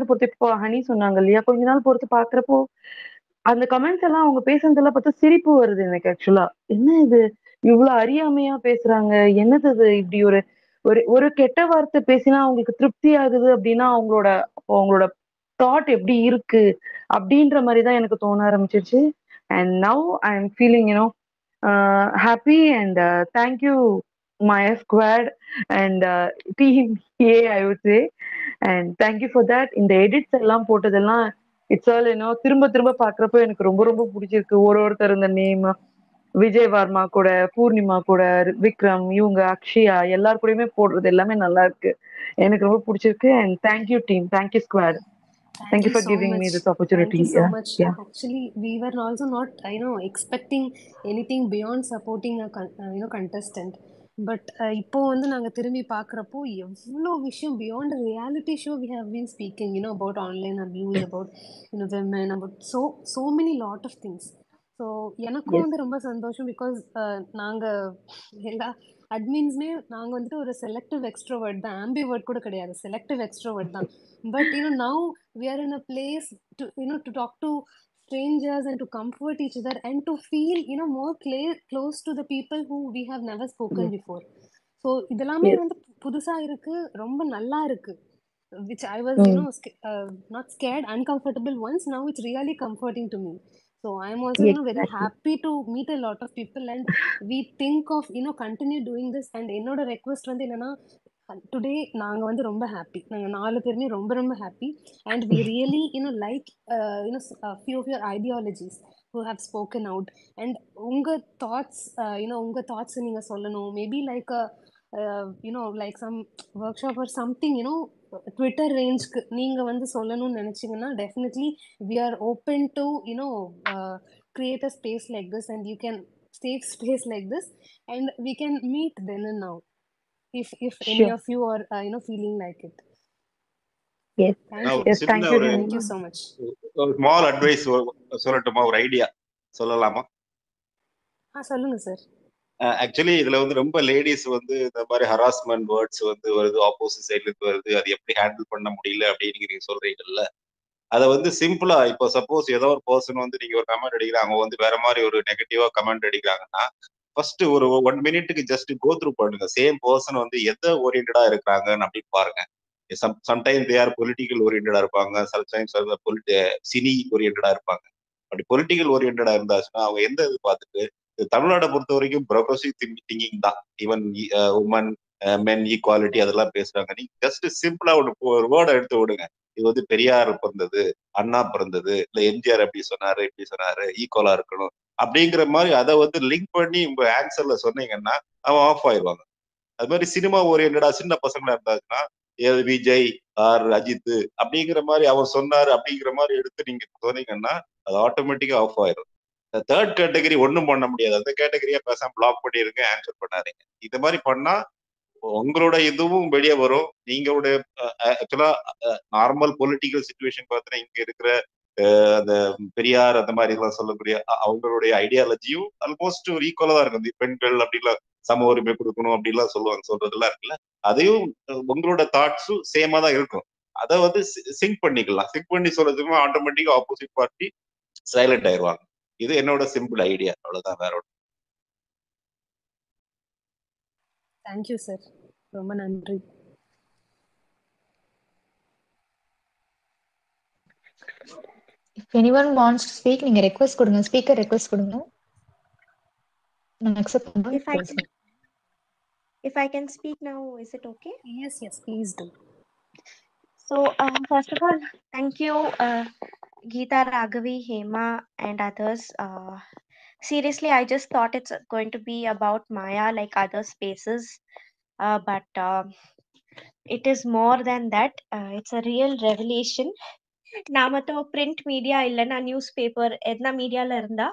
பொறுத்து இப்போ ஹனி சொன்னாங்க இல்லையா, கொஞ்ச நாள் பொறுத்து பாக்குறப்போ அந்த கமெண்ட்ஸ் எல்லாம் அவங்க பேசுனதெல்லாம் பார்த்தா சிரிப்பு வருது எனக்கு. ஆக்சுவலா என்ன இது இவ்வளவு அறியாமையா பேசுறாங்க, என்னது இது இப்படி ஒரு ஒரு ஒரு கெட்ட வார்த்தை பேசினா அவங்களுக்கு திருப்தி ஆகுது அப்படின்னா அவங்களோட தாட் எப்படி இருக்கு அப்படின்ற மாதிரி தான் எனக்கு தோண ஆரம்பிச்சிருச்சு. And now I am feeling happy and thank you Maya Squad and Team A, I would say. And thank you for that. இந்த எடிட்ஸ் எல்லாம் போட்டதெல்லாம் இட்ஸ் ஆல் திரும்ப திரும்ப பாக்குறப்போ எனக்கு ரொம்ப ரொம்ப பிடிச்சிருக்கு. ஒருத்தர் இந்த நேம் விஜய் வர்மா கூட, பூர்ணிமா கூட, விக்ரம், இவங்க அக்ஷயா எல்லார் கூடயுமே போடுறது எல்லாமே நல்லா இருக்கு. எனக்கு ரொம்ப பிடிச்சிருக்கு. And thank you team, thank you squad. Thank Thank you you for so giving me much. this Thank opportunity. you so Yeah, much. yeah. Actually, we were also not, expecting anything beyond supporting a contestant. But இப்போ வந்து நாங்க திரும்பி பார்க்குறப்போ எவ்வளோ விஷயம் beyond reality show we have been speaking about online abuse, about women, about so many lot of things. ஸோ எனக்கும் Yes. வந்து ரொம்ப சந்தோஷம். பிகாஸ் நாங்கள் எல்லா அட்மின்ஸ்மே நாங்கள் வந்துட்டு ஒரு செலக்டிவ் எக்ஸ்ட்ரோவர்ட் தான், ஆம்பிவர்ட் கூட கிடையாது, செலக்டிவ் எக்ஸ்ட்ரோவர்ட் தான். But now we are in a place to talk to strangers and to comfort each other and to feel more close to the people who we have never spoken Yes. before. So இதெல்லாமே Yes. வந்து புதுசா இருக்கு, ரொம்ப நல்லா இருக்கு. Which I was not scared, uncomfortable once. Now it's really comforting to me. So I am also very Exactly. happy to meet a lot of people, and we think of continue doing this. And என்னோட request வந்து என்னன்னா, டுடே நாங்கள் வந்து ரொம்ப ஹாப்பி, நாங்கள் 4 பேருமே ரொம்ப ரொம்ப happy. And we really like few of your ideologies who have spoken out. And உங்கள் தாட்ஸ் உங்கள் தாட்ஸ் நீங்கள் சொல்லணும். Maybe like like some workshop or something Twitter ரேஞ்ச்க்கு நீங்கள் வந்து சொல்லணும்னு நினச்சிங்கன்னா definitely we are open to create a space like this, and you can safe space like this, and we can meet then and now if any Sure. of you are feeling like it. Yes. Thank நான் you. Yes. Thank சின்ன you, ஒரு Thank you Jimmy. so much. ஒரு ஸ்மால் அட்வைஸ் சொல்லட்டுமா, ஒரு ஐடியா சொல்லலாமா? சொல்லுங்க சார். ஆக்சுவலி இதுல வந்து ரொம்ப லேடிஸ் வந்து இந்த மாதிரி ஹராஸ்மெண்ட் வேர்ட்ஸ் வந்து வருது, ஆப்போசிட் சைட்ல இருந்து வருது, அது எப்படி ஹேண்டில் பண்ண முடியல அப்படின்னு நீங்க சொல்றீங்கல்ல, அதை வந்து சிம்பிளா இப்போ சப்போஸ் ஏதோ ஒரு பர்சன் வந்து நீங்க ஒரு கமெண்ட் அடிக்கிறாங்க, அவங்க வந்து வேற மாதிரி ஒரு நெகட்டிவா கமெண்ட் அடிக்கிறாங்கன்னா ஃபர்ஸ்ட் ஒரு 1 மினிட்டுக்கு ஜஸ்ட் கோ த்ரூ பண்ணுங்க. சேம் பர்சன் வந்து எதை ஓரியன்டா இருக்கிறாங்கன்னு அப்படின்னு பாருங்க. சம்டைம்ஸ் தே ஆர் பொலிட்டிக்கல் ஓரியன்டா இருப்பாங்க, சம்டைம்ஸ் சினி ஓரியன்டா இருப்பாங்க. அப்படி பொலிட்டிக்கல் ஓரியன்டா இருந்தாச்சுன்னா அவங்க எந்த இது பார்த்துட்டு, தமிழ்நாட்டை பொறுத்த வரைக்கும் ப்ரொக்ரெசிவ் திங்கிங் தான். ஈவன் உமன் மென் ஈக்குவாலிட்டி அதெல்லாம் பேசுறாங்க. நீங்க ஜஸ்ட் சிம்பிளா ஒரு வேர்டை எடுத்து விடுங்க. இது வந்து பெரியார் பிறந்தது, அண்ணா பிறந்தது, இல்ல எம்ஜிஆர் அப்படி சொன்னாரு இப்படி சொன்னாரு, ஈக்குவலா இருக்கணும் அப்படிங்கிற மாதிரி அதை வந்து லிங்க் பண்ணி உங்க ஆன்சர்ல சொன்னீங்கன்னா அவன் ஆஃப் ஆயிடுவாங்க. அது மாதிரி சினிமா ஓரியன்டா சின்ன பசங்களா இருந்தாச்சுன்னா விஜய் ஆர் அஜித் அப்படிங்கிற மாதிரி அவன் சொன்னாரு அப்படிங்கிற மாதிரி எடுத்து நீங்க சொன்னீங்கன்னா அது ஆட்டோமேட்டிக்கா ஆஃப் ஆயிடும். தேர்ட் கேட்டகரி ஒன்றும் பண்ண முடியாது. அந்த கேட்டகரியா பேசாம பிளாக் பண்ணிருங்க, ஆன்சர் பண்ணாதீங்க. இந்த மாதிரி பண்ணா உங்களோட இதுவும் வெளியே வரும். நீங்களோட ஆக்சுவலா நார்மல் பொலிட்டிக்கல் சிச்சுவேஷன் பார்த்தீங்கன்னா இங்க இருக்கிற அந்த பெரியார் அந்த மாதிரி எல்லாம் சொல்லக்கூடிய அவங்களுடைய ஐடியாலஜியும் ஆல்மோஸ்ட் ஒரு ஈக்குவலா தான் இருக்கும். பெண்கள் அப்படிலாம் சம உரிமை கொடுக்கணும் அப்படிலாம் சொல்றதெல்லாம் இருக்குல்ல, அதையும் உங்களோட தாட்ஸும் சேமா தான் இருக்கும். அதை வந்து சிங்க் பண்ணிக்கலாம். சிங்க் பண்ணி சொல்றதுக்கு ஆட்டோமேட்டிக்கா ஆப்போசிட் பார்ட்டி சைலண்ட் ஆயிடுவாங்க. இது என்னோட சிம்பிள் ஐடியா, அவ்வளவுதான், வேற ஒன்று. தேங்க்யூ சார், ரொம்ப நன்றி. If anyone wants to speak, நீங்க ரெக்வெஸ்ட் கொடுங்க, ஸ்பீக்கர் ரெக்வெஸ்ட் கொடுங்க, நான் அக்செப்ட் பண்றேன். If I பேசுறேன். If I can speak now, is it okay? Yes, please do. So, first of all, thank you, Geeta, Raghavi, Hema, and others. Seriously, I just thought it's going to be about Maya like other spaces, but it is more than that. It's a real revelation. Namato print media illana newspaper edna media la irunda,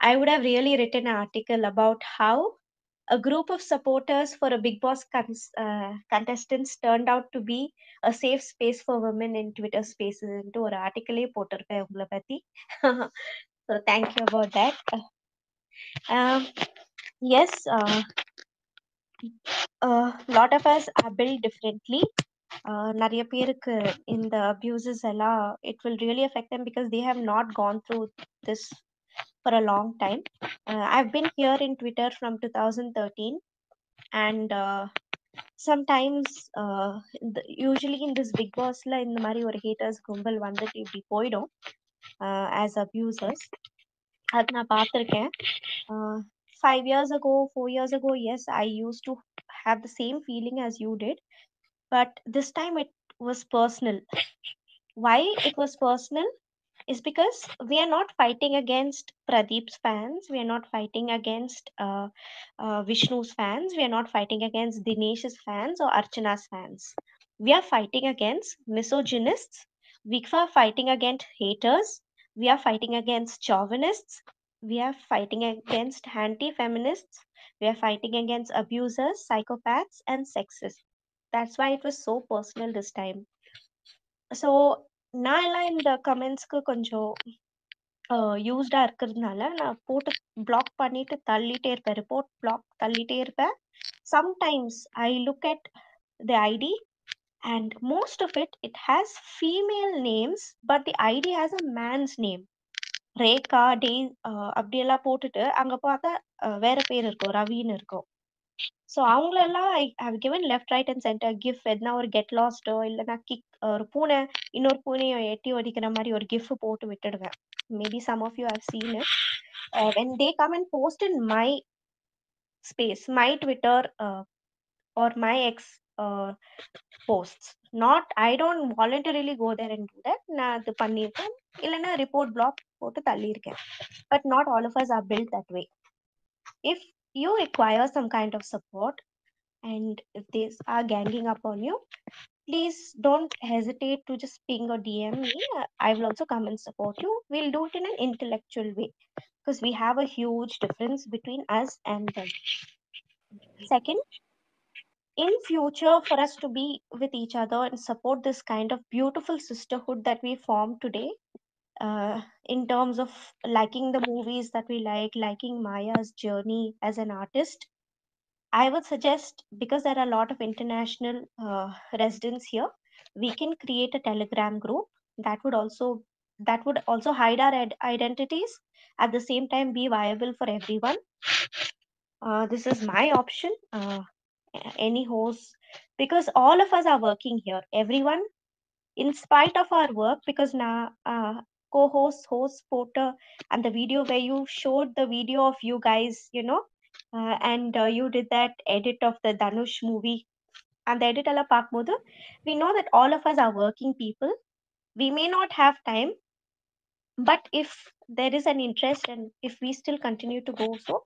I would have really written an article about how a group of supporters for a Big Boss contestants turned out to be a safe space for women in Twitter spaces into ஒரு ஆர்டிக்கலே போட்டிருப்பேன் உங்களை பத்தி. So thank you about that. Yes, lot of us are built differently. நிறைய பேருக்கு இந்த abuses எல்லாம் it will really affect them because they have not gone through this for a long time. I've been here in Twitter from 2013, and sometimes usually in this Big Boss la இந்த மாதிரி ஒரு haters கும்பல் வந்துட்டு இப்படி போயிடும் as abusers. அது நான் பார்த்திருக்கேன். 5 years ago, 4 years ago, yes, I used to have the same feeling as you did, but this time it was personal. Why it was personal is because we are not fighting against Pradeep's fans, we are not fighting against Vishnu's fans, we are not fighting against Dinesh's fans or Archana's fans. We are fighting against misogynists, we are fighting against haters, we are fighting against chauvinists, we are fighting against anti-feminists, we are fighting against abusers, psychopaths, and sexists. That's why it was so personal this time. So நான் எல்லாம் இந்த கமெண்ட்ஸ்க்கு கொஞ்சம் யூஸ்டா இருக்கிறதுனால நான் போட்டு பிளாக் பண்ணிட்டு தள்ளிட்டே இருப்பேன், ரிப்போர்ட் பிளாக் தள்ளிட்டே இருப்பேன். Sometimes I look at the IT and most of it has female names, but the ID has a man's name. Rekha டே அப்படியெல்லாம் போட்டுட்டு அங்க பார்த்தா வேற பேர் இருக்கும், ரவின்னு இருக்கும். ஸோ அவங்களெல்லாம் I have given left right and center gif, எதுனா ஒரு கெட் லாஸ்டோ இல்லைனா கிக், ஒரு பூனை இன்னொரு பூனையை எட்டி ஒடிக்கிற மாதிரி ஒரு கிஃப் போட்டு விட்டுடுவேன். Maybe some of you have seen it. when they come and post in my space, my Twitter or my X posts, not I don't voluntarily go there and do that. நான் அது பண்ணிருக்கேன், இல்லைன்னா ரிப்போர்ட் பிளாக் போட்டு தள்ளியிருக்கேன். But not all of us are built that way. If you require some kind of support and if they are ganging up on you, please don't hesitate to just ping or DM me. I will also come and support you. We'll do it in an intellectual way because we have a huge difference between us and them. Second, in future, for us to be with each other and support this kind of beautiful sisterhood that we formed today, in terms of liking the movies that we like, liking Maya's journey as an artist, I would suggest, because there are a lot of international residents here, we can create a Telegram group that would also hide our identities, at the same time be viable for everyone. This is my option. Any host, because all of us are working here, everyone, in spite of our work, because co-host, host, porter, and the video where you showed the video of you guys, and you did that edit of the Dhanush movie, and the edit alla paakmodu, we know that all of us are working people. We may not have time, but if there is an interest and if we still continue to go, so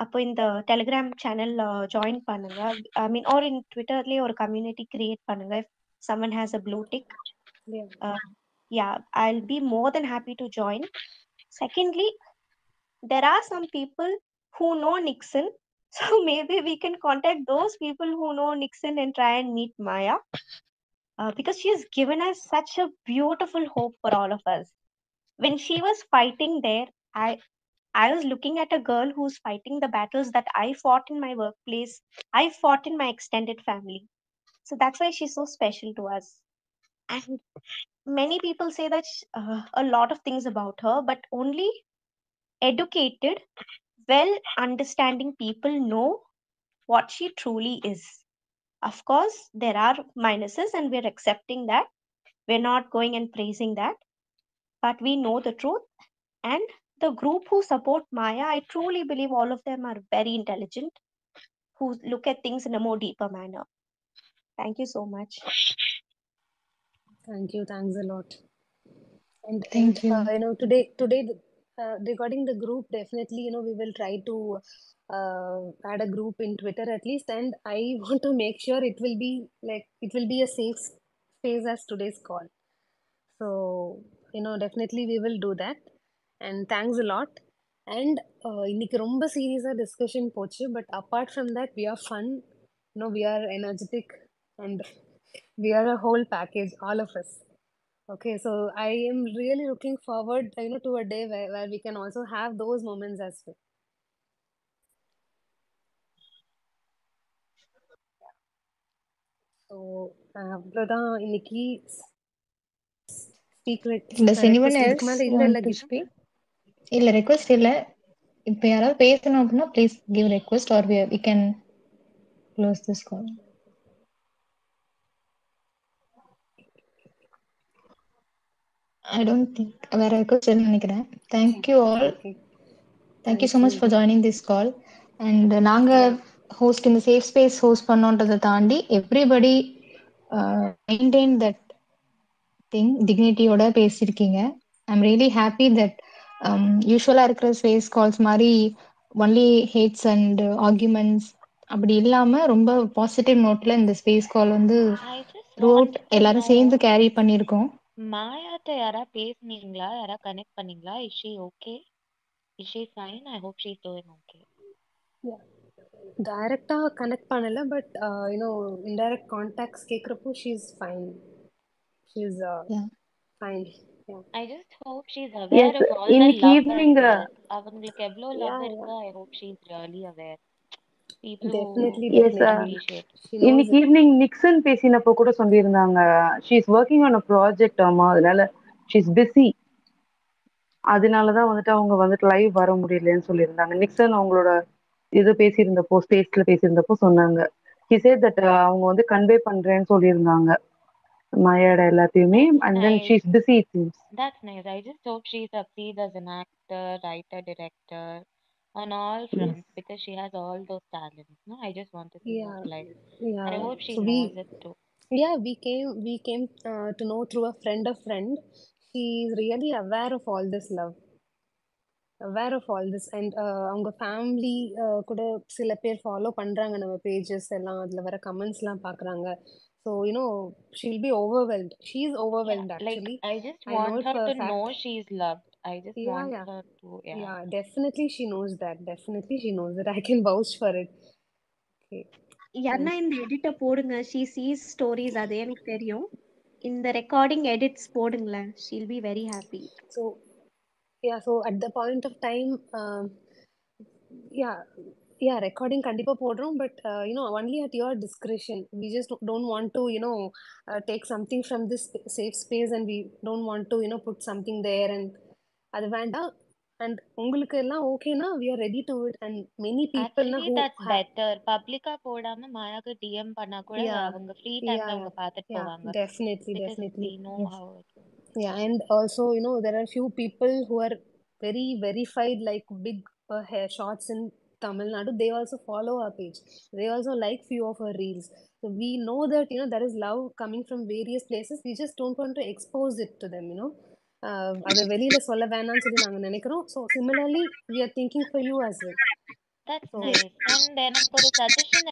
அப்போ இந்த டெலிகிராம் சேனல் ஜாயின் பண்ணுங்க. ஐ மீன் ஆர் இன் ட்விட்டர்லேயே ஒரு கம்யூனிட்டி கிரியேட் பண்ணுங்க. If someone has a blue tick, yeah, I'll be more than happy to join. Secondly, there are some people who know Nixon, so maybe we can contact those people who know Nixon and try and meet Maya, because she has given us such a beautiful hope for all of us. When she was fighting there, I was looking at a girl who's fighting the battles that I fought in my workplace, I fought in my extended family. So that's why she's so special to us. And many people say that a lot of things about her, but only educated, well understanding people know what she truly is. Of course, there are minuses and we're accepting that. We're not going and praising that, but we know the truth. And the group who support Maya, I truly believe all of them are very intelligent. who look at things in a more deeper manner. Thank you so much. Thank you. Thanks a lot. And Thank you. today regarding the group, definitely we will try to add a group in Twitter at least, and I want to make sure it will be a safe space as today's call. So definitely we will do that. And thanks a lot. And இன்னைக்கு ரொம்ப சீரியஸா டிஸ்கஷன் போச்சு, but apart from that we are fun, we are energetic, and we are a whole package, all of us. Okay, so I am really looking forward, to a day where we can also have those moments as well. So, அவ்வளோதான் இன்னைக்கு secret Does anyone request else இதுக்கு மேல இல்ல want to கீதா? speak? இல்ல ரெக்வெஸ்ட் இல்ல. இப்போ யாராவது பேசணும் அப்படின்னா please give request or we can close this call. I don't think வேற ரெக்வெஸ்ட் இல்லைன்னு நினைக்கிறேன். Thank you all. Okay. Thank you Thank so much you. for joining this call. And நாங்க ஹோஸ்ட் இந்த சேஃப் ஸ்பேஸ் ஹோஸ்ட் பண்ணோன்றதை தாண்டி எவ்ரிபடி மெயின்டைன் தட் திங் டிக்னிட்டியோட பேசியிருக்கீங்க. ஐம் ரியலி ஹாப்பி தட் யூஸ்வலாக இருக்கிற ஸ்பேஸ் கால்ஸ் மாதிரி ஒன்லி ஹேட்ஸ் அண்ட் ஆர்குமெண்ட்ஸ் அப்படி இல்லாம ரொம்ப பாசிட்டிவ் நோட்ல இந்த ஸ்பேஸ் கால் வந்து I just through out wanted to எல்லாரும் know, சேர்ந்து கேரி பண்ணியிருக்கோம். மாயாட்ட யாரா பேசுனீங்களா? யாரா கனெக்ட் பண்ணீங்களா? Is she okay? Is she fine? I hope she's doing okay. டைரக்டா கனெக்ட் பண்ணல, பட் இன்டைரக்ட் கான்டாக்ட்ஸ் கேக்குறப்போ she's fine. She's fine. I just hope she's aware Yes, of all the இன்னைக்கு love ஈவினிங் and அவங்களுக்கு எவ்வளோ love Yeah, இருக்கு. I hope she's really aware. People definitely, who yes definitely. appreciate. She knows இன்னைக்கு it. ஈவினிங் நிக்சன் பேசினப்போ கூட சொல்லியிருந்தாங்க she is working on a project. ஆமா, அதனால ஷீ இஸ் பிஸி. அதனாலதான் வந்துட்டு அவங்க வந்துட்டு லைவ் வர முடியலன்னு சொல்லியிருந்தாங்க. நிக்சன் அவங்களோட இது பேசியிருந்தப்போ ஸ்பேஸ்ல பேசியிருந்தப்போ சொன்னாங்க. he said that அவங்க வந்து கன்வே பண்றேன்னு சொல்லியிருந்தாங்க மாயாட எல்லாத்தையுமே. And then she is busy it seems. That's nice. I just hope she succeeds as an actor, writer, director, on all fronts because she has all those talents. No, I just want to see her live. And I hope she So knows it too. we came to know through a friend. She is really aware of all this love, aware of all this, and அவங்க ஃபேமிலி கூட சில பேர் ஃபாலோ பண்றாங்க நம்ம பேஜஸ் எல்லாம், அதுல வர கமெண்ட்ஸ்லாம் பார்க்கறாங்க. So she'll be overwhelmed. She's overwhelmed actually. Like I just I know want it her for a to fact. know she's loved. I just want her to Yeah, definitely she knows that. Definitely she knows that. I can vouch for it. Okay. என்ன இந்த எடிட்ட போடுங்க. she sees stories, அது எனக்கு தெரியும். இந்த ரெக்கார்டிங் எடிட்ஸ் போடுங்களேன். she'll be very happy. So at the point of time, recording கண்டிப்பா போடுறோம், but only at your discretion. We just don't want to take something from this safe space, and we don't want to put something there, and அது வேண்டாம். And உங்களுக்கு எல்லாம் ஓகேனா we are ready to it, and many people actually that's better. பப்ளிக்கா போடாம மாயாக்கு DM பண்ணா கூட அவங்க ஃப்ரீ டைம்ல அவங்க பார்த்துட்டு போவாங்க. Definitely. We know how it works. And also there are few people who are very verified, like big hair shots in Tamil Nadu. They also follow our page. They also like few of our reels. So we know that there is love coming from various places. We just don't want to expose it to them. அது வெளியில சொல்ல வேணாம்னு சொல்லி நாங்க நினைக்கிறோம். So similarly we are thinking for you as well. That's nice. And எனக்கு ஒரு suggestion